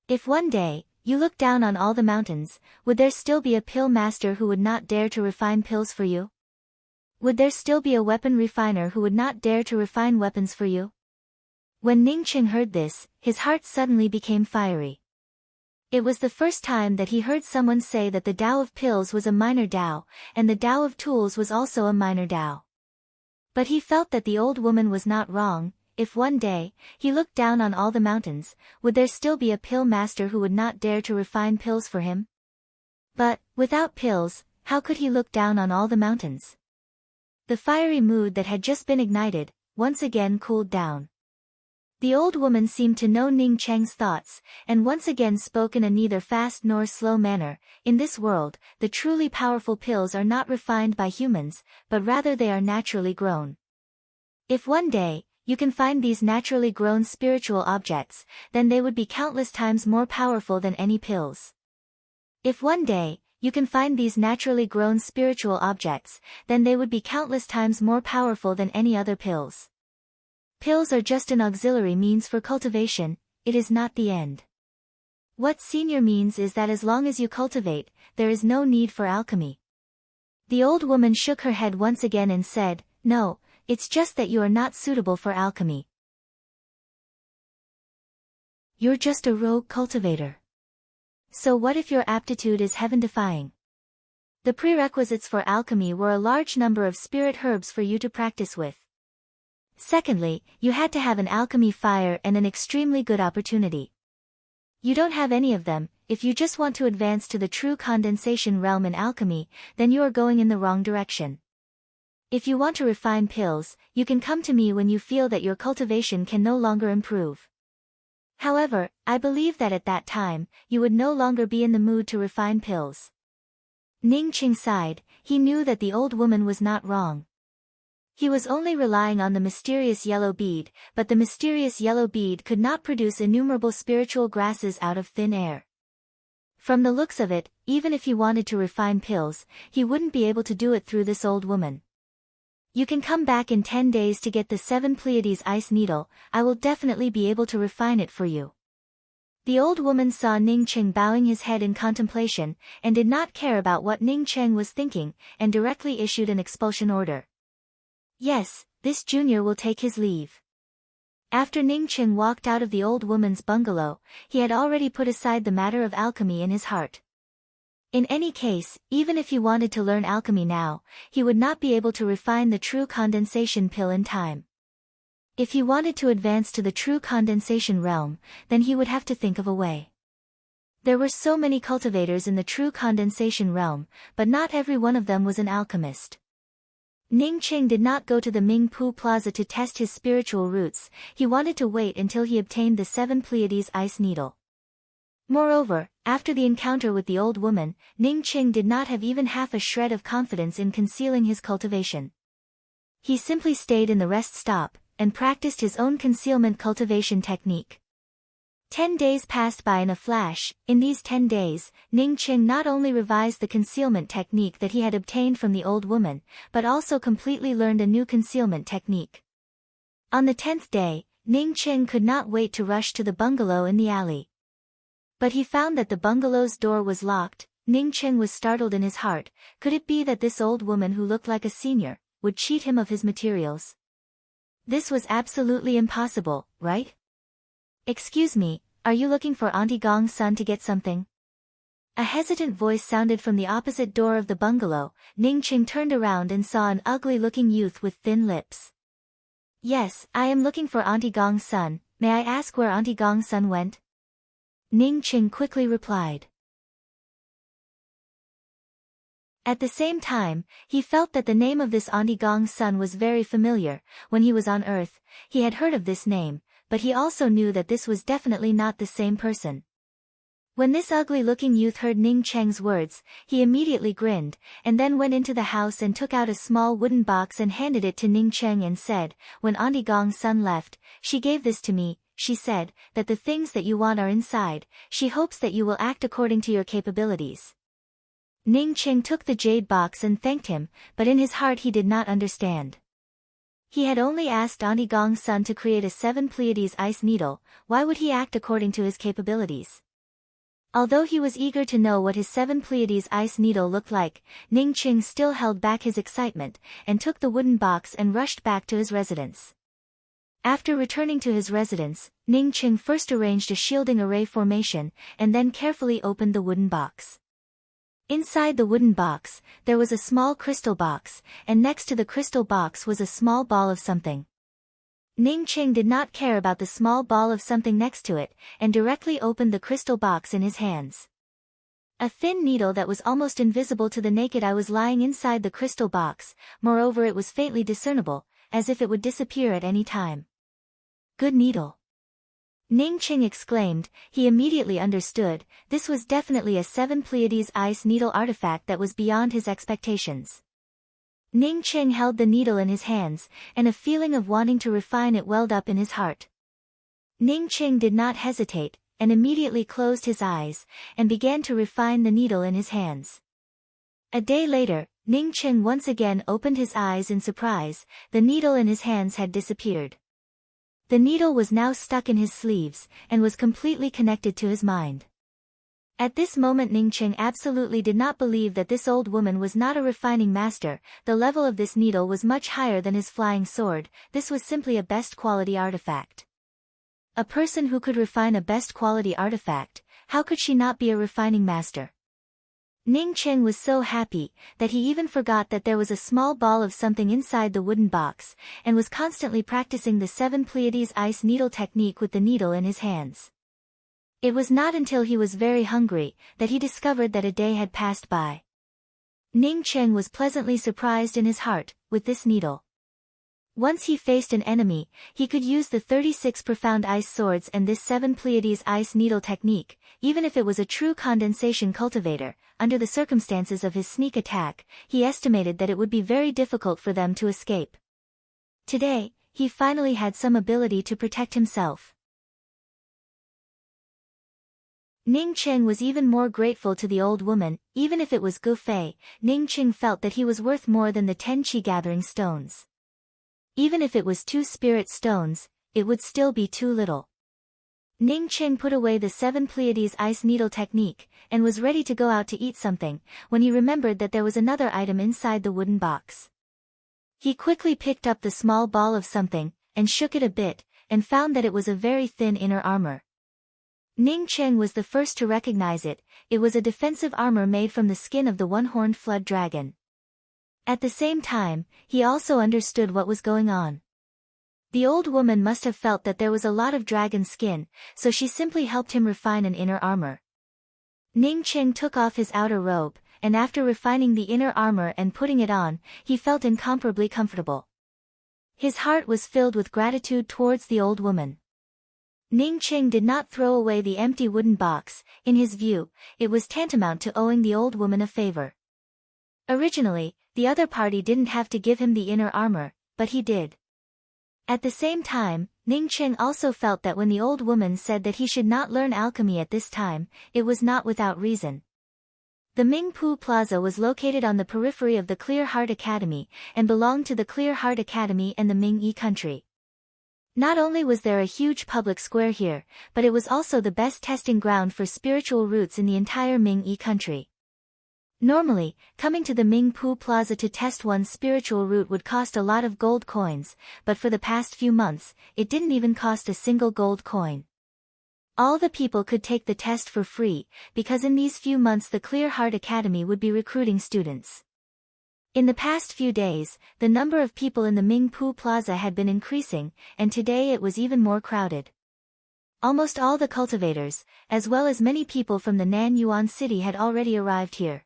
If one day, you look down on all the mountains, would there still be a pill master who would not dare to refine pills for you? Would there still be a weapon refiner who would not dare to refine weapons for you? When Ning Qing heard this, his heart suddenly became fiery. It was the first time that he heard someone say that the Tao of Pills was a minor Tao, and the Tao of Tools was also a minor Tao. But he felt that the old woman was not wrong. If one day, he looked down on all the mountains, would there still be a pill master who would not dare to refine pills for him? But, without pills, how could he look down on all the mountains? The fiery mood that had just been ignited, once again cooled down. The old woman seemed to know Ning Cheng's thoughts, and once again spoke in a neither fast nor slow manner. In this world, the truly powerful pills are not refined by humans, but rather they are naturally grown. If one day, you can find these naturally grown spiritual objects, then they would be countless times more powerful than any pills. If one day, you can find these naturally grown spiritual objects, then they would be countless times more powerful than any other pills. Pills are just an auxiliary means for cultivation, it is not the end. What senior means is that as long as you cultivate, there is no need for alchemy. The old woman shook her head once again and said, "No, it's just that you are not suitable for alchemy. You're just a rogue cultivator. So what if your aptitude is heaven-defying?" The prerequisites for alchemy were a large number of spirit herbs for you to practice with. Secondly, you had to have an alchemy fire and an extremely good opportunity. You don't have any of them. If you just want to advance to the true condensation realm in alchemy, then you are going in the wrong direction. If you want to refine pills, you can come to me when you feel that your cultivation can no longer improve. However, I believe that at that time, you would no longer be in the mood to refine pills. Ning Cheng sighed. He knew that the old woman was not wrong. He was only relying on the mysterious yellow bead, but the mysterious yellow bead could not produce innumerable spiritual grasses out of thin air. From the looks of it, even if he wanted to refine pills, he wouldn't be able to do it through this old woman. You can come back in 10 days to get the 7 Pleiades ice needle. I will definitely be able to refine it for you. The old woman saw Ning Cheng bowing his head in contemplation, and did not care about what Ning Cheng was thinking, and directly issued an expulsion order. Yes, this junior will take his leave. After Ning Cheng walked out of the old woman's bungalow, he had already put aside the matter of alchemy in his heart. In any case, even if he wanted to learn alchemy now, he would not be able to refine the true condensation pill in time. If he wanted to advance to the true condensation realm, then he would have to think of a way. There were so many cultivators in the true condensation realm, but not every one of them was an alchemist. Ning Cheng did not go to the Ming Pu Plaza to test his spiritual roots. He wanted to wait until he obtained the 7 Pleiades ice needle. Moreover, after the encounter with the old woman, Ning Cheng did not have even half a shred of confidence in concealing his cultivation. He simply stayed in the rest stop, and practiced his own concealment cultivation technique. 10 days passed by in a flash. In these 10 days, Ning Cheng not only revised the concealment technique that he had obtained from the old woman, but also completely learned a new concealment technique. On the 10th day, Ning Cheng could not wait to rush to the bungalow in the alley. But he found that the bungalow's door was locked. Ning Cheng was startled in his heart. Could it be that this old woman who looked like a senior, would cheat him of his materials? This was absolutely impossible, right? "Excuse me, are you looking for Auntie Gong's son to get something?" A hesitant voice sounded from the opposite door of the bungalow. Ning Cheng turned around and saw an ugly-looking youth with thin lips. "Yes, I am looking for Auntie Gong's son. May I ask where Auntie Gong's son went?" Ning Cheng quickly replied. At the same time, he felt that the name of this Auntie Gong's son was very familiar. When he was on Earth, he had heard of this name, but he also knew that this was definitely not the same person. When this ugly-looking youth heard Ning Cheng's words, he immediately grinned, and then went into the house and took out a small wooden box and handed it to Ning Cheng and said, "When Auntie Gong's son left, she gave this to me. She said that the things that you want are inside. She hopes that you will act according to your capabilities." Ning Cheng took the jade box and thanked him, but in his heart he did not understand. He had only asked Auntie Gong's son to create a 7 Pleiades ice needle. Why would he act according to his capabilities? Although he was eager to know what his 7 Pleiades ice needle looked like, Ning Cheng still held back his excitement, and took the wooden box and rushed back to his residence. After returning to his residence, Ning Cheng first arranged a shielding array formation, and then carefully opened the wooden box. Inside the wooden box, there was a small crystal box, and next to the crystal box was a small ball of something. Ning Cheng did not care about the small ball of something next to it, and directly opened the crystal box in his hands. A thin needle that was almost invisible to the naked eye was lying inside the crystal box, moreover it was faintly discernible, as if it would disappear at any time. Good needle. Ning Qing exclaimed. He immediately understood. This was definitely a 7 Pleiades ice needle artifact that was beyond his expectations. Ning Qing held the needle in his hands, and a feeling of wanting to refine it welled up in his heart. Ning Qing did not hesitate, and immediately closed his eyes, and began to refine the needle in his hands. A day later, Ning Qing once again opened his eyes in surprise. The needle in his hands had disappeared. The needle was now stuck in his sleeves, and was completely connected to his mind. At this moment Ning Qing absolutely did not believe that this old woman was not a refining master. The level of this needle was much higher than his flying sword. This was simply a best quality artifact. A person who could refine a best quality artifact, how could she not be a refining master? Ning Qing was so happy, that he even forgot that there was a small ball of something inside the wooden box, and was constantly practicing the 7 Pleiades ice needle technique with the needle in his hands. It was not until he was very hungry, that he discovered that a day had passed by. Ning Qing was pleasantly surprised in his heart, with this needle. Once he faced an enemy, he could use the 36 profound ice swords and this 7 Pleiades ice needle technique, even if it was a true condensation cultivator. Under the circumstances of his sneak attack, he estimated that it would be very difficult for them to escape. Today, he finally had some ability to protect himself. Ning Qing was even more grateful to the old woman. Even if it was Gu Fei, Ning Qing felt that he was worth more than the 10 qi-gathering stones. Even if it was 2 spirit stones, it would still be too little. Ning Qing put away the 7 Pleiades ice needle technique, and was ready to go out to eat something, when he remembered that there was another item inside the wooden box. He quickly picked up the small ball of something, and shook it a bit, and found that it was a very thin inner armor. Ning Qing was the first to recognize it. It was a defensive armor made from the skin of the one-horned flood dragon. At the same time, he also understood what was going on. The old woman must have felt that there was a lot of dragon skin, so she simply helped him refine an inner armor. Ning Qing took off his outer robe, and after refining the inner armor and putting it on, he felt incomparably comfortable. His heart was filled with gratitude towards the old woman. Ning Qing did not throw away the empty wooden box. In his view, it was tantamount to owing the old woman a favor. Originally, the other party didn't have to give him the inner armor, but he did. At the same time, Ning Qing also felt that when the old woman said that he should not learn alchemy at this time, it was not without reason. The Ming Pu Plaza was located on the periphery of the Clear Heart Academy, and belonged to the Clear Heart Academy and the Ming-Yi country. Not only was there a huge public square here, but it was also the best testing ground for spiritual roots in the entire Ming-Yi country. Normally, coming to the Ming Pu Plaza to test one's spiritual root would cost a lot of gold coins, but for the past few months, it didn't even cost a single gold coin. All the people could take the test for free, because in these few months the Clear Heart Academy would be recruiting students. In the past few days, the number of people in the Ming Pu Plaza had been increasing, and today it was even more crowded. Almost all the cultivators, as well as many people from the Nan Yuan city had already arrived here.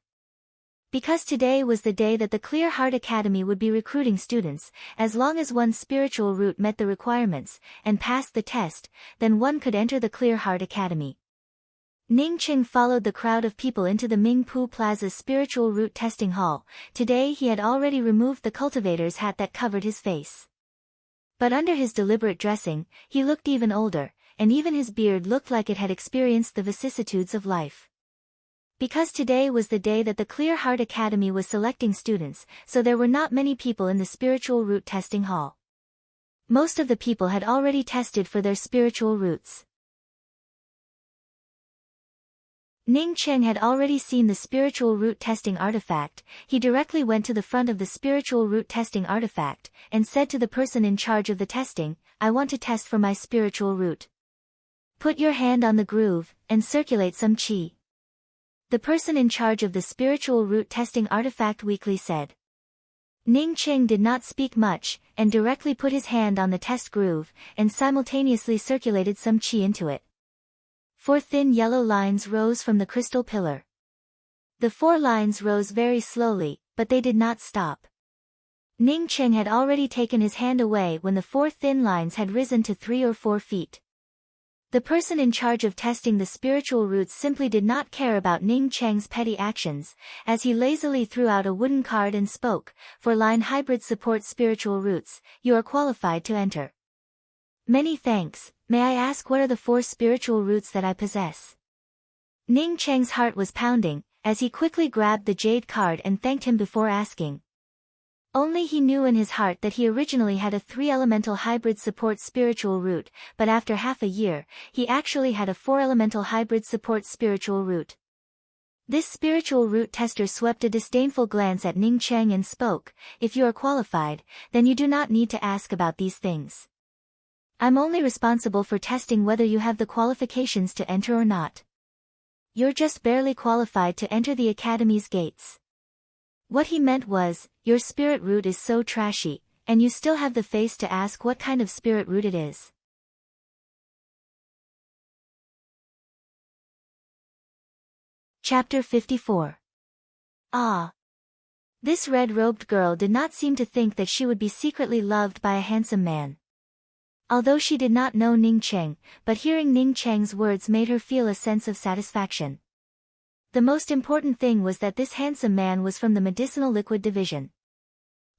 Because today was the day that the Clear Heart Academy would be recruiting students, as long as one's spiritual root met the requirements, and passed the test, then one could enter the Clear Heart Academy. Ning Qing followed the crowd of people into the Ming Pu Plaza's spiritual root testing hall. Today he had already removed the cultivator's hat that covered his face. But under his deliberate dressing, he looked even older, and even his beard looked like it had experienced the vicissitudes of life. Because today was the day that the Clear Heart Academy was selecting students, so there were not many people in the spiritual root testing hall. Most of the people had already tested for their spiritual roots. Ning Qing had already seen the spiritual root testing artifact. He directly went to the front of the spiritual root testing artifact, and said to the person in charge of the testing, "I want to test for my spiritual root. Put your hand on the groove, and circulate some qi." The person in charge of the spiritual root testing artifact weakly said. Ning Qing did not speak much, and directly put his hand on the test groove, and simultaneously circulated some qi into it. 4 thin yellow lines rose from the crystal pillar. The 4 lines rose very slowly, but they did not stop. Ning Cheng had already taken his hand away when the 4 thin lines had risen to 3 or 4 feet. The person in charge of testing the spiritual roots simply did not care about Ning Cheng's petty actions, as he lazily threw out a wooden card and spoke, "For line hybrid support spiritual roots, you are qualified to enter." "Many thanks. May I ask what are the 4 spiritual roots that I possess?" Ning Cheng's heart was pounding, as he quickly grabbed the jade card and thanked him before asking. Only he knew in his heart that he originally had a 3-elemental hybrid support spiritual root, but after half a year, he actually had a 4-elemental hybrid support spiritual root. This spiritual root tester swept a disdainful glance at Ning Cheng and spoke, "If you are qualified, then you do not need to ask about these things. I'm only responsible for testing whether you have the qualifications to enter or not. You're just barely qualified to enter the academy's gates." What he meant was, your spirit root is so trashy, and you still have the face to ask what kind of spirit root it is. Chapter 54. Ah. This red-robed girl did not seem to think that she would be secretly loved by a handsome man. Although she did not know Ning Cheng, but hearing Ning Cheng's words made her feel a sense of satisfaction. The most important thing was that this handsome man was from the medicinal liquid division.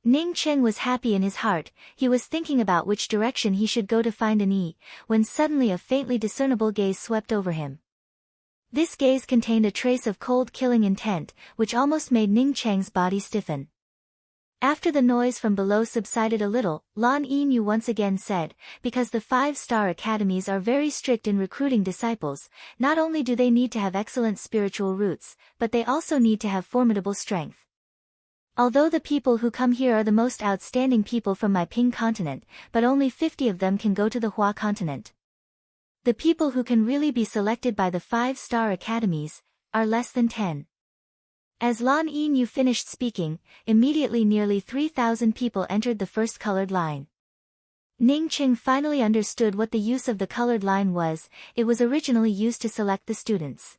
Ning Cheng was happy in his heart, he was thinking about which direction he should go to find an E, when suddenly a faintly discernible gaze swept over him. This gaze contained a trace of cold killing intent, which almost made Ning Cheng's body stiffen. After the noise from below subsided a little, Lan Yinyu once again said, "Because the 5-star academies are very strict in recruiting disciples, not only do they need to have excellent spiritual roots, but they also need to have formidable strength. Although the people who come here are the most outstanding people from my Ping continent, but only 50 of them can go to the Hua continent. The people who can really be selected by the 5-star academies are less than 10. As Lan Yinyu finished speaking, immediately nearly 3,000 people entered the first colored line. Ning Cheng finally understood what the use of the colored line was. It was originally used to select the students.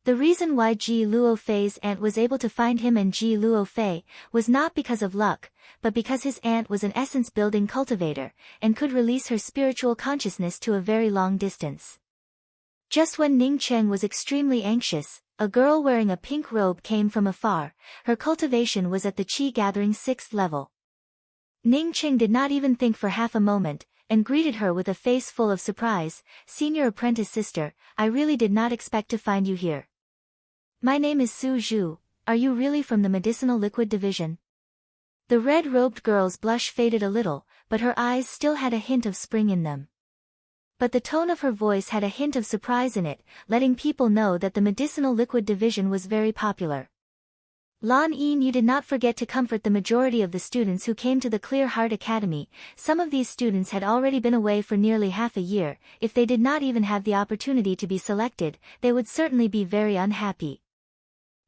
The reason why Ji Luofei's aunt was able to find him and Ji Luofei was not because of luck, but because his aunt was an essence-building cultivator, and could release her spiritual consciousness to a very long distance. Just when Ning Cheng was extremely anxious, a girl wearing a pink robe came from afar. Her cultivation was at the Qi Gathering 6th level. Ning Cheng did not even think for half a moment, and greeted her with a face full of surprise. "Senior apprentice sister, I really did not expect to find you here. My name is Su Zhu. Are you really from the medicinal liquid division?" The red-robed girl's blush faded a little, but her eyes still had a hint of spring in them. But the tone of her voice had a hint of surprise in it, letting people know that the medicinal liquid division was very popular. Lan Yinyu did not forget to comfort the majority of the students who came to the Clear Heart Academy. Some of these students had already been away for nearly half a year. If they did not even have the opportunity to be selected, they would certainly be very unhappy.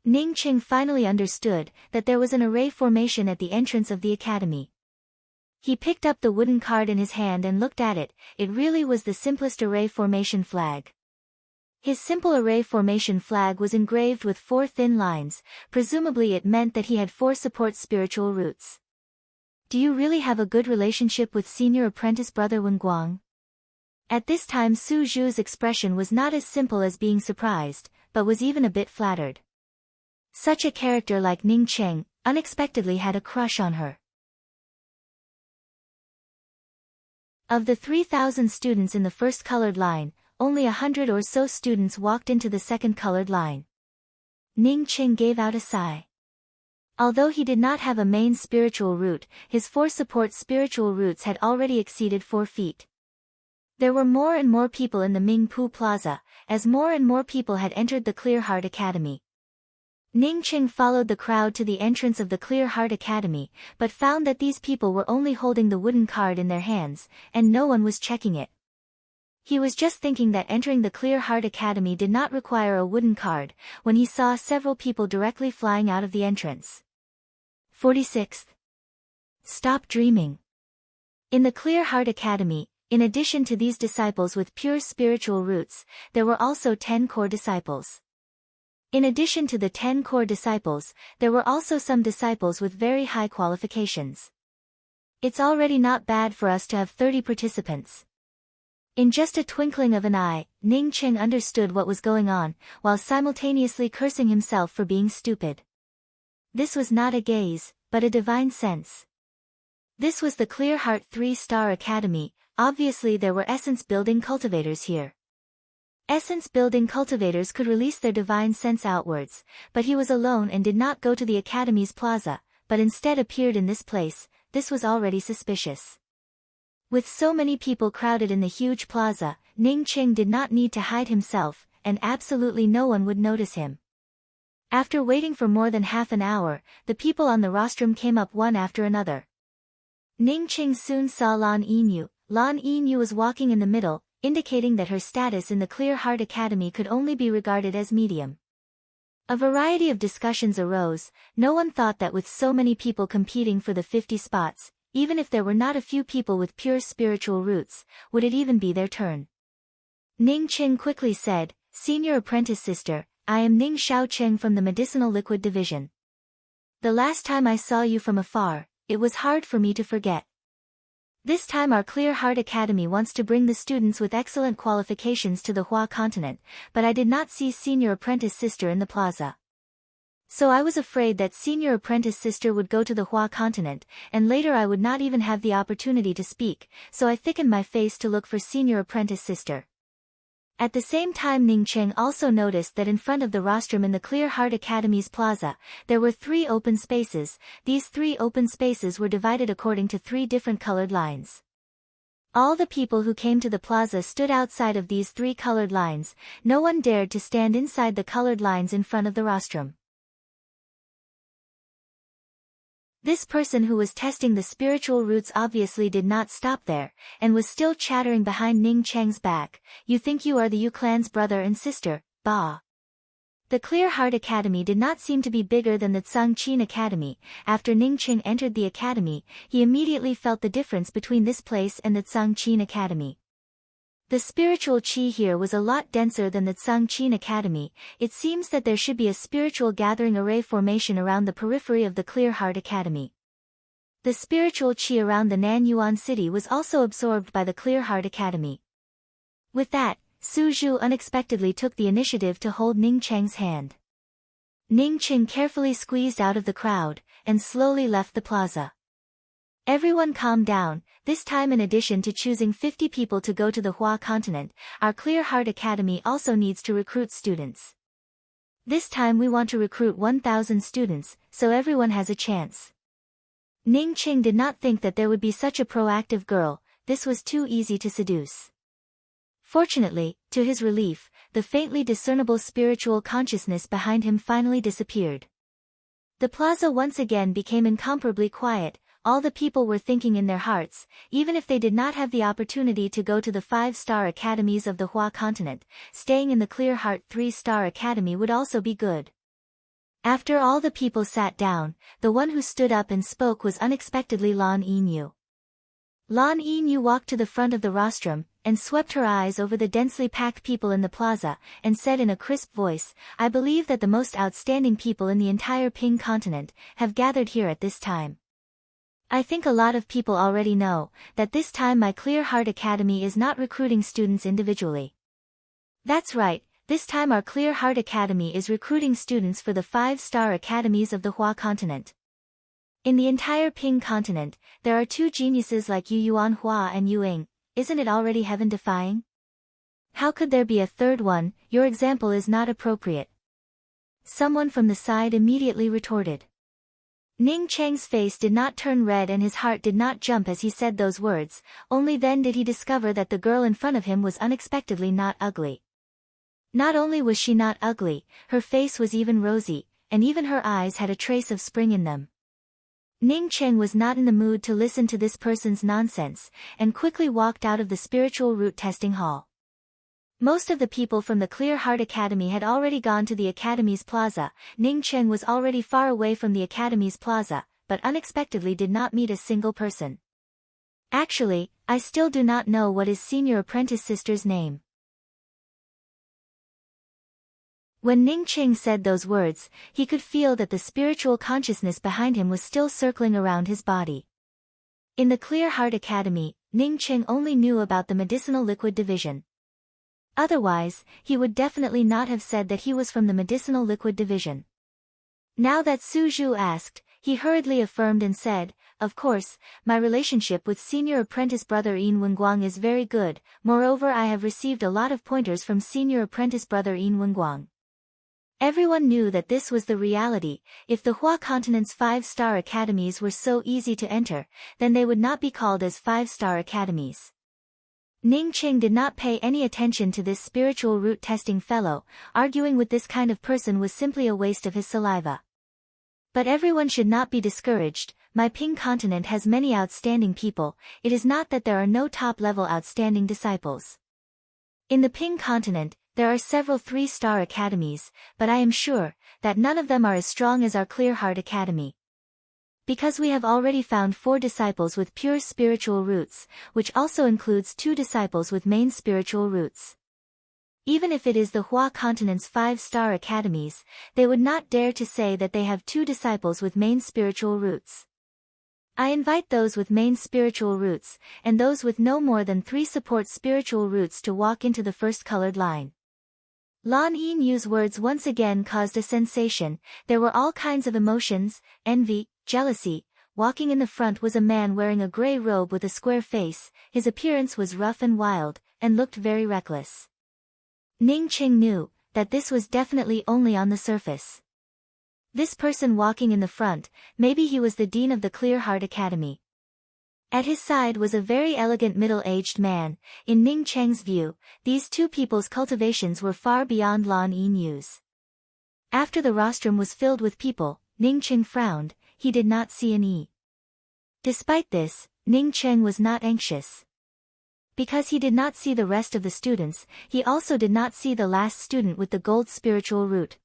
Ning Cheng finally understood that there was an array formation at the entrance of the academy. He picked up the wooden card in his hand and looked at it. It really was the simplest array formation flag. His simple array formation flag was engraved with 4 thin lines, presumably it meant that he had 4 support spiritual roots. "Do you really have a good relationship with senior apprentice brother Wen Guang?" At this time Su Zhu's expression was not as simple as being surprised, but was even a bit flattered. Such a character like Ning Cheng unexpectedly had a crush on her. Of the 3,000 students in the first colored line, only 100 or so students walked into the second colored line. Ning Cheng gave out a sigh. Although he did not have a main spiritual root, his 4 support spiritual roots had already exceeded 4 feet. There were more and more people in the Ming Pu Plaza, as more and more people had entered the Clear Heart Academy. Ning Cheng followed the crowd to the entrance of the Clear Heart Academy, but found that these people were only holding the wooden card in their hands, and no one was checking it. He was just thinking that entering the Clear Heart Academy did not require a wooden card, when he saw several people directly flying out of the entrance. 46th. Stop dreaming. In the Clear Heart Academy, in addition to these disciples with pure spiritual roots, there were also 10 core disciples. In addition to the 10 core disciples, there were also some disciples with very high qualifications. It's already not bad for us to have 30 participants. In just a twinkling of an eye, Ning Cheng understood what was going on, while simultaneously cursing himself for being stupid. This was not a gaze, but a divine sense. This was the Clear Heart 3-Star Academy. Obviously there were essence-building cultivators here. Essence-building cultivators could release their divine sense outwards, but he was alone and did not go to the Academy's plaza, but instead appeared in this place. This was already suspicious. With so many people crowded in the huge plaza, Ning Cheng did not need to hide himself, and absolutely no one would notice him. After waiting for more than half an hour, the people on the rostrum came up one after another. Ning Cheng soon saw Lan Yinyu. Lan Yinyu was walking in the middle, indicating that her status in the Clear Heart Academy could only be regarded as medium. A variety of discussions arose. No one thought that with so many people competing for the 50 spots, even if there were not a few people with pure spiritual roots, would it even be their turn? Ning Cheng quickly said, "Senior apprentice sister, I am Ning Xiaocheng from the Medicinal Liquid Division. The last time I saw you from afar, it was hard for me to forget. This time our Clear Heart Academy wants to bring the students with excellent qualifications to the Hua continent, but I did not see Senior Apprentice Sister in the plaza. So I was afraid that Senior Apprentice Sister would go to the Hua continent, and later I would not even have the opportunity to speak, so I thickened my face to look for Senior Apprentice Sister." At the same time Ning Cheng also noticed that in front of the rostrum in the Clear Heart Academy's plaza, there were 3 open spaces. These 3 open spaces were divided according to 3 different colored lines. All the people who came to the plaza stood outside of these 3 colored lines. No one dared to stand inside the colored lines in front of the rostrum. This person who was testing the spiritual roots obviously did not stop there, and was still chattering behind Ning Cheng's back. "You think you are the Yu clan's brother and sister, bah." The Clear Heart Academy did not seem to be bigger than the Tsangqin Academy. After Ning Cheng entered the academy, he immediately felt the difference between this place and the Tsangqin Academy. The spiritual chi here was a lot denser than the Tsangqin Academy. It seems that there should be a spiritual gathering array formation around the periphery of the Clear Heart Academy. The spiritual chi around the Nanyuan city was also absorbed by the Clear Heart Academy. With that, Su Zhu unexpectedly took the initiative to hold Ning Cheng's hand. Ning Cheng carefully squeezed out of the crowd, and slowly left the plaza. Everyone calmed down. This time, in addition to choosing 50 people to go to the Hua continent, our Clear Heart Academy also needs to recruit students. This time we want to recruit 1,000 students, so everyone has a chance. Ning Cheng did not think that there would be such a proactive girl. This was too easy to seduce. Fortunately, to his relief, the faintly discernible spiritual consciousness behind him finally disappeared. The plaza once again became incomparably quiet. All the people were thinking in their hearts, even if they did not have the opportunity to go to the 5-star academies of the Hua continent, staying in the Clear Heart 3-star academy would also be good. After all the people sat down, the one who stood up and spoke was unexpectedly Lan Yinyu. Lan Yinyu walked to the front of the rostrum, and swept her eyes over the densely packed people in the plaza, and said in a crisp voice, "I believe that the most outstanding people in the entire Ping continent have gathered here at this time. I think a lot of people already know that this time my Clear Heart Academy is not recruiting students individually. That's right, this time our Clear Heart Academy is recruiting students for the 5-star academies of the Hua continent. In the entire Ping continent, there are 2 geniuses like Yu Yuan Hua and Yu Ying. Isn't it already heaven-defying? How could there be a third one? Your example is not appropriate." Someone from the side immediately retorted. Ning Cheng's face did not turn red and his heart did not jump as he said those words. Only then did he discover that the girl in front of him was unexpectedly not ugly. Not only was she not ugly, her face was even rosy, and even her eyes had a trace of spring in them. Ning Cheng was not in the mood to listen to this person's nonsense, and quickly walked out of the spiritual root testing hall. Most of the people from the Clear Heart Academy had already gone to the Academy's plaza. Ning Cheng was already far away from the Academy's plaza, but unexpectedly did not meet a single person. "Actually, I still do not know what is Senior Apprentice Sister's name." When Ning Ching said those words, he could feel that the spiritual consciousness behind him was still circling around his body. In the Clear Heart Academy, Ning Ching only knew about the medicinal liquid division. Otherwise, he would definitely not have said that he was from the medicinal liquid division. Now that Su Zhu asked, he hurriedly affirmed and said, "Of course, my relationship with senior apprentice brother Yin Wenguang is very good, moreover I have received a lot of pointers from senior apprentice brother Yin Wenguang." Everyone knew that this was the reality. If the Hua continent's 5-star academies were so easy to enter, then they would not be called as 5-star academies. Ning Ching did not pay any attention to this spiritual root testing fellow. Arguing with this kind of person was simply a waste of his saliva. But everyone should not be discouraged. My Ping continent has many outstanding people. It is not that there are no top-level outstanding disciples. In the Ping continent, there are several 3-star academies, but I am sure that none of them are as strong as our Clear Heart Academy. Because we have already found 4 disciples with pure spiritual roots, which also includes 2 disciples with main spiritual roots. Even if it is the Hua continent's 5-star academies, they would not dare to say that they have 2 disciples with main spiritual roots. I invite those with main spiritual roots, and those with no more than 3 support spiritual roots to walk into the first colored line. Lan Yinyu's words once again caused a sensation. There were all kinds of emotions, envy, jealousy. Walking in the front was a man wearing a gray robe with a square face. His appearance was rough and wild, and looked very reckless. Ning Ching knew that this was definitely only on the surface. This person walking in the front, maybe he was the dean of the Clear Heart Academy. At his side was a very elegant middle-aged man. In Ning Cheng's view, these 2 people's cultivations were far beyond Lan Yinyu's. After the rostrum was filled with people, Ning Cheng frowned. He did not see an E. Despite this, Ning Cheng was not anxious. Because he did not see the rest of the students, he also did not see the last student with the gold spiritual root.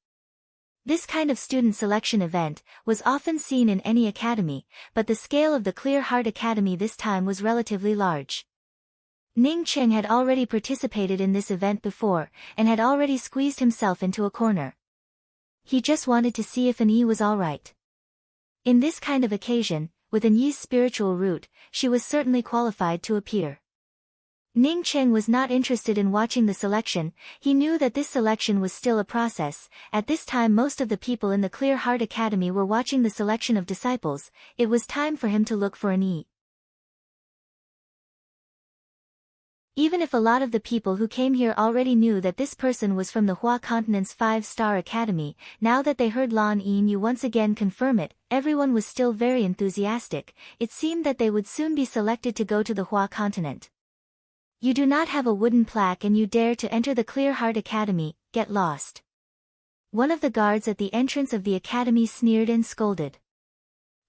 This kind of student selection event was often seen in any academy, but the scale of the Clear Heart Academy this time was relatively large. Ning Cheng had already participated in this event before, and had already squeezed himself into a corner. He just wanted to see if an E was alright. In this kind of occasion, with an Yi's spiritual root, she was certainly qualified to appear. Ning Cheng was not interested in watching the selection. He knew that this selection was still a process. At this time most of the people in the Clear Heart Academy were watching the selection of disciples. It was time for him to look for an E. Even if a lot of the people who came here already knew that this person was from the Hua continent's 5-star academy, now that they heard Lan Yinyu once again confirm it, everyone was still very enthusiastic. It seemed that they would soon be selected to go to the Hua continent. You do not have a wooden plaque and you dare to enter the Clear Heart Academy, get lost. One of the guards at the entrance of the academy sneered and scolded.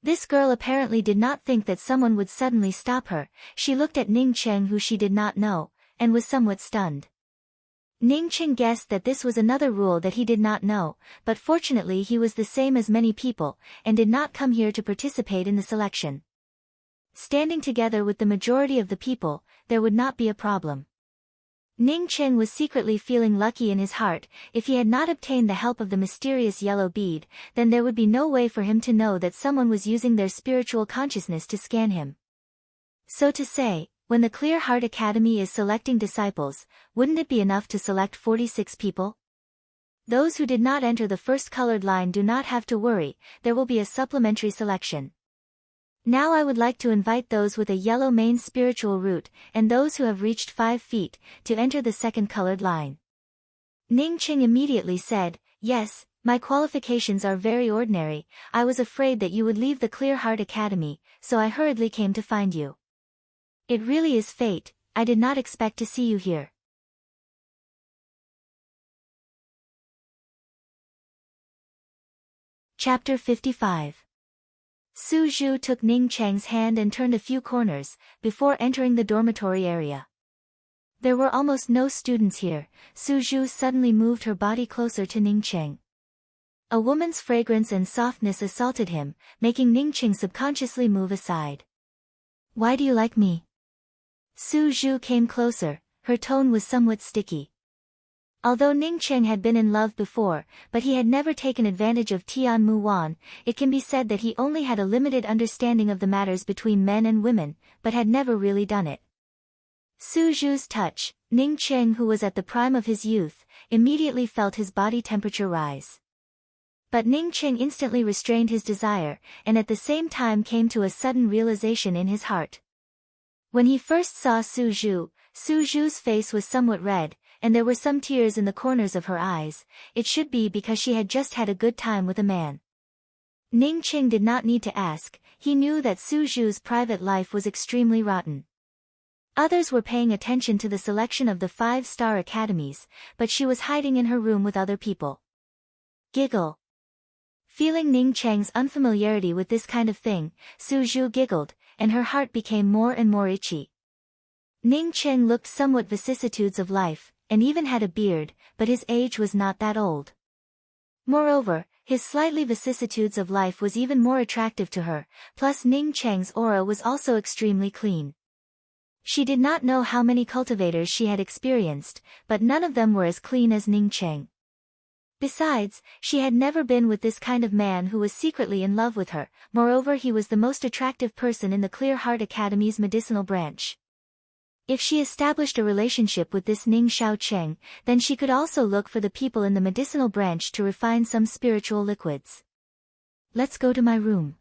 This girl apparently did not think that someone would suddenly stop her. She looked at Ning Cheng who she did not know, and was somewhat stunned. Ning Cheng guessed that this was another rule that he did not know, but fortunately he was the same as many people, and did not come here to participate in the selection. Standing together with the majority of the people, there would not be a problem. Ning Cheng was secretly feeling lucky in his heart. If he had not obtained the help of the mysterious yellow bead, then there would be no way for him to know that someone was using their spiritual consciousness to scan him. So to say, when the Clear Heart Academy is selecting disciples, wouldn't it be enough to select 46 people? Those who did not enter the first colored line do not have to worry, there will be a supplementary selection. Now I would like to invite those with a yellow main spiritual root, and those who have reached 5 feet, to enter the second colored line. Ning Cheng immediately said, "Yes, my qualifications are very ordinary. I was afraid that you would leave the Clear Heart Academy, so I hurriedly came to find you. It really is fate, I did not expect to see you here." Chapter 55. Su Zhu took Ning Cheng's hand and turned a few corners, before entering the dormitory area. There were almost no students here. Su Zhu suddenly moved her body closer to Ning Cheng. A woman's fragrance and softness assaulted him, making Ning Cheng subconsciously move aside. "Why do you like me?" Su Zhu came closer, her tone was somewhat sticky. Although Ning Cheng had been in love before, but he had never taken advantage of Tian Mu Wan, it can be said that he only had a limited understanding of the matters between men and women, but had never really done it. Su Zhu's touch, Ning Cheng, who was at the prime of his youth, immediately felt his body temperature rise. But Ning Cheng instantly restrained his desire, and at the same time came to a sudden realization in his heart. When he first saw Su Zhu's face was somewhat red, and there were some tears in the corners of her eyes. It should be because she had just had a good time with a man. Ning Cheng did not need to ask, he knew that Su Zhu's private life was extremely rotten. Others were paying attention to the selection of the 5-star academies, but she was hiding in her room with other people. Giggle. Feeling Ning Cheng's unfamiliarity with this kind of thing, Su Zhu giggled, and her heart became more and more itchy. Ning Cheng looked somewhat vicissitudes of life, and even had a beard, but his age was not that old. Moreover, his slightly vicissitudes of life was even more attractive to her, plus Ning Cheng's aura was also extremely clean. She did not know how many cultivators she had experienced, but none of them were as clean as Ning Cheng. Besides, she had never been with this kind of man who was secretly in love with her. Moreover, he was the most attractive person in the Clear Heart Academy's medicinal branch. If she established a relationship with this Ning Xiaocheng, then she could also look for the people in the medicinal branch to refine some spiritual liquids. Let's go to my room.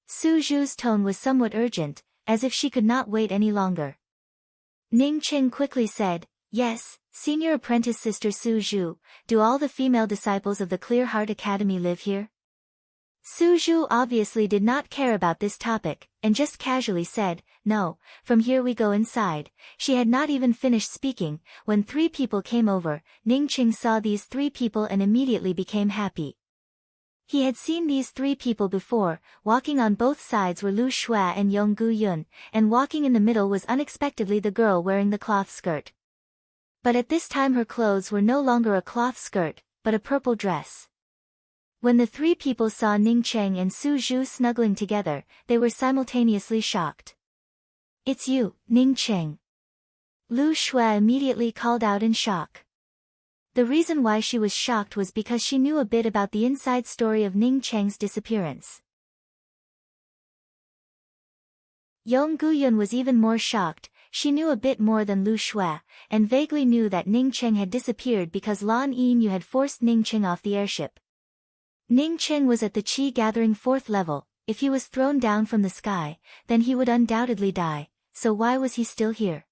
Su Zhu's tone was somewhat urgent, as if she could not wait any longer. Ning Cheng quickly said, yes, Senior Apprentice Sister Su Zhu, do all the female disciples of the Clear Heart Academy live here? Su Zhu obviously did not care about this topic, and just casually said, no, from here we go inside. She had not even finished speaking, when 3 people came over. Ning Cheng saw these 3 people and immediately became happy. He had seen these 3 people before. Walking on both sides were Lu Shuai and Yong Gu Yun, and walking in the middle was unexpectedly the girl wearing the cloth skirt. But at this time her clothes were no longer a cloth skirt, but a purple dress. When the 3 people saw Ning Cheng and Su Zhu snuggling together, they were simultaneously shocked. It's you, Ning Cheng. Lu Shuai immediately called out in shock. The reason why she was shocked was because she knew a bit about the inside story of Ning Cheng's disappearance. Yong Guyun was even more shocked. She knew a bit more than Lu Shuai, and vaguely knew that Ning Cheng had disappeared because Lan Yinyu had forced Ning Cheng off the airship. Ning Cheng was at the Qi Gathering 4th level. If he was thrown down from the sky, then he would undoubtedly die, so why was he still here?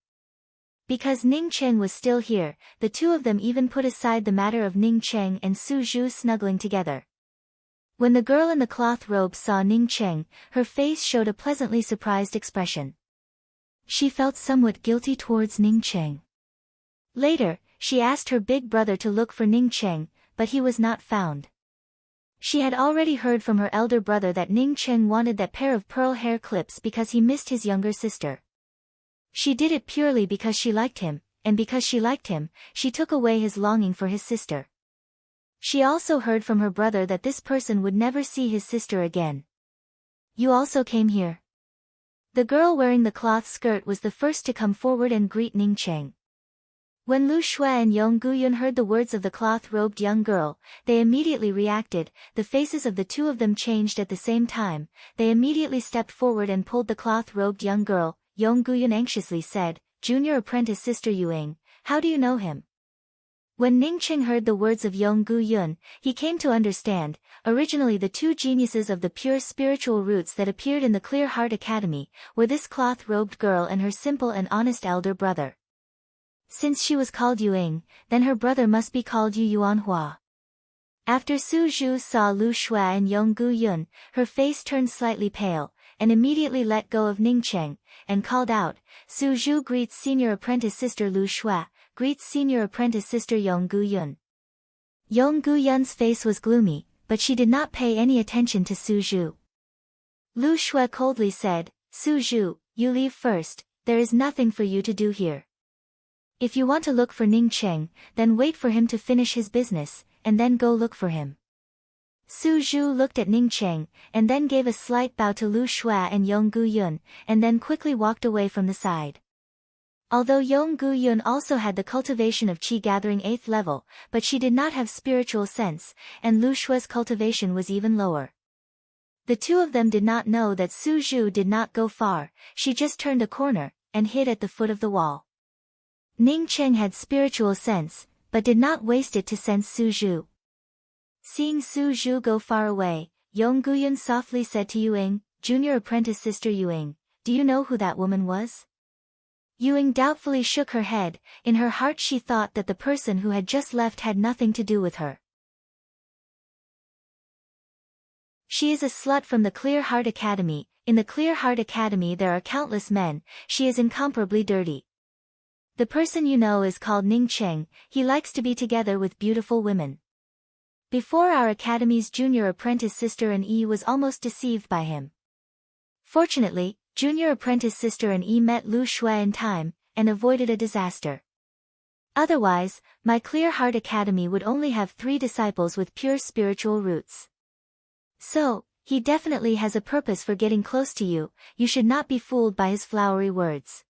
Because Ning Cheng was still here, the 2 of them even put aside the matter of Ning Cheng and Su Zhu snuggling together. When the girl in the cloth robe saw Ning Cheng, her face showed a pleasantly surprised expression. She felt somewhat guilty towards Ning Cheng. Later, she asked her big brother to look for Ning Cheng, but he was not found. She had already heard from her elder brother that Ning Cheng wanted that pair of pearl hair clips because he missed his younger sister. She did it purely because she liked him, and because she liked him, she took away his longing for his sister. She also heard from her brother that this person would never see his sister again. You also came here. The girl wearing the cloth skirt was the first to come forward and greet Ning Cheng. When Lu Shuai and Yong Guyun heard the words of the cloth-robed young girl, they immediately reacted. The faces of the 2 of them changed at the same time. They immediately stepped forward and pulled the cloth-robed young girl. Yong Guyun anxiously said, Junior Apprentice Sister Yuing, how do you know him? When Ning Cheng heard the words of Yong Guyun, he came to understand. Originally the 2 geniuses of the pure spiritual roots that appeared in the Clear Heart Academy were this cloth-robed girl and her simple and honest elder brother. Since she was called Yuing, then her brother must be called Yu Yuanhua. After Su Zhu saw Lu Shuai and Yong Guyun, her face turned slightly pale, and immediately let go of Ning Cheng, and called out, Su Zhu greets Senior Apprentice Sister Lu Shuai, greets Senior Apprentice Sister Yong Guyun. Yong Guyun's face was gloomy, but she did not pay any attention to Su Zhu. Lu Shuai coldly said, Su Zhu, you leave first, there is nothing for you to do here. If you want to look for Ning Cheng, then wait for him to finish his business, and then go look for him. Su Zhu looked at Ning Cheng, and then gave a slight bow to Lu Shuai and Yong Guyun, and then quickly walked away from the side. Although Yong Gu-yun also had the cultivation of qi gathering 8th level, but she did not have spiritual sense, and Lu Shue's cultivation was even lower. The two of them did not know that Su Zhu did not go far, she just turned a corner, and hid at the foot of the wall. Ning Cheng had spiritual sense, but did not waste it to sense Su Zhu. Seeing Su Zhu go far away, Yong Gu-yun softly said to Yuing, junior apprentice sister Yuing, do you know who that woman was? Yuing doubtfully shook her head, in her heart she thought that the person who had just left had nothing to do with her. She is a slut from the Clear Heart Academy. In the Clear Heart Academy there are countless men, she is incomparably dirty. The person you know is called Ning Cheng, he likes to be together with beautiful women. Before our academy's junior apprentice sister An Yi was almost deceived by him. Fortunately, junior apprentice sister An Yi met Lu Shui in time, and avoided a disaster. Otherwise, my Clear Heart Academy would only have 3 disciples with pure spiritual roots. So, he definitely has a purpose for getting close to you, you should not be fooled by his flowery words.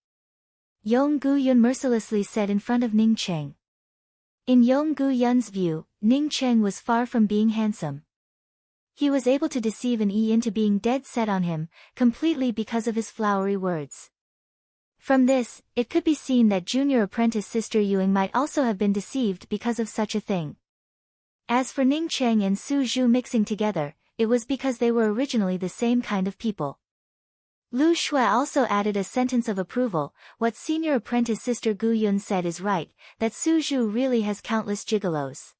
Yong Gu-yun mercilessly said in front of Ning Cheng. In Yong Gu-yun's view, Ning Cheng was far from being handsome. He was able to deceive An Yi into being dead set on him, completely because of his flowery words. From this, it could be seen that junior apprentice sister Yuing might also have been deceived because of such a thing. As for Ning Cheng and Su Zhu mixing together, it was because they were originally the same kind of people. Lu Shui also added a sentence of approval, what senior apprentice sister Gu Yun said is right, that Su Zhu really has countless gigolos.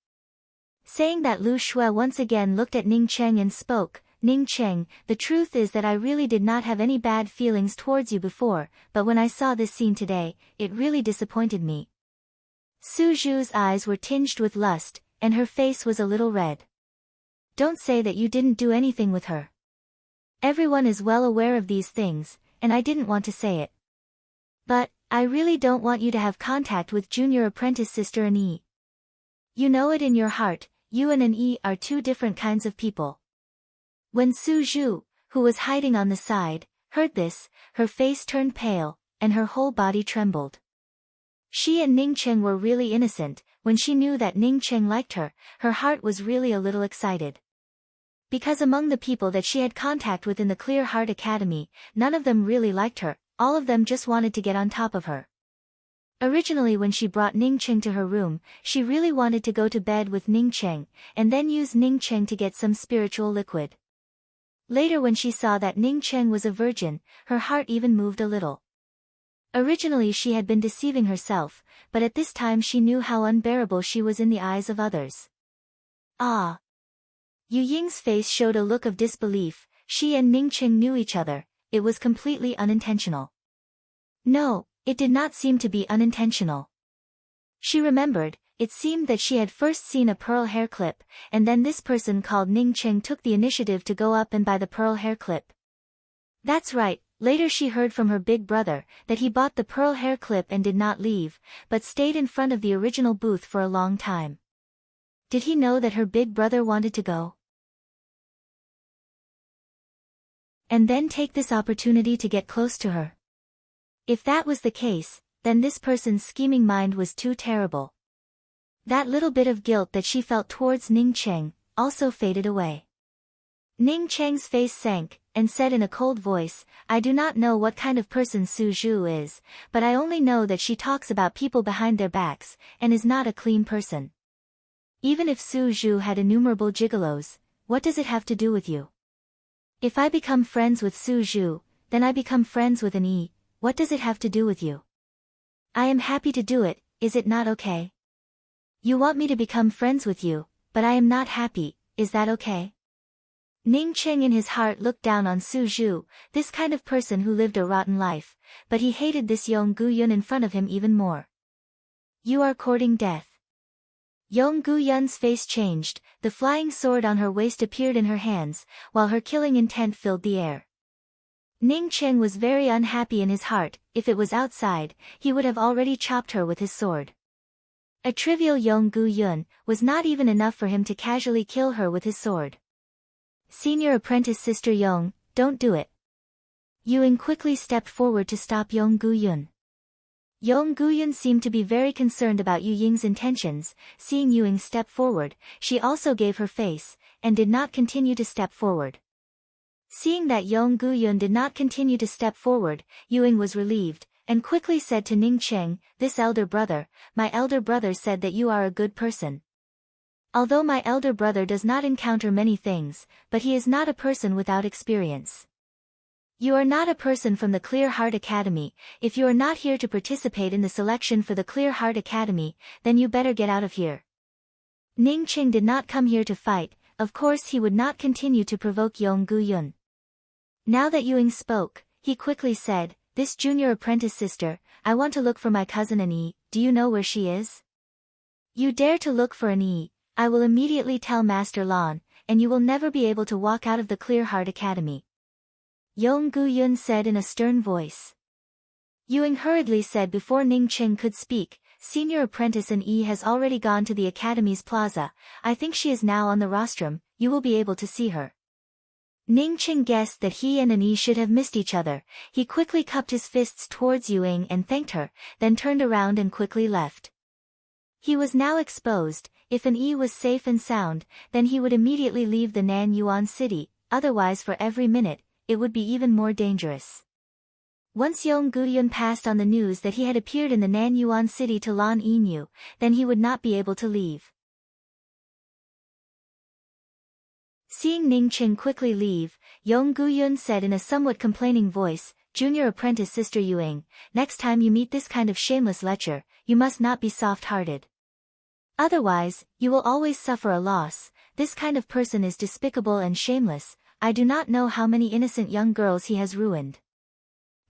Saying that, Lu Shui once again looked at Ning Cheng and spoke, Ning Cheng, the truth is that I really did not have any bad feelings towards you before, but when I saw this scene today, it really disappointed me. Su Zhu's eyes were tinged with lust, and her face was a little red. Don't say that you didn't do anything with her. Everyone is well aware of these things, and I didn't want to say it. But, I really don't want you to have contact with junior apprentice sister An Yi. You know it in your heart, you and An Yi are 2 different kinds of people. When Su Zhu, who was hiding on the side, heard this, her face turned pale, and her whole body trembled. She and Ning Cheng were really innocent, when she knew that Ning Cheng liked her, her heart was really a little excited. Because among the people that she had contact with in the Clear Heart Academy, none of them really liked her, all of them just wanted to get on top of her. Originally when she brought Ning Cheng to her room, she really wanted to go to bed with Ning Cheng, and then use Ning Cheng to get some spiritual liquid. Later when she saw that Ning Cheng was a virgin, her heart even moved a little. Originally she had been deceiving herself, but at this time she knew how unbearable she was in the eyes of others. Ah! Yu Ying's face showed a look of disbelief, she and Ning Cheng knew each other, it was completely unintentional. No, it did not seem to be unintentional. She remembered, it seemed that she had first seen a pearl hair clip, and then this person called Ning Cheng took the initiative to go up and buy the pearl hair clip. That's right, later she heard from her big brother, that he bought the pearl hair clip and did not leave, but stayed in front of the original booth for a long time. Did he know that her big brother wanted to go? And then take this opportunity to get close to her? If that was the case, then this person's scheming mind was too terrible. That little bit of guilt that she felt towards Ning Cheng also faded away. Ning Cheng's face sank, and said in a cold voice, I do not know what kind of person Su Zhu is, but I only know that she talks about people behind their backs, and is not a clean person. Even if Su Zhu had innumerable gigolos, what does it have to do with you? If I become friends with Su Zhu, then I become friends with An Yi, what does it have to do with you? I am happy to do it, is it not okay? You want me to become friends with you, but I am not happy, is that okay? Ning Cheng in his heart looked down on Su Zhu, this kind of person who lived a rotten life, but he hated this Yong Gu-yun in front of him even more. You are courting death. Yong Gu-yun's face changed, the flying sword on her waist appeared in her hands, while her killing intent filled the air. Ning Cheng was very unhappy in his heart, if it was outside, he would have already chopped her with his sword. A trivial Yong Gu-yun was not even enough for him to casually kill her with his sword. Senior apprentice sister Yong, don't do it. Yuing quickly stepped forward to stop Yong Gu-yun. Yong Guyun seemed to be very concerned about Yu Ying's intentions. Seeing Yu Ying step forward, she also gave her face, and did not continue to step forward. Seeing that Yong Guyun did not continue to step forward, Yu Ying was relieved, and quickly said to Ning Cheng, "This elder brother, my elder brother said that you are a good person. Although my elder brother does not encounter many things, but he is not a person without experience. You are not a person from the Clear Heart Academy. If you are not here to participate in the selection for the Clear Heart Academy, then you better get out of here." Ning Cheng did not come here to fight. Of course he would not continue to provoke Yong Guyun. Now that Yu Ying spoke, he quickly said, "This junior apprentice sister, I want to look for my cousin Annie. Do you know where she is? You dare to look for Annie, I will immediately tell Master Lan, and you will never be able to walk out of the Clear Heart Academy." Yong Guyun said in a stern voice. Yu Ying hurriedly said before Ning Cheng could speak, "Senior apprentice Annie has already gone to the Academy's plaza. I think she is now on the rostrum. You will be able to see her." Ning Cheng guessed that he and Annie should have missed each other. He quickly cupped his fists towards Yu Ying and thanked her, then turned around and quickly left. He was now exposed. If Annie was safe and sound, then he would immediately leave the Nan Yuan city, otherwise for every minute, it would be even more dangerous. Once Yong Guyun passed on the news that he had appeared in the Nan Yuan city to Lan Yinyu, then he would not be able to leave. Seeing Ning Cheng quickly leave, Yong Guyun said in a somewhat complaining voice, "Junior apprentice sister Yu Ying, next time you meet this kind of shameless lecher, you must not be soft-hearted. Otherwise, you will always suffer a loss. This kind of person is despicable and shameless. I do not know how many innocent young girls he has ruined."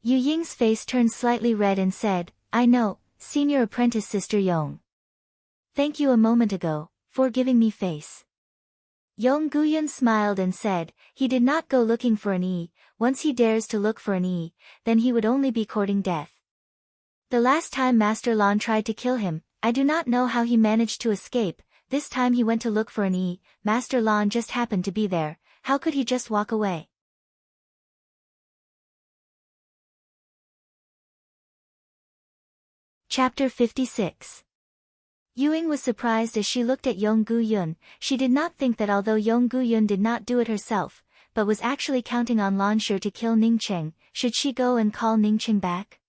Yu Ying's face turned slightly red and said, "I know, senior apprentice sister Yong. Thank you a moment ago, for giving me face." Yong Guyun smiled and said, "He did not go looking for Annie. Once he dares to look for Annie, then he would only be courting death. The last time Master Lan tried to kill him, I do not know how he managed to escape. This time he went to look for Annie. Master Lan just happened to be there. How could he just walk away?" Chapter 56. Yu Ying was surprised as she looked at Yong Guyun. She did not think that although Yong Guyun did not do it herself, but was actually counting on Lan Shi to kill Ning Cheng, should she go and call Ning Cheng back?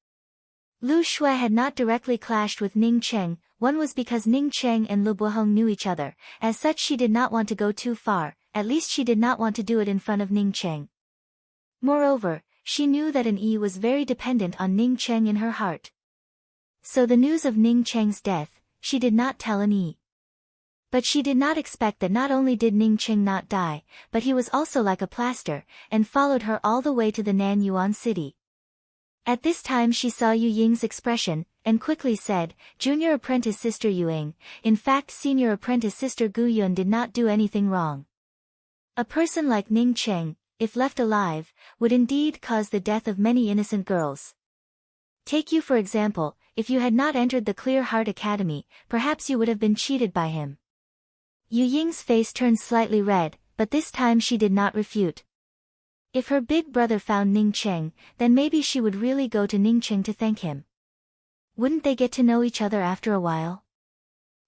Lu Shui had not directly clashed with Ning Cheng. One was because Ning Cheng and Lu Buhong knew each other. As such, she did not want to go too far. At least she did not want to do it in front of Ning Cheng. Moreover, she knew that Annie was very dependent on Ning Cheng in her heart. So the news of Ning Cheng's death, she did not tell Annie. But she did not expect that not only did Ning Cheng not die, but he was also like a plaster, and followed her all the way to the Nan Yuan city. At this time she saw Yu Ying's expression, and quickly said, "Junior apprentice sister Yu Ying, in fact senior apprentice sister Guyun did not do anything wrong. A person like Ning Cheng, if left alive, would indeed cause the death of many innocent girls. Take you for example, if you had not entered the Clear Heart Academy, perhaps you would have been cheated by him." Yu Ying's face turned slightly red, but this time she did not refute. If her big brother found Ning Cheng, then maybe she would really go to Ning Cheng to thank him. Wouldn't they get to know each other after a while?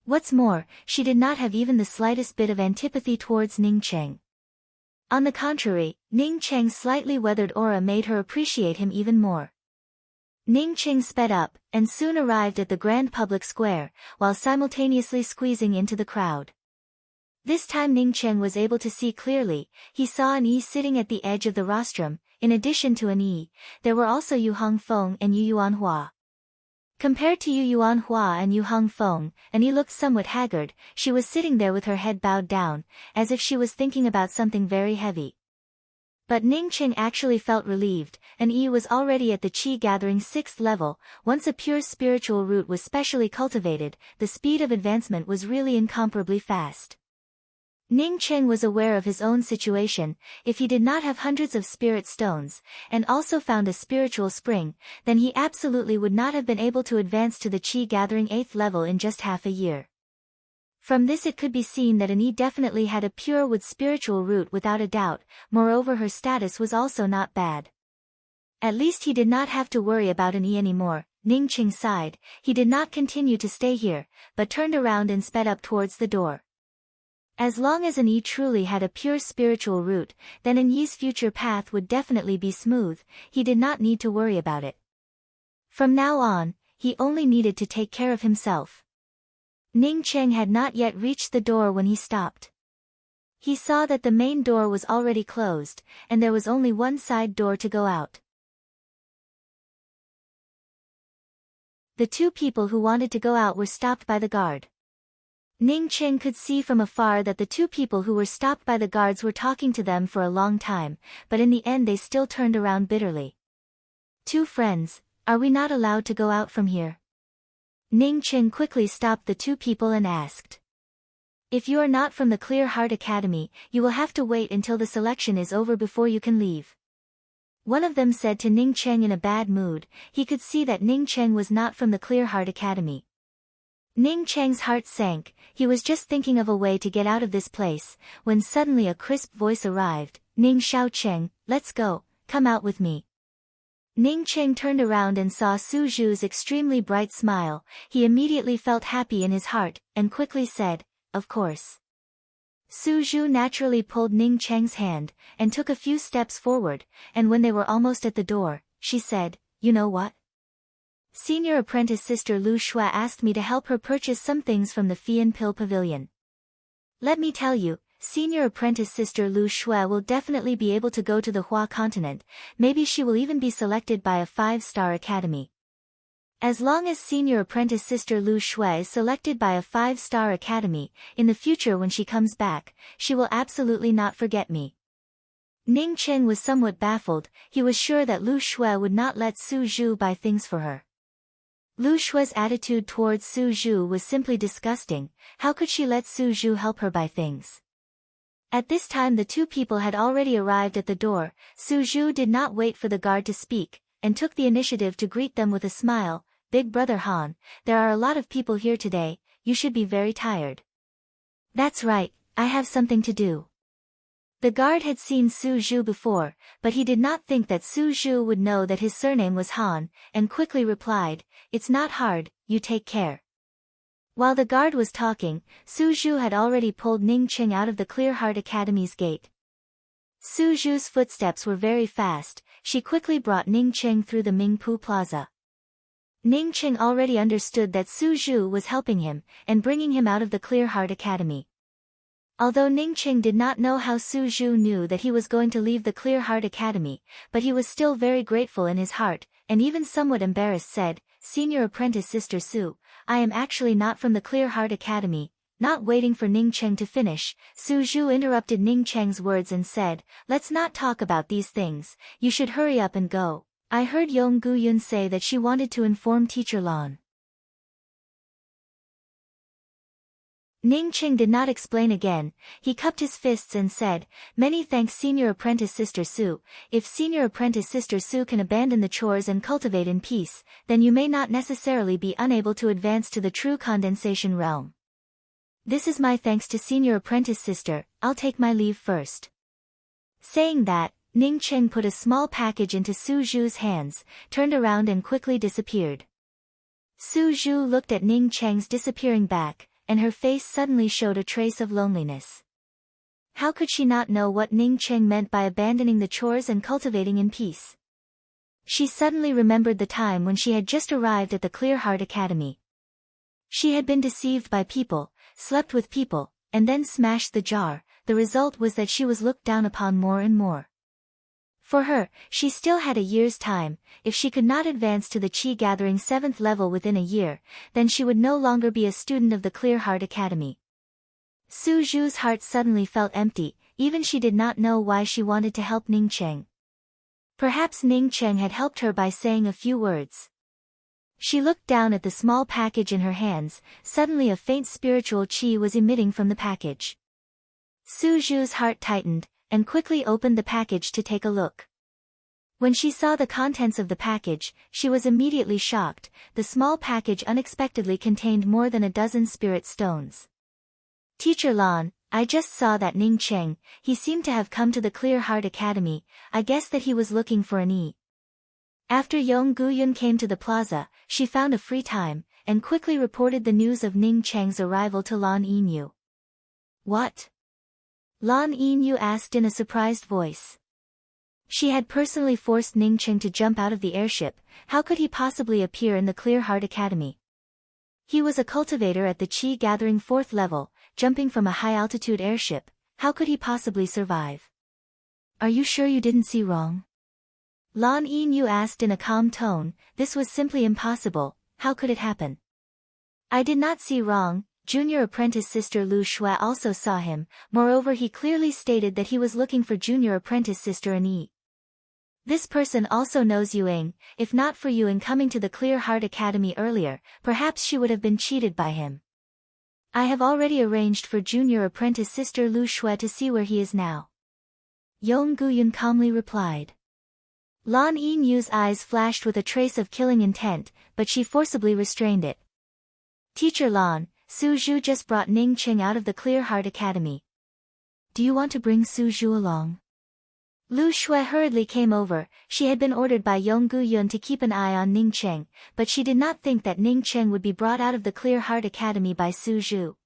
What's more, she did not have even the slightest bit of antipathy towards Ning Cheng. On the contrary, Ning Cheng's slightly weathered aura made her appreciate him even more. Ning Cheng sped up, and soon arrived at the grand public square, while simultaneously squeezing into the crowd. This time Ning Cheng was able to see clearly. He saw Annie sitting at the edge of the rostrum. In addition to Annie, there were also Yu Hongfeng and Yu Yuanhua. Compared to Yu Yuanhua and Yu Hongfeng, Annie looked somewhat haggard. She was sitting there with her head bowed down, as if she was thinking about something very heavy. But Ning Cheng actually felt relieved. Annie was already at the Qi Gathering 6th level. Once a pure spiritual root was specially cultivated, the speed of advancement was really incomparably fast. Ning Cheng was aware of his own situation. If he did not have hundreds of spirit stones, and also found a spiritual spring, then he absolutely would not have been able to advance to the Qi Gathering 8th level in just half a year. From this it could be seen that Annie definitely had a pure wood spiritual root without a doubt. Moreover, her status was also not bad. At least he did not have to worry about Annie anymore. Ning Qing sighed. He did not continue to stay here, but turned around and sped up towards the door. As long as an Yi truly had a pure spiritual root, then an Yi's future path would definitely be smooth. He did not need to worry about it. From now on, he only needed to take care of himself. Ning Qing had not yet reached the door when he stopped. He saw that the main door was already closed, and there was only one side door to go out. The two people who wanted to go out were stopped by the guard. Ning Qing could see from afar that the two people who were stopped by the guards were talking to them for a long time, but in the end they still turned around bitterly. "Two friends, are we not allowed to go out from here?" Ning Qing quickly stopped the two people and asked. "If you are not from the Clear Heart Academy, you will have to wait until the selection is over before you can leave." One of them said to Ning Qing in a bad mood. He could see that Ning Qing was not from the Clear Heart Academy. Ning Cheng's heart sank. He was just thinking of a way to get out of this place, when suddenly a crisp voice arrived. "Ning Xiaocheng, let's go, come out with me." Ning Qing turned around and saw Su Zhu's extremely bright smile. He immediately felt happy in his heart, and quickly said, "Of course." Su Zhu naturally pulled Ning Cheng's hand, and took a few steps forward, and when they were almost at the door, she said, "You know what? Senior apprentice sister Lu Shui asked me to help her purchase some things from the Fian Pill Pavilion. Let me tell you, senior apprentice sister Lu Shui will definitely be able to go to the Hua continent. Maybe she will even be selected by a 5-star academy. As long as senior apprentice sister Lu Shui is selected by a 5-star academy, in the future when she comes back, she will absolutely not forget me." Ning Qing was somewhat baffled. He was sure that Lu Shui would not let Su Zhu buy things for her. Lu Shui's attitude towards Su Zhu was simply disgusting. How could she let Su Zhu help her buy things? At this time the two people had already arrived at the door. Su Zhu did not wait for the guard to speak, and took the initiative to greet them with a smile. "Big brother Han, there are a lot of people here today, you should be very tired." "That's right, I have something to do." The guard had seen Su Zhu before, but he did not think that Su Zhu would know that his surname was Han, and quickly replied, "It's not hard, you take care." While the guard was talking, Su Zhu had already pulled Ning Qing out of the Clear Heart Academy's gate. Su Zhu's footsteps were very fast. She quickly brought Ning Qing through the Mingpu Plaza. Ning Qing already understood that Su Zhu was helping him, and bringing him out of the Clear Heart Academy. Although Ning Qing did not know how Su Zhu knew that he was going to leave the Clear Heart Academy, but he was still very grateful in his heart, and even somewhat embarrassed said, "Senior apprentice sister Su, I am actually not from the Clear Heart Academy." Not waiting for Ning Qing to finish, Su Zhu interrupted Ning Cheng's words and said, "Let's not talk about these things, you should hurry up and go. I heard Yong Guyun say that she wanted to inform Teacher Lan." Ning Qing did not explain again. He cupped his fists and said, "Many thanks senior apprentice sister Su. If senior apprentice sister Su can abandon the chores and cultivate in peace, then you may not necessarily be unable to advance to the true condensation realm. This is my thanks to senior apprentice sister. I'll take my leave first." Saying that, Ning Qing put a small package into Su Zhu's hands, turned around and quickly disappeared. Su Zhu looked at Ning Cheng's disappearing back, and her face suddenly showed a trace of loneliness. How could she not know what Ning Qing meant by abandoning the chores and cultivating in peace? She suddenly remembered the time when she had just arrived at the Clear Heart Academy. She had been deceived by people, slept with people, and then smashed the jar. The result was that she was looked down upon more and more. For her, she still had a year's time. If she could not advance to the Qi Gathering 7th level within a year, then she would no longer be a student of the Clear Heart Academy. Su Zhu's heart suddenly felt empty. Even she did not know why she wanted to help Ning Qing. Perhaps Ning Qing had helped her by saying a few words. She looked down at the small package in her hands. Suddenly a faint spiritual qi was emitting from the package. Su Zhu's heart tightened, and quickly opened the package to take a look. When she saw the contents of the package, she was immediately shocked. The small package unexpectedly contained more than a dozen spirit stones. "Teacher Lan, I just saw that Ning Qing. He seemed to have come to the Clear Heart Academy. I guess that he was looking for an E." After Yong Guyun came to the plaza, she found a free time, and quickly reported the news of Ning Cheng's arrival to Lan Yinyu. What? Lan Yinyu asked in a surprised voice. She had personally forced Ning Cheng to jump out of the airship. How could he possibly appear in the Clear Heart Academy? He was a cultivator at the Qi Gathering 4th level, jumping from a high-altitude airship. How could he possibly survive? Are you sure you didn't see wrong? Lan Yinyu asked in a calm tone. This was simply impossible. How could it happen? I did not see wrong. Junior apprentice sister Lu Shui also saw him. Moreover, he clearly stated that he was looking for junior apprentice sister An Yi. This person also knows Yuing. If not for Yuing coming to the Clear Heart Academy earlier, perhaps she would have been cheated by him. I have already arranged for junior apprentice sister Lu Shui to see where he is now. Yong Guyun calmly replied. Lan Yinyu's eyes flashed with a trace of killing intent, but she forcibly restrained it. Teacher Lan, Su Zhu just brought Ning Cheng out of the Clear Heart Academy. Do you want to bring Su Zhu along? Lu Shui hurriedly came over. She had been ordered by Yong Guyun to keep an eye on Ning Cheng, but she did not think that Ning Cheng would be brought out of the Clear Heart Academy by Su Zhu.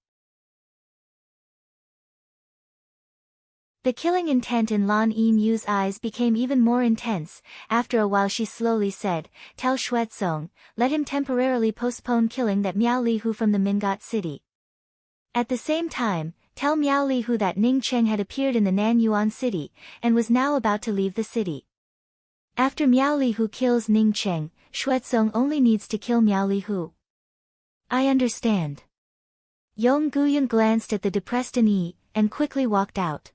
The killing intent in Lan Yinyu's eyes became even more intense. After a while she slowly said, Tell Xuezong, let him temporarily postpone killing that Miao Lihu from the Mingot city. At the same time, tell Miao Lihu that Ning Cheng had appeared in the Nanyuan city, and was now about to leave the city. After Miao Lihu kills Ning Cheng, Xuezong only needs to kill Miao Lihu. I understand. Yong Guyun glanced at the depressed An Yi, and quickly walked out.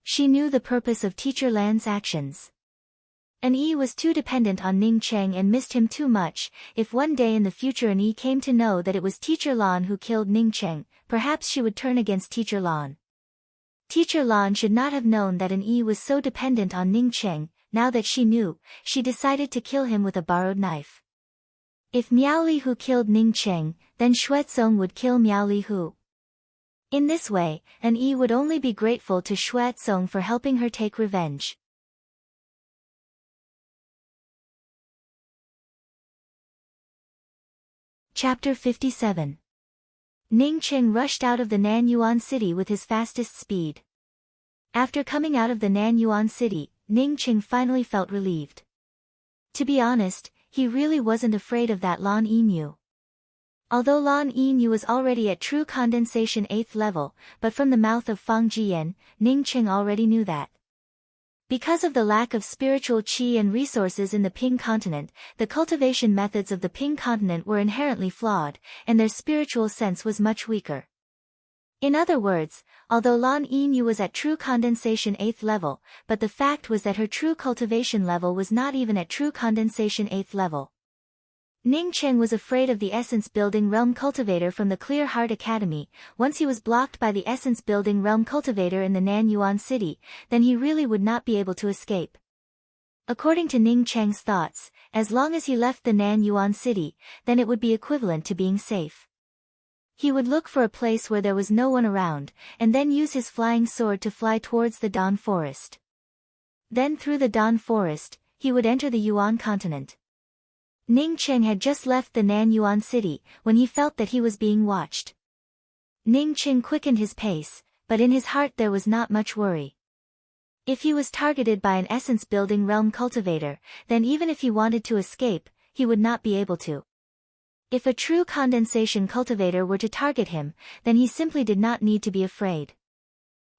She knew the purpose of Teacher Lan's actions. An Yi was too dependent on Ning Cheng and missed him too much. If one day in the future An Yi came to know that it was Teacher Lan who killed Ning Cheng, perhaps she would turn against Teacher Lan. Teacher Lan should not have known that An Yi was so dependent on Ning Cheng. Now that she knew, she decided to kill him with a borrowed knife. If Miao Lihu killed Ning Cheng, then Xuezong would kill Miao Lihu. In this way, An Yi would only be grateful to Xuezong for helping her take revenge. Chapter 57. Ning Cheng rushed out of the Nanyuan city with his fastest speed. After coming out of the Nanyuan city, Ning Cheng finally felt relieved. To be honest, he really wasn't afraid of that Lan Yinyu. Although Lan Yinyu was already at true condensation 8th level, but from the mouth of Fang Jiyan, Ning Cheng already knew that. Because of the lack of spiritual qi and resources in the Ping continent, the cultivation methods of the Ping continent were inherently flawed, and their spiritual sense was much weaker. In other words, although Lan Yinyu was at true condensation 8th level, but the fact was that her true cultivation level was not even at true condensation 8th level. Ning Cheng was afraid of the essence-building realm cultivator from the Clear Heart Academy. Once he was blocked by the essence-building realm cultivator in the Nanyuan city, then he really would not be able to escape. According to Ning Cheng's thoughts, as long as he left the Nanyuan city, then it would be equivalent to being safe. He would look for a place where there was no one around, and then use his flying sword to fly towards the Dawn Forest. Then through the Dawn Forest, he would enter the Yuan continent. Ning Cheng had just left the Nanyuan city, when he felt that he was being watched. Ning Cheng quickened his pace, but in his heart there was not much worry. If he was targeted by an essence-building realm cultivator, then even if he wanted to escape, he would not be able to. If a true condensation cultivator were to target him, then he simply did not need to be afraid.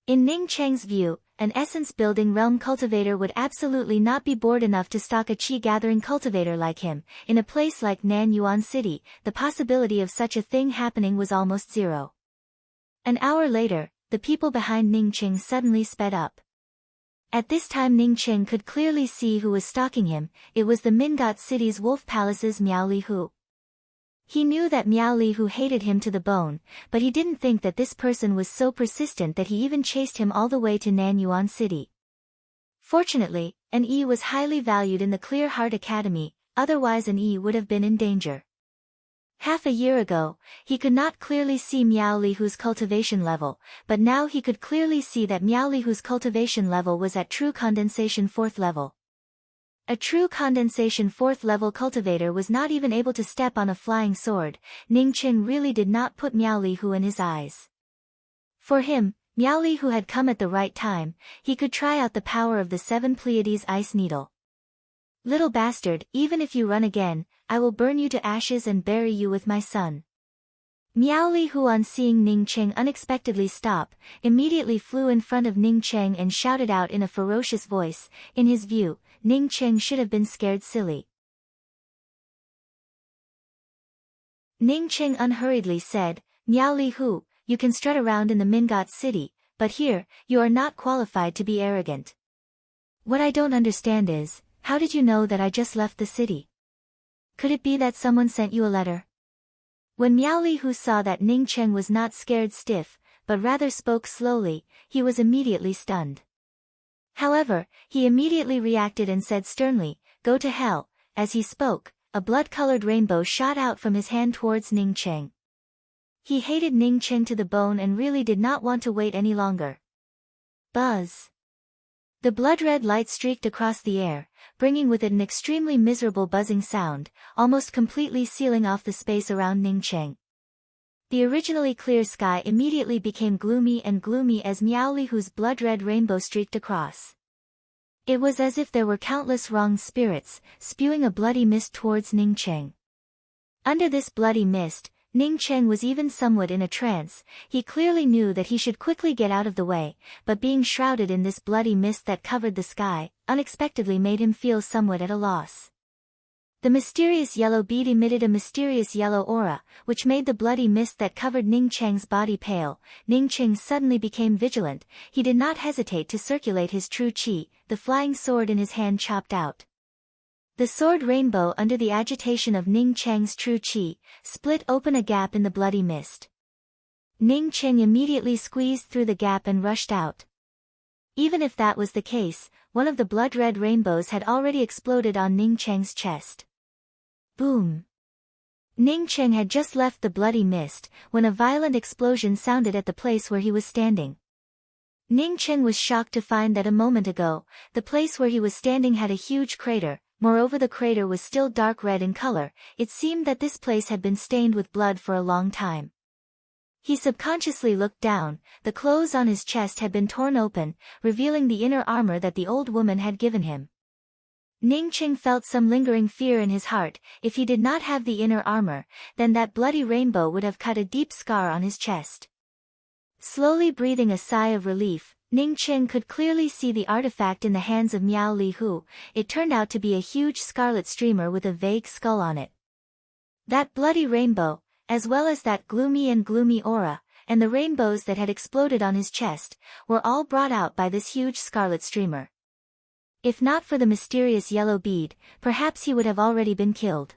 In Ning Cheng's view, an essence-building realm cultivator would absolutely not be bored enough to stalk a qi-gathering cultivator like him. In a place like Nanyuan City, the possibility of such a thing happening was almost zero. An hour later, the people behind Ning Cheng suddenly sped up. At this time Ning Cheng could clearly see who was stalking him. It was the Mingot City's Wolf Palace's Miao Lihu. He knew that Miao Lihu hated him to the bone, but he didn't think that this person was so persistent that he even chased him all the way to Nanyuan City. Fortunately, An Yi was highly valued in the Clear Heart Academy, otherwise An Yi would have been in danger. Half a year ago, he could not clearly see Miao Lihu's cultivation level, but now he could clearly see that Miao Lihu's cultivation level was at true condensation 4th level. A true condensation 4th level cultivator was not even able to step on a flying sword. Ning Qing really did not put Miaolihu in his eyes. For him, Miaolihu had come at the right time. He could try out the power of the 7 Pleiades ice needle. Little bastard, even if you run again, I will burn you to ashes and bury you with my son. Miaolihu, on seeing Ning Qing unexpectedly stop, immediately flew in front of Ning Qing and shouted out in a ferocious voice. In his view, Ning Qing should have been scared silly. Ning Qing unhurriedly said, Miaolihu, you can strut around in the Mingot city, but here, you are not qualified to be arrogant. What I don't understand is, how did you know that I just left the city? Could it be that someone sent you a letter? When Miaolihu saw that Ning Qing was not scared stiff, but rather spoke slowly, he was immediately stunned. However, he immediately reacted and said sternly, Go to hell. As he spoke, a blood-colored rainbow shot out from his hand towards Ning Qing. He hated Ning Qing to the bone and really did not want to wait any longer. Buzz! The blood-red light streaked across the air, bringing with it an extremely miserable buzzing sound, almost completely sealing off the space around Ning Qing. The originally clear sky immediately became gloomy as Miaolihu's blood-red rainbow streaked across. It was as if there were countless wronged spirits, spewing a bloody mist towards Ning Qing. Under this bloody mist, Ning Qing was even somewhat in a trance. He clearly knew that he should quickly get out of the way, but being shrouded in this bloody mist that covered the sky, unexpectedly made him feel somewhat at a loss. The mysterious yellow bead emitted a mysterious yellow aura, which made the bloody mist that covered Ning Qing's body pale. Ning Qing suddenly became vigilant. He did not hesitate to circulate his true qi, the flying sword in his hand chopped out. The sword rainbow, under the agitation of Ning Qing's true qi, split open a gap in the bloody mist. Ning Qing immediately squeezed through the gap and rushed out. Even if that was the case, one of the blood-red rainbows had already exploded on Ning Qing's chest. Boom! Ning Qing had just left the bloody mist, when a violent explosion sounded at the place where he was standing. Ning Qing was shocked to find that a moment ago, the place where he was standing had a huge crater. Moreover, the crater was still dark red in color. It seemed that this place had been stained with blood for a long time. He subconsciously looked down. The clothes on his chest had been torn open, revealing the inner armor that the old woman had given him. Ning Qing felt some lingering fear in his heart. If he did not have the inner armor, then that bloody rainbow would have cut a deep scar on his chest. Slowly breathing a sigh of relief, Ning Qing could clearly see the artifact in the hands of Miaolihu. It turned out to be a huge scarlet streamer with a vague skull on it. That bloody rainbow, as well as that gloomy aura, and the rainbows that had exploded on his chest, were all brought out by this huge scarlet streamer. If not for the mysterious yellow bead, perhaps he would have already been killed.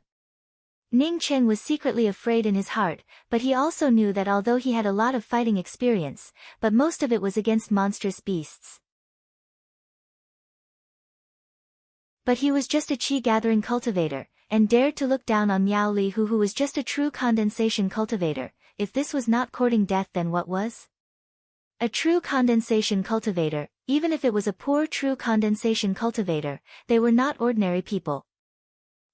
Ning Qing was secretly afraid in his heart, but he also knew that although he had a lot of fighting experience, but most of it was against monstrous beasts. But he was just a qi-gathering cultivator, and dared to look down on Miaolihu, who was just a true condensation cultivator. If this was not courting death, then what was? A true condensation cultivator, even if it was a poor true condensation cultivator, they were not ordinary people.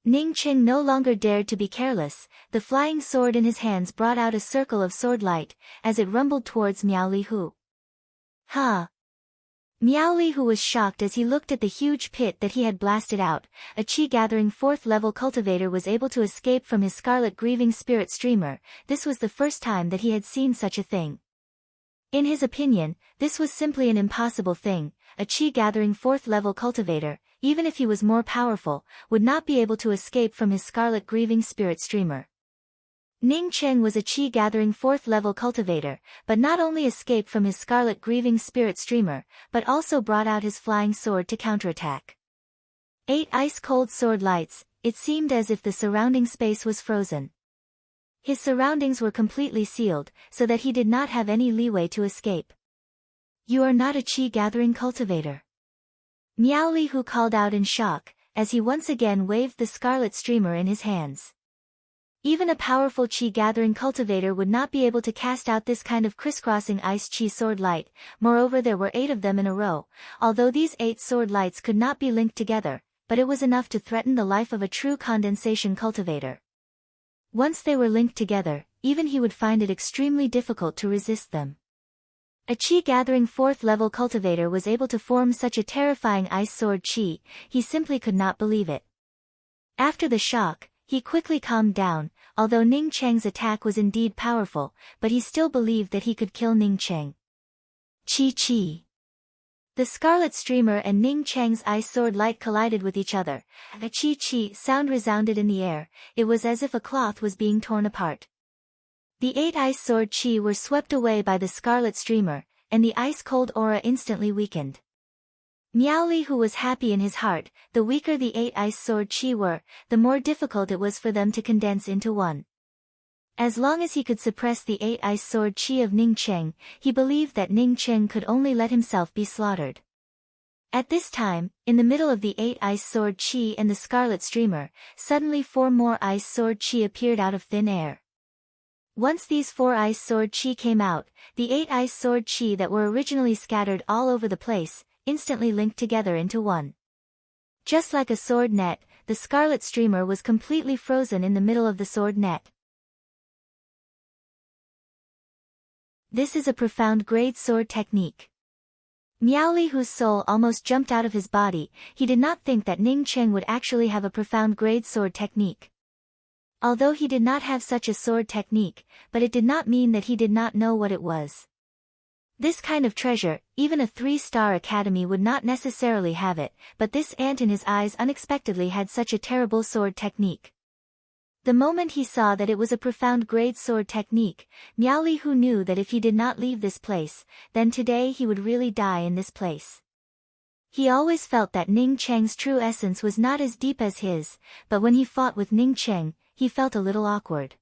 Ning Qing no longer dared to be careless. The flying sword in his hands brought out a circle of sword light, as it rumbled towards Miaolihu. Ha! Miaolihu was shocked as he looked at the huge pit that he had blasted out. A qi-gathering 4th level cultivator was able to escape from his scarlet grieving spirit streamer. This was the first time that he had seen such a thing. In his opinion, this was simply an impossible thing. A qi-gathering 4th level cultivator, even if he was more powerful, would not be able to escape from his scarlet grieving spirit streamer. Ning Qing was a qi-gathering 4th level cultivator, but not only escaped from his scarlet grieving spirit streamer, but also brought out his flying sword to counterattack. 8 ice-cold sword lights. It seemed as if the surrounding space was frozen. His surroundings were completely sealed, so that he did not have any leeway to escape. You are not a qi-gathering cultivator. Miaolihu called out in shock, as he once again waved the scarlet streamer in his hands. Even a powerful qi-gathering cultivator would not be able to cast out this kind of crisscrossing ice qi sword light. Moreover, there were 8 of them in a row. Although these 8 sword lights could not be linked together, but it was enough to threaten the life of a true condensation cultivator. Once they were linked together, even he would find it extremely difficult to resist them. A chi-gathering 4th-level cultivator was able to form such a terrifying ice sword chi, he simply could not believe it. After the shock, he quickly calmed down, although Ning Cheng's attack was indeed powerful, but he still believed that he could kill Ning Cheng. Chi. The scarlet streamer and Ning Cheng's ice sword light collided with each other. A chi sound resounded in the air, it was as if a cloth was being torn apart. The 8 ice sword chi were swept away by the scarlet streamer, and the ice-cold aura instantly weakened. Miaoli, who was happy in his heart, the weaker the 8 ice sword chi were, the more difficult it was for them to condense into one. As long as he could suppress the 8 ice sword chi of Ning Cheng, he believed that Ning Cheng could only let himself be slaughtered. At this time, in the middle of the 8 ice sword chi and the scarlet streamer, suddenly 4 more ice sword chi appeared out of thin air. Once these 4 ice sword chi came out, the 8 ice sword chi that were originally scattered all over the place, instantly linked together into one. Just like a sword net, the scarlet streamer was completely frozen in the middle of the sword net. This is a profound grade sword technique. Miaoli, whose soul almost jumped out of his body, he did not think that Ning Cheng would actually have a profound grade sword technique. Although he did not have such a sword technique, but it did not mean that he did not know what it was. This kind of treasure, even a 3-star academy would not necessarily have it, but this ant in his eyes unexpectedly had such a terrible sword technique. The moment he saw that it was a profound grade sword technique, Miaoli, who knew that if he did not leave this place, then today he would really die in this place. He always felt that Ning Cheng's true essence was not as deep as his, but when he fought with Ning Cheng, he felt a little awkward.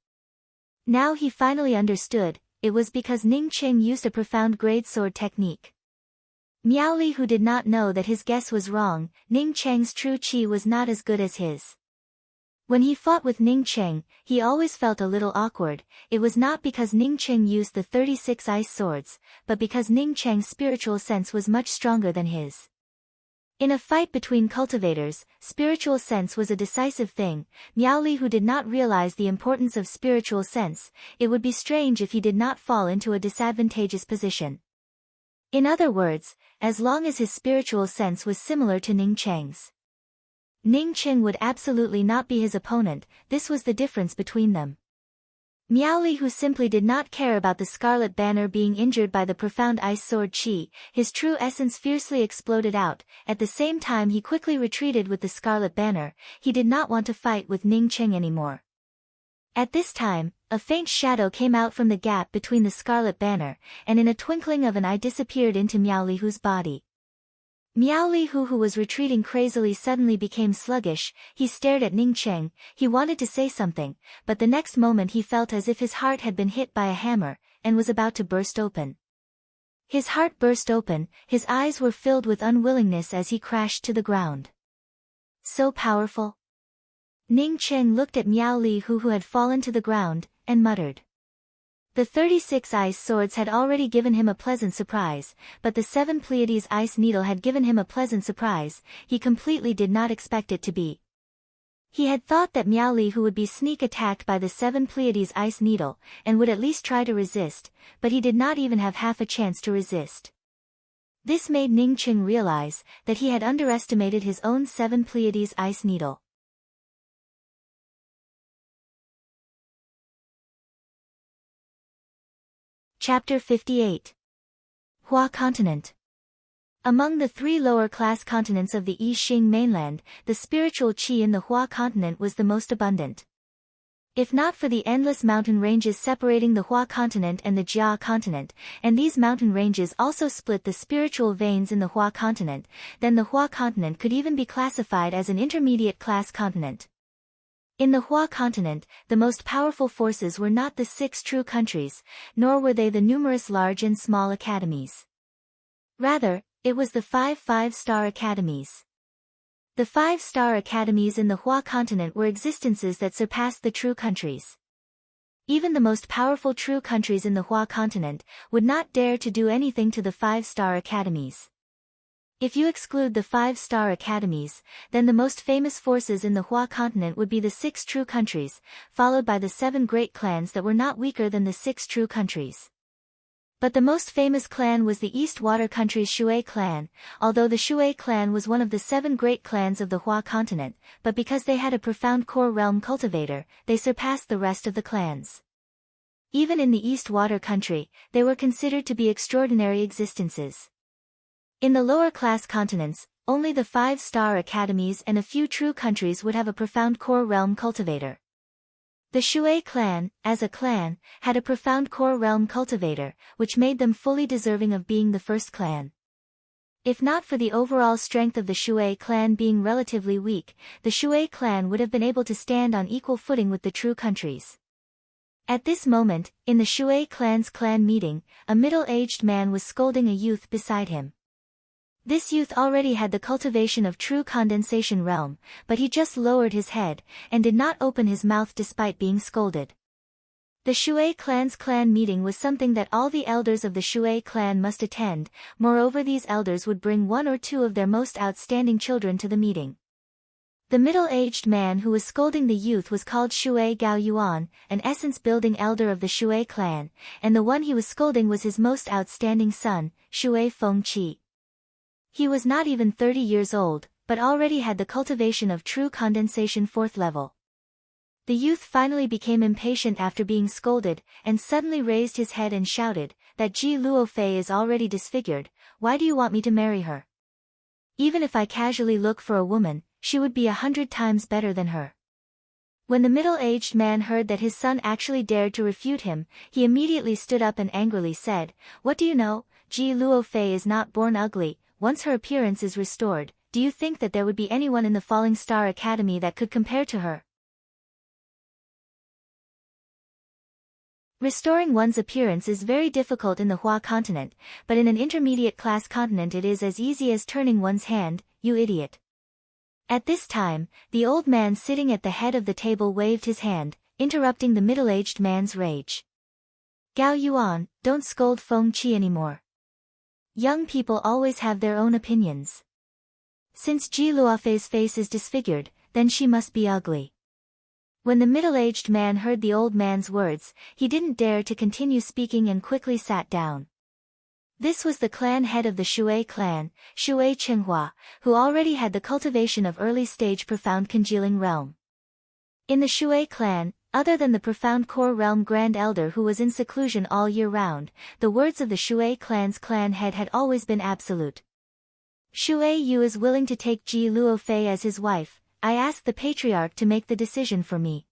Now he finally understood, it was because Ning Cheng used a profound grade sword technique. Miaoli, who did not know that his guess was wrong, Ning Cheng's true chi was not as good as his. When he fought with Ning Cheng, he always felt a little awkward, it was not because Ning Cheng used the 36 ice swords, but because Ning Cheng's spiritual sense was much stronger than his. In a fight between cultivators, spiritual sense was a decisive thing. Miaoli, who did not realize the importance of spiritual sense, it would be strange if he did not fall into a disadvantageous position. In other words, as long as his spiritual sense was similar to Ning Cheng's, Ning Cheng would absolutely not be his opponent, this was the difference between them. Miaoli, who simply did not care about the Scarlet Banner being injured by the profound ice sword chi, his true essence fiercely exploded out, at the same time he quickly retreated with the Scarlet Banner, he did not want to fight with Ning Cheng anymore. At this time, a faint shadow came out from the gap between the Scarlet Banner, and in a twinkling of an eye disappeared into Miaoli, whose body. Miaoli, who was retreating crazily, suddenly became sluggish, he stared at Ning Cheng, he wanted to say something, but the next moment he felt as if his heart had been hit by a hammer, and was about to burst open. His heart burst open, his eyes were filled with unwillingness as he crashed to the ground. So powerful? Ning Cheng looked at Miaoli, who had fallen to the ground, and muttered. The 36 ice swords had already given him a pleasant surprise, but the 7 Pleiades ice needle had given him a pleasant surprise, he completely did not expect it to be. He had thought that Miaoli, who would be sneak attacked by the 7 Pleiades ice needle, and would at least try to resist, but he did not even have half a chance to resist. This made Ning Cheng realize that he had underestimated his own 7 Pleiades ice needle. Chapter 58. Hua Continent. Among the 3 lower-class continents of the I Ching mainland, the spiritual qi in the Hua continent was the most abundant. If not for the endless mountain ranges separating the Hua continent and the Jia continent, and these mountain ranges also split the spiritual veins in the Hua continent, then the Hua continent could even be classified as an intermediate-class continent. In the Hua continent, the most powerful forces were not the 6 true countries, nor were they the numerous large and small academies. Rather, it was the 5 5-star academies. The 5-star academies in the Hua continent were existences that surpassed the true countries. Even the most powerful true countries in the Hua continent would not dare to do anything to the 5-star academies. If you exclude the 5-star academies, then the most famous forces in the Hua continent would be the 6 true countries, followed by the 7 great clans that were not weaker than the 6 true countries. But the most famous clan was the East Water Country's Shui clan, although the Shui clan was one of the 7 great clans of the Hua continent, but because they had a profound core realm cultivator, they surpassed the rest of the clans. Even in the East Water Country, they were considered to be extraordinary existences. In the lower-class continents, only the 5-star academies and a few true countries would have a profound core realm cultivator. The Shui clan, as a clan, had a profound core realm cultivator, which made them fully deserving of being the first clan. If not for the overall strength of the Shui clan being relatively weak, the Shui clan would have been able to stand on equal footing with the true countries. At this moment, in the Shui clan's clan meeting, a middle-aged man was scolding a youth beside him. This youth already had the cultivation of true condensation realm, but he just lowered his head, and did not open his mouth despite being scolded. The Shui clan's clan meeting was something that all the elders of the Shui clan must attend, moreover these elders would bring 1 or 2 of their most outstanding children to the meeting. The middle-aged man who was scolding the youth was called Shui Gao Yuan, an essence-building elder of the Shui clan, and the one he was scolding was his most outstanding son, Shui Fengqi. He was not even 30 years old, but already had the cultivation of true condensation 4th level. The youth finally became impatient after being scolded, and suddenly raised his head and shouted, "That Ji Luofei is already disfigured, why do you want me to marry her? Even if I casually look for a woman, she would be 100 times better than her." When the middle-aged man heard that his son actually dared to refute him, he immediately stood up and angrily said, "What do you know? Ji Luofei is not born ugly. Once her appearance is restored, do you think that there would be anyone in the Falling Star Academy that could compare to her?" Restoring one's appearance is very difficult in the Hua continent, but in an intermediate-class continent it is as easy as turning one's hand, you idiot. At this time, the old man sitting at the head of the table waved his hand, interrupting the middle-aged man's rage. "Gao Yuan, don't scold Feng Qi anymore. Young people always have their own opinions. Since Ji Luofei's face is disfigured, then she must be ugly." When the middle-aged man heard the old man's words, he didn't dare to continue speaking and quickly sat down. This was the clan head of the Shui clan, Shui Chenghua, who already had the cultivation of early-stage profound congealing realm. In the Shui clan, other than the profound core realm grand elder who was in seclusion all year round, the words of the Shui clan's clan head had always been absolute. "Shui Yu is willing to take Ji Luofei as his wife. I asked the patriarch to make the decision for me."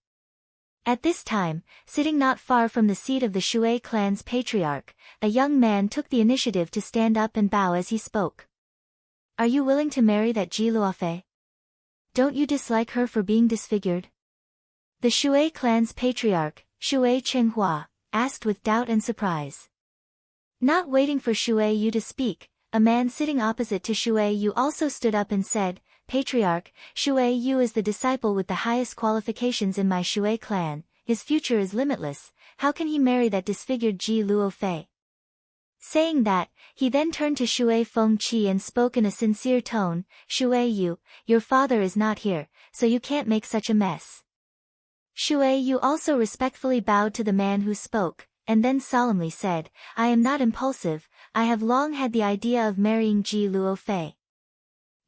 At this time, sitting not far from the seat of the Shui clan's patriarch, a young man took the initiative to stand up and bow as he spoke. "Are you willing to marry that Ji Luofei? Don't you dislike her for being disfigured?" The Shui clan's patriarch, Shui Chenghua, asked with doubt and surprise. Not waiting for Shui Yu to speak, a man sitting opposite to Shui Yu also stood up and said, "Patriarch, Shui Yu is the disciple with the highest qualifications in my Shui clan, his future is limitless, how can he marry that disfigured Ji Luofei?" Saying that, he then turned to Shui Fengqi and spoke in a sincere tone, "Shui Yu, your father is not here, so you can't make such a mess." Shui Yu also respectfully bowed to the man who spoke, and then solemnly said, "I am not impulsive, I have long had the idea of marrying Ji Luofei.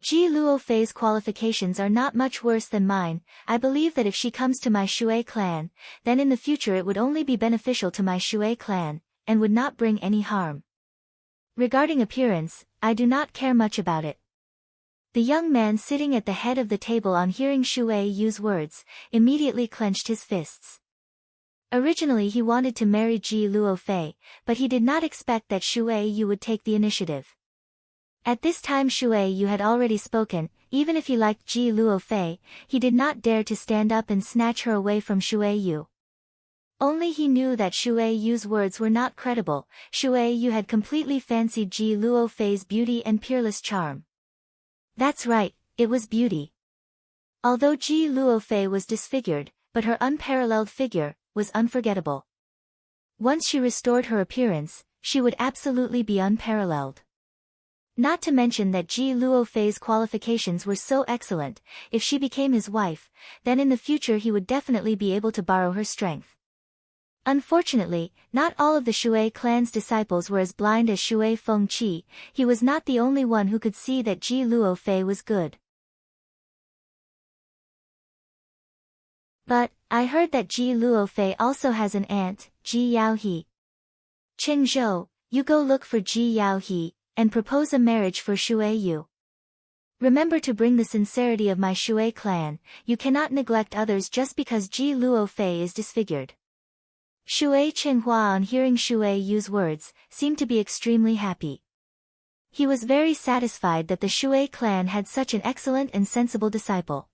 Ji Luofei's qualifications are not much worse than mine. I believe that if she comes to my Shui clan, then in the future it would only be beneficial to my Shui clan, and would not bring any harm. Regarding appearance, I do not care much about it." The young man sitting at the head of the table on hearing Shui Yu's words, immediately clenched his fists. Originally he wanted to marry Ji Luofei, but he did not expect that Shui Yu would take the initiative. At this time Shui Yu had already spoken, even if he liked Ji Luofei, he did not dare to stand up and snatch her away from Shui Yu. Only he knew that Shui Yu's words were not credible. Shui Yu had completely fancied Ji Luofei's beauty and peerless charm. That's right, it was beauty. Although Ji Luofei was disfigured, but her unparalleled figure was unforgettable. Once she restored her appearance, she would absolutely be unparalleled. Not to mention that Ji Luofei's qualifications were so excellent, if she became his wife, then in the future he would definitely be able to borrow her strength. Unfortunately, not all of the Shui clan's disciples were as blind as Shui Fengqi. He was not the only one who could see that Ji Luofei was good. But, I heard that Ji Luofei also has an aunt, Ji Yaohe. Qing Zhou, you go look for Ji Yaohe, and propose a marriage for Shui Yu. Remember to bring the sincerity of my Shui clan. You cannot neglect others just because Ji Luofei is disfigured. Shui Qinghua, on hearing Shui Yu's words, seemed to be extremely happy. He was very satisfied that the Shui clan had such an excellent and sensible disciple.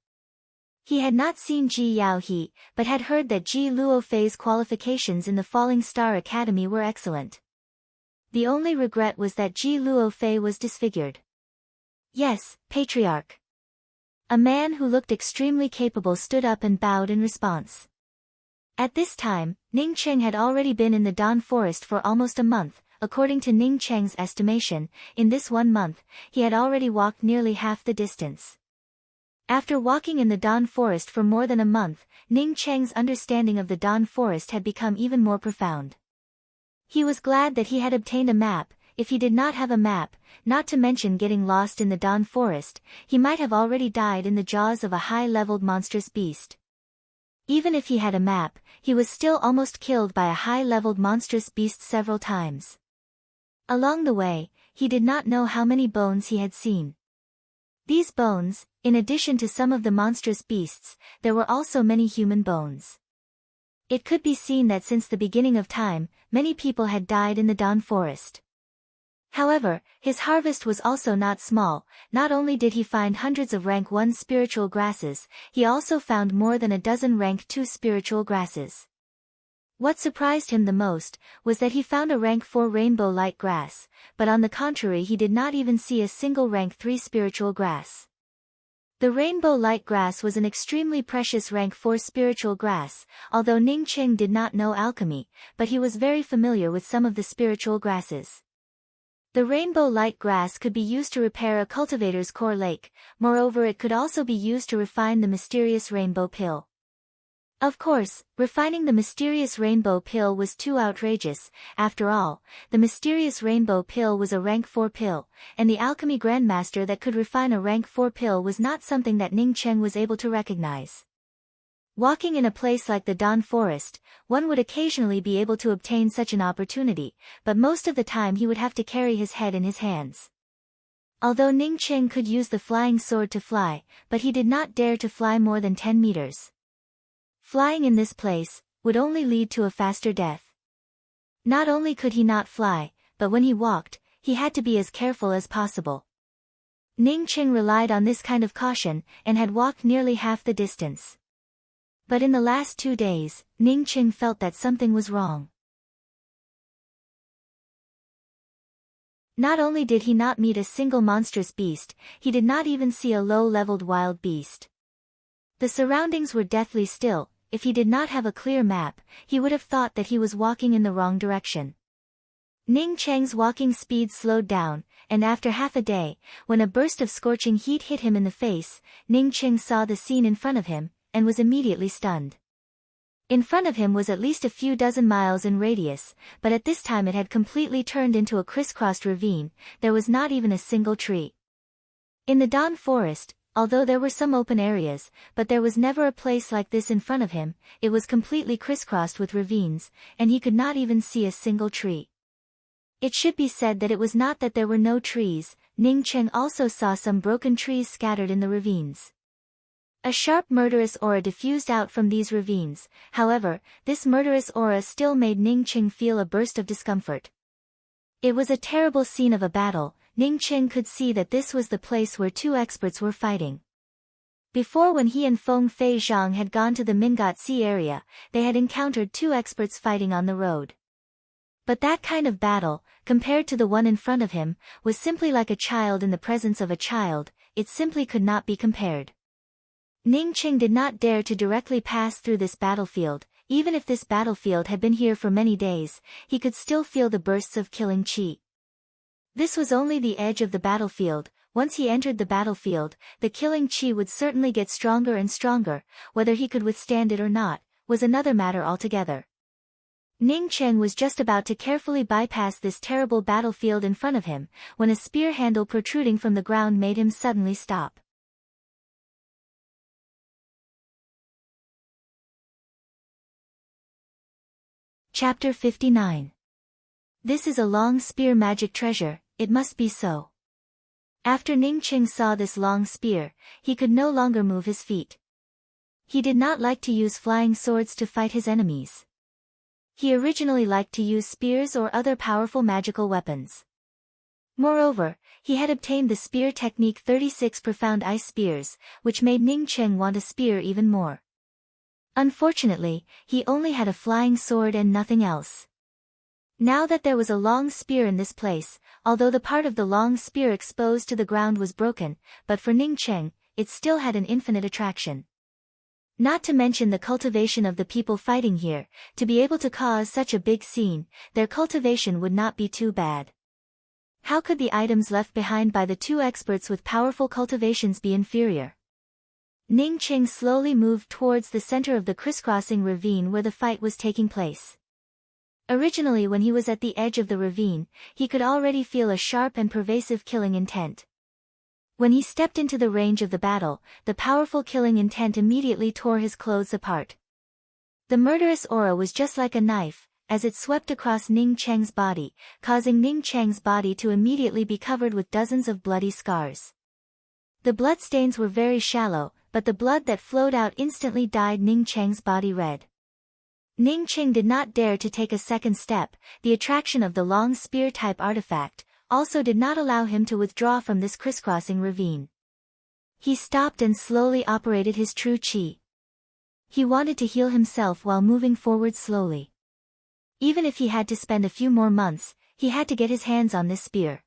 He had not seen Ji Yaohe, but had heard that Ji Luofei's qualifications in the Falling Star Academy were excellent. The only regret was that Ji Luofei was disfigured. Yes, Patriarch. A man who looked extremely capable stood up and bowed in response. At this time, Ning Cheng had already been in the Dan Forest for almost a month. According to Ning Cheng's estimation, in this 1 month, he had already walked nearly half the distance. After walking in the Dan Forest for more than a month, Ning Cheng's understanding of the Dan Forest had become even more profound. He was glad that he had obtained a map. If he did not have a map, not to mention getting lost in the Dan Forest, he might have already died in the jaws of a high-leveled monstrous beast. Even if he had a map, he was still almost killed by a high-leveled monstrous beast several times. Along the way, he did not know how many bones he had seen. These bones, in addition to some of the monstrous beasts, there were also many human bones. It could be seen that since the beginning of time, many people had died in the Dan Forest. However, his harvest was also not small. Not only did he find hundreds of rank 1 spiritual grasses, he also found more than a dozen rank 2 spiritual grasses. What surprised him the most was that he found a rank 4 rainbow light grass, but on the contrary he did not even see a single rank 3 spiritual grass. The rainbow light grass was an extremely precious rank 4 spiritual grass, although Ning Cheng did not know alchemy, but he was very familiar with some of the spiritual grasses. The rainbow light grass could be used to repair a cultivator's core lake. Moreover, it could also be used to refine the mysterious rainbow pill. Of course, refining the mysterious rainbow pill was too outrageous. After all, the mysterious rainbow pill was a rank 4 pill, and the alchemy grandmaster that could refine a rank 4 pill was not something that Ning Cheng was able to recognize. Walking in a place like the Dan Forest, one would occasionally be able to obtain such an opportunity, but most of the time he would have to carry his head in his hands. Although Ning Cheng could use the flying sword to fly, but he did not dare to fly more than 10 meters. Flying in this place would only lead to a faster death. Not only could he not fly, but when he walked, he had to be as careful as possible. Ning Cheng relied on this kind of caution, and had walked nearly half the distance. But in the last 2 days, Ning Cheng felt that something was wrong. Not only did he not meet a single monstrous beast, he did not even see a low-leveled wild beast. The surroundings were deathly still. If he did not have a clear map, he would have thought that he was walking in the wrong direction. Ning Cheng's walking speed slowed down, and after half a day, when a burst of scorching heat hit him in the face, Ning Cheng saw the scene in front of him, and was immediately stunned. In front of him was at least a few dozen miles in radius, but at this time it had completely turned into a crisscrossed ravine. There was not even a single tree. In the Dan Forest, although there were some open areas, but there was never a place like this in front of him. It was completely crisscrossed with ravines, and he could not even see a single tree. It should be said that it was not that there were no trees. Ning Cheng also saw some broken trees scattered in the ravines. A sharp murderous aura diffused out from these ravines. However, this murderous aura still made Ning Cheng feel a burst of discomfort. It was a terrible scene of a battle. Ning Cheng could see that this was the place where 2 experts were fighting. Before, when he and Feng Fei Zhang had gone to the Mingat Sea area, they had encountered 2 experts fighting on the road. But that kind of battle, compared to the one in front of him, was simply like a child in the presence of a child. It simply could not be compared. Ning Cheng did not dare to directly pass through this battlefield. Even if this battlefield had been here for many days, he could still feel the bursts of killing qi. This was only the edge of the battlefield. Once he entered the battlefield, the killing chi would certainly get stronger and stronger. Whether he could withstand it or not was another matter altogether. Ning Cheng was just about to carefully bypass this terrible battlefield in front of him, when a spear handle protruding from the ground made him suddenly stop. Chapter 59. This is a long spear magic treasure, it must be so. After Ning Cheng saw this long spear, he could no longer move his feet. He did not like to use flying swords to fight his enemies. He originally liked to use spears or other powerful magical weapons. Moreover, he had obtained the spear technique 36 profound ice spears, which made Ning Cheng want a spear even more. Unfortunately, he only had a flying sword and nothing else. Now that there was a long spear in this place, although the part of the long spear exposed to the ground was broken, but for Ning Cheng, it still had an infinite attraction. Not to mention the cultivation of the people fighting here, to be able to cause such a big scene, their cultivation would not be too bad. How could the items left behind by the two experts with powerful cultivations be inferior? Ning Cheng slowly moved towards the center of the crisscrossing ravine where the fight was taking place. Originally, when he was at the edge of the ravine, he could already feel a sharp and pervasive killing intent. When he stepped into the range of the battle, the powerful killing intent immediately tore his clothes apart. The murderous aura was just like a knife, as it swept across Ning Cheng's body, causing Ning Cheng's body to immediately be covered with dozens of bloody scars. The bloodstains were very shallow, but the blood that flowed out instantly dyed Ning Cheng's body red. Ning Cheng did not dare to take a second step. The attraction of the long spear-type artifact also did not allow him to withdraw from this crisscrossing ravine. He stopped and slowly operated his true chi. He wanted to heal himself while moving forward slowly. Even if he had to spend a few more months, he had to get his hands on this spear.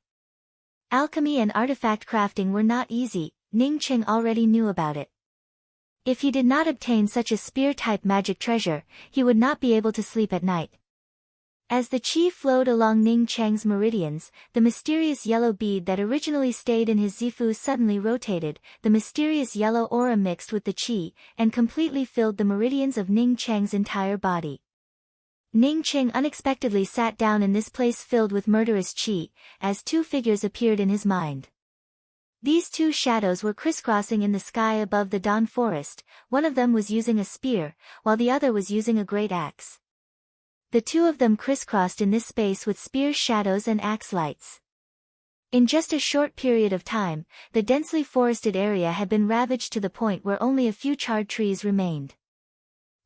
Alchemy and artifact crafting were not easy. Ning Cheng already knew about it. If he did not obtain such a spear-type magic treasure, he would not be able to sleep at night. As the chi flowed along Ning Cheng's meridians, the mysterious yellow bead that originally stayed in his zifu suddenly rotated. The mysterious yellow aura mixed with the chi, and completely filled the meridians of Ning Cheng's entire body. Ning Cheng unexpectedly sat down in this place filled with murderous chi, as two figures appeared in his mind. These two shadows were crisscrossing in the sky above the Dawn Forest. One of them was using a spear, while the other was using a great axe. The two of them crisscrossed in this space with spear shadows and axe lights. In just a short period of time, the densely forested area had been ravaged to the point where only a few charred trees remained.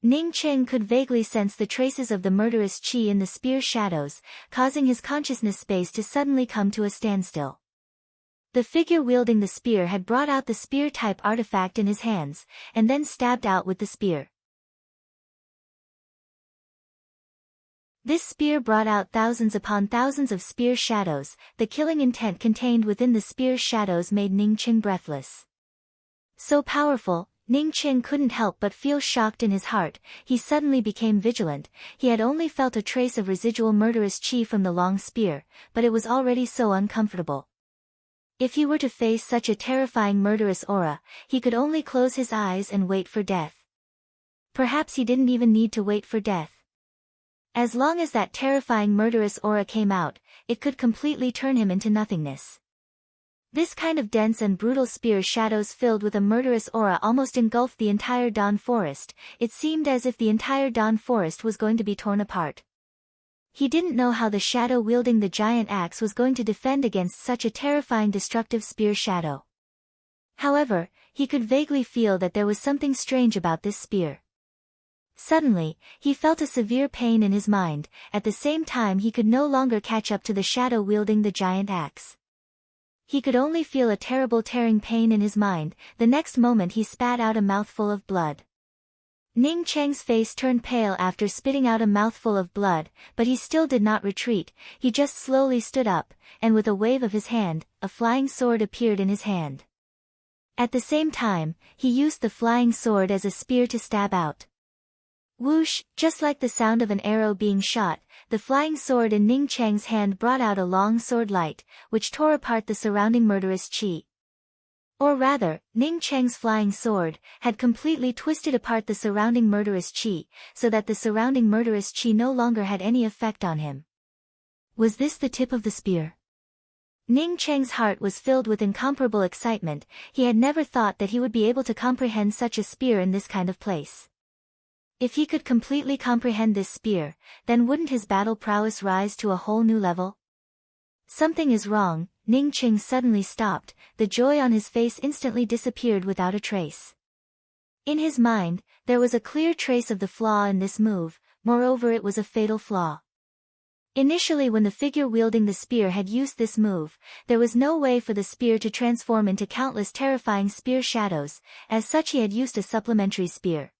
Ning Cheng could vaguely sense the traces of the murderous chi in the spear shadows, causing his consciousness space to suddenly come to a standstill. The figure wielding the spear had brought out the spear-type artifact in his hands, and then stabbed out with the spear. This spear brought out thousands upon thousands of spear shadows. The killing intent contained within the spear shadows made Ning Cheng breathless. So powerful, Ning Cheng couldn't help but feel shocked in his heart. He suddenly became vigilant. He had only felt a trace of residual murderous chi from the long spear, but it was already so uncomfortable. If he were to face such a terrifying murderous aura, he could only close his eyes and wait for death. Perhaps he didn't even need to wait for death. As long as that terrifying murderous aura came out, it could completely turn him into nothingness. This kind of dense and brutal spear shadows filled with a murderous aura almost engulfed the entire Dawn Forest. It seemed as if the entire Dawn Forest was going to be torn apart. He didn't know how the shadow wielding the giant axe was going to defend against such a terrifying destructive spear shadow. However, he could vaguely feel that there was something strange about this spear. Suddenly, he felt a severe pain in his mind. At the same time, he could no longer catch up to the shadow wielding the giant axe. He could only feel a terrible tearing pain in his mind. The next moment he spat out a mouthful of blood. Ning Cheng's face turned pale after spitting out a mouthful of blood, but he still did not retreat. He just slowly stood up, and with a wave of his hand, a flying sword appeared in his hand. At the same time, he used the flying sword as a spear to stab out. Whoosh, just like the sound of an arrow being shot, the flying sword in Ning Cheng's hand brought out a long sword light, which tore apart the surrounding murderous qi. Or rather, Ning Cheng's flying sword had completely twisted apart the surrounding murderous qi, so that the surrounding murderous qi no longer had any effect on him. Was this the tip of the spear? Ning Cheng's heart was filled with incomparable excitement. He had never thought that he would be able to comprehend such a spear in this kind of place. If he could completely comprehend this spear, then wouldn't his battle prowess rise to a whole new level? Something is wrong. Ning Cheng suddenly stopped, the joy on his face instantly disappeared without a trace. In his mind, there was a clear trace of the flaw in this move, moreover it was a fatal flaw. Initially when the figure wielding the spear had used this move, there was no way for the spear to transform into countless terrifying spear shadows, as such he had used a supplementary spear.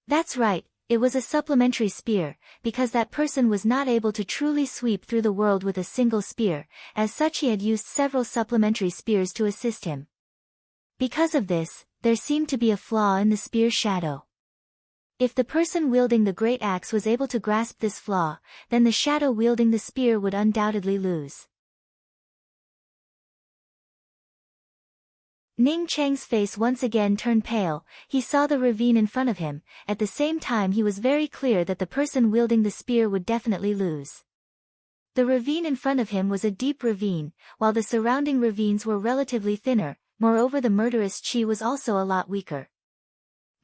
That's right, it was a supplementary spear, because that person was not able to truly sweep through the world with a single spear, as such he had used several supplementary spears to assist him. Because of this, there seemed to be a flaw in the spear's shadow. If the person wielding the great axe was able to grasp this flaw, then the shadow wielding the spear would undoubtedly lose. Ning Cheng's face once again turned pale. He saw the ravine in front of him. At the same time he was very clear that the person wielding the spear would definitely lose. The ravine in front of him was a deep ravine, while the surrounding ravines were relatively thinner. Moreover, the murderous qi was also a lot weaker.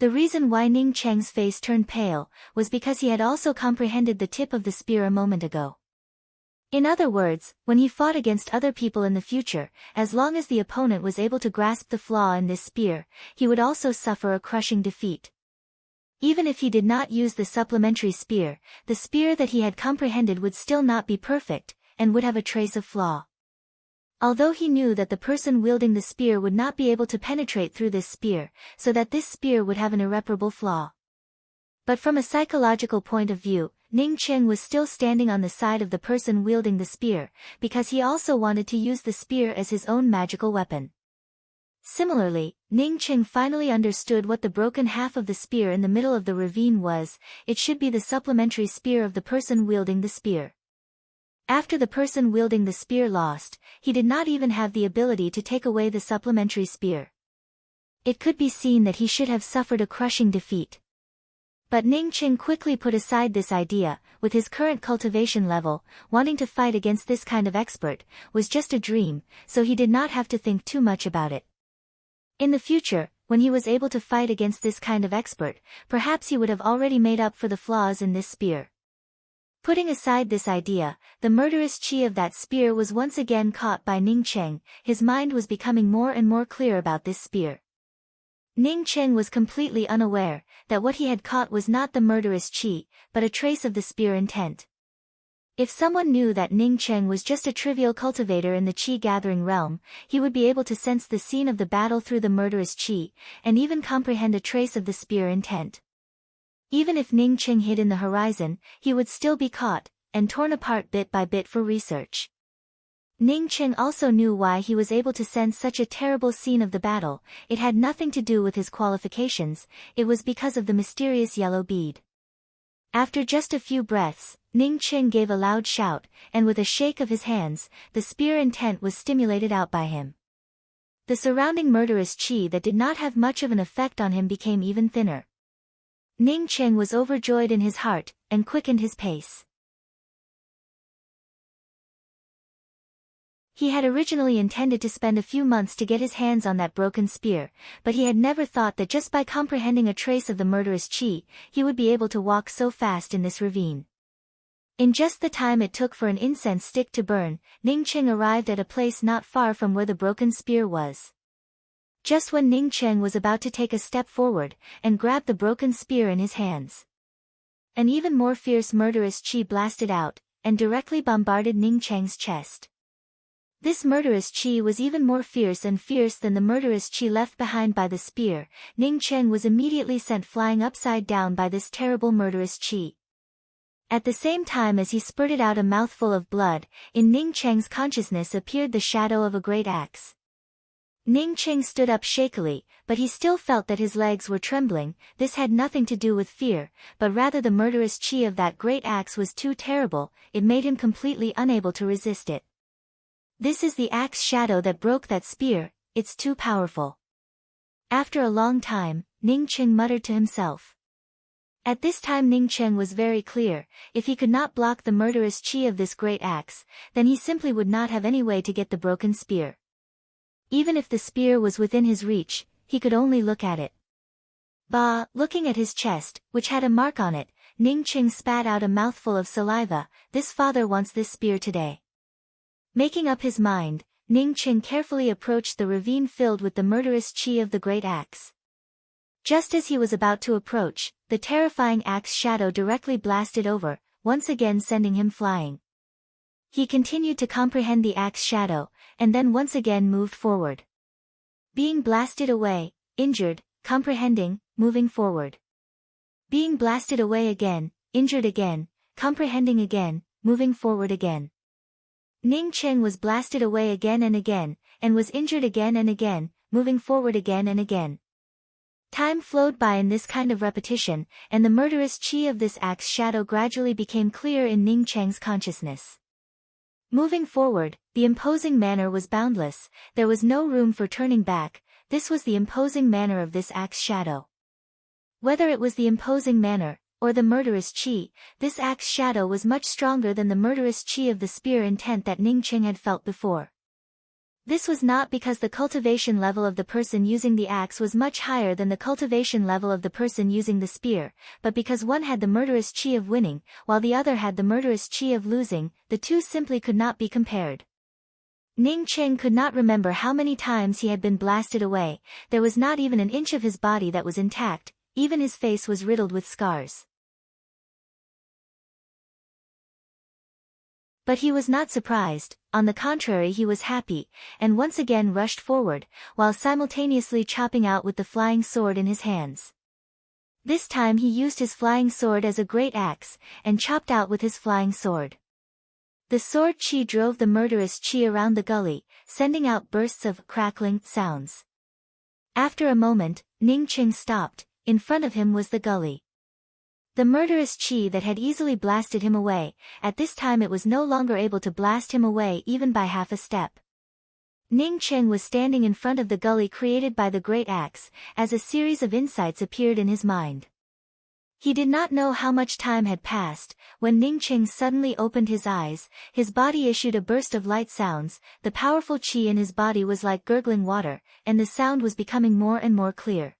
The reason why Ning Cheng's face turned pale was because he had also comprehended the tip of the spear a moment ago. In other words, when he fought against other people in the future, as long as the opponent was able to grasp the flaw in this spear, he would also suffer a crushing defeat. Even if he did not use the supplementary spear, the spear that he had comprehended would still not be perfect, and would have a trace of flaw. Although he knew that the person wielding the spear would not be able to penetrate through this spear, so that this spear would have an irreparable flaw. But from a psychological point of view, Ning Cheng was still standing on the side of the person wielding the spear, because he also wanted to use the spear as his own magical weapon. Similarly, Ning Cheng finally understood what the broken half of the spear in the middle of the ravine was. It should be the supplementary spear of the person wielding the spear. After the person wielding the spear lost, he did not even have the ability to take away the supplementary spear. It could be seen that he should have suffered a crushing defeat. But Ning Cheng quickly put aside this idea. With his current cultivation level, wanting to fight against this kind of expert was just a dream, so he did not have to think too much about it. In the future, when he was able to fight against this kind of expert, perhaps he would have already made up for the flaws in this spear. Putting aside this idea, the murderous qi of that spear was once again caught by Ning Cheng. His mind was becoming more and more clear about this spear. Ning Cheng was completely unaware that what he had caught was not the murderous qi, but a trace of the spear intent. If someone knew that Ning Cheng was just a trivial cultivator in the qi-gathering realm, he would be able to sense the scene of the battle through the murderous qi, and even comprehend a trace of the spear intent. Even if Ning Cheng hid in the horizon, he would still be caught, and torn apart bit by bit for research. Ning Cheng also knew why he was able to sense such a terrible scene of the battle. It had nothing to do with his qualifications, it was because of the mysterious yellow bead. After just a few breaths, Ning Cheng gave a loud shout, and with a shake of his hands, the spear intent was stimulated out by him. The surrounding murderous qi that did not have much of an effect on him became even thinner. Ning Cheng was overjoyed in his heart, and quickened his pace. He had originally intended to spend a few months to get his hands on that broken spear, but he had never thought that just by comprehending a trace of the murderous qi, he would be able to walk so fast in this ravine. In just the time it took for an incense stick to burn, Ning Cheng arrived at a place not far from where the broken spear was. Just when Ning Cheng was about to take a step forward, and grab the broken spear in his hands, an even more fierce murderous qi blasted out, and directly bombarded Ning Cheng's chest. This murderous qi was even more fierce than the murderous qi left behind by the spear. Ning Cheng was immediately sent flying upside down by this terrible murderous qi. At the same time as he spurted out a mouthful of blood, in Ning Cheng's consciousness appeared the shadow of a great axe. Ning Cheng stood up shakily, but he still felt that his legs were trembling. This had nothing to do with fear, but rather the murderous chi of that great axe was too terrible, it made him completely unable to resist it. This is the axe shadow that broke that spear, it's too powerful. After a long time, Ning Cheng muttered to himself. At this time Ning Cheng was very clear, if he could not block the murderous chi of this great axe, then he simply would not have any way to get the broken spear. Even if the spear was within his reach, he could only look at it. Bah! Looking at his chest, which had a mark on it, Ning Cheng spat out a mouthful of saliva. This father wants this spear today. Making up his mind, Ning Cheng carefully approached the ravine filled with the murderous chi of the great axe. Just as he was about to approach, the terrifying axe shadow directly blasted over, once again sending him flying. He continued to comprehend the axe shadow, and then once again moved forward. Being blasted away, injured, comprehending, moving forward. Being blasted away again, injured again, comprehending again, moving forward again. Ning Cheng was blasted away again and was injured again and again, moving forward again and again. Time flowed by in this kind of repetition, and the murderous chi of this axe shadow gradually became clear in Ning Cheng's consciousness. Moving forward, the imposing manner was boundless, there was no room for turning back, this was the imposing manner of this axe shadow. Whether it was the imposing manner, or the murderous chi, this axe shadow was much stronger than the murderous chi of the spear intent that Ning Cheng had felt before. This was not because the cultivation level of the person using the axe was much higher than the cultivation level of the person using the spear, but because one had the murderous chi of winning, while the other had the murderous chi of losing, the two simply could not be compared. Ning Cheng could not remember how many times he had been blasted away, there was not even an inch of his body that was intact, even his face was riddled with scars. But he was not surprised, on the contrary he was happy, and once again rushed forward, while simultaneously chopping out with the flying sword in his hands. This time he used his flying sword as a great axe, and chopped out with his flying sword. The sword chi drove the murderous chi around the gully, sending out bursts of crackling sounds. After a moment, Ning Cheng stopped, in front of him was the gully. The murderous chi that had easily blasted him away, at this time it was no longer able to blast him away even by half a step. Ning Cheng was standing in front of the gully created by the great axe, as a series of insights appeared in his mind. He did not know how much time had passed, when Ning Cheng suddenly opened his eyes, his body issued a burst of light sounds, the powerful chi in his body was like gurgling water, and the sound was becoming more and more clear.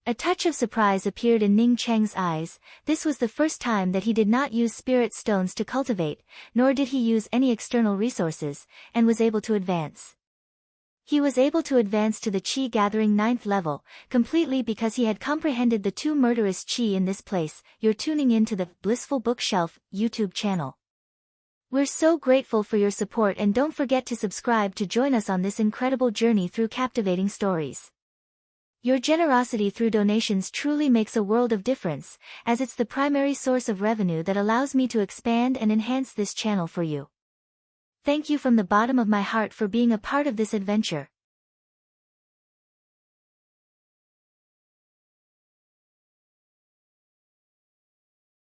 A touch of surprise appeared in Ning Cheng's eyes, this was the first time that he did not use spirit stones to cultivate, nor did he use any external resources, and was able to advance. He was able to advance to the chi gathering 9th level, completely because he had comprehended the two murderous chi in this place. You're tuning in to the Blissful Bookshelf YouTube channel. We're so grateful for your support and don't forget to subscribe to join us on this incredible journey through captivating stories. Your generosity through donations truly makes a world of difference, as it's the primary source of revenue that allows me to expand and enhance this channel for you. Thank you from the bottom of my heart for being a part of this adventure.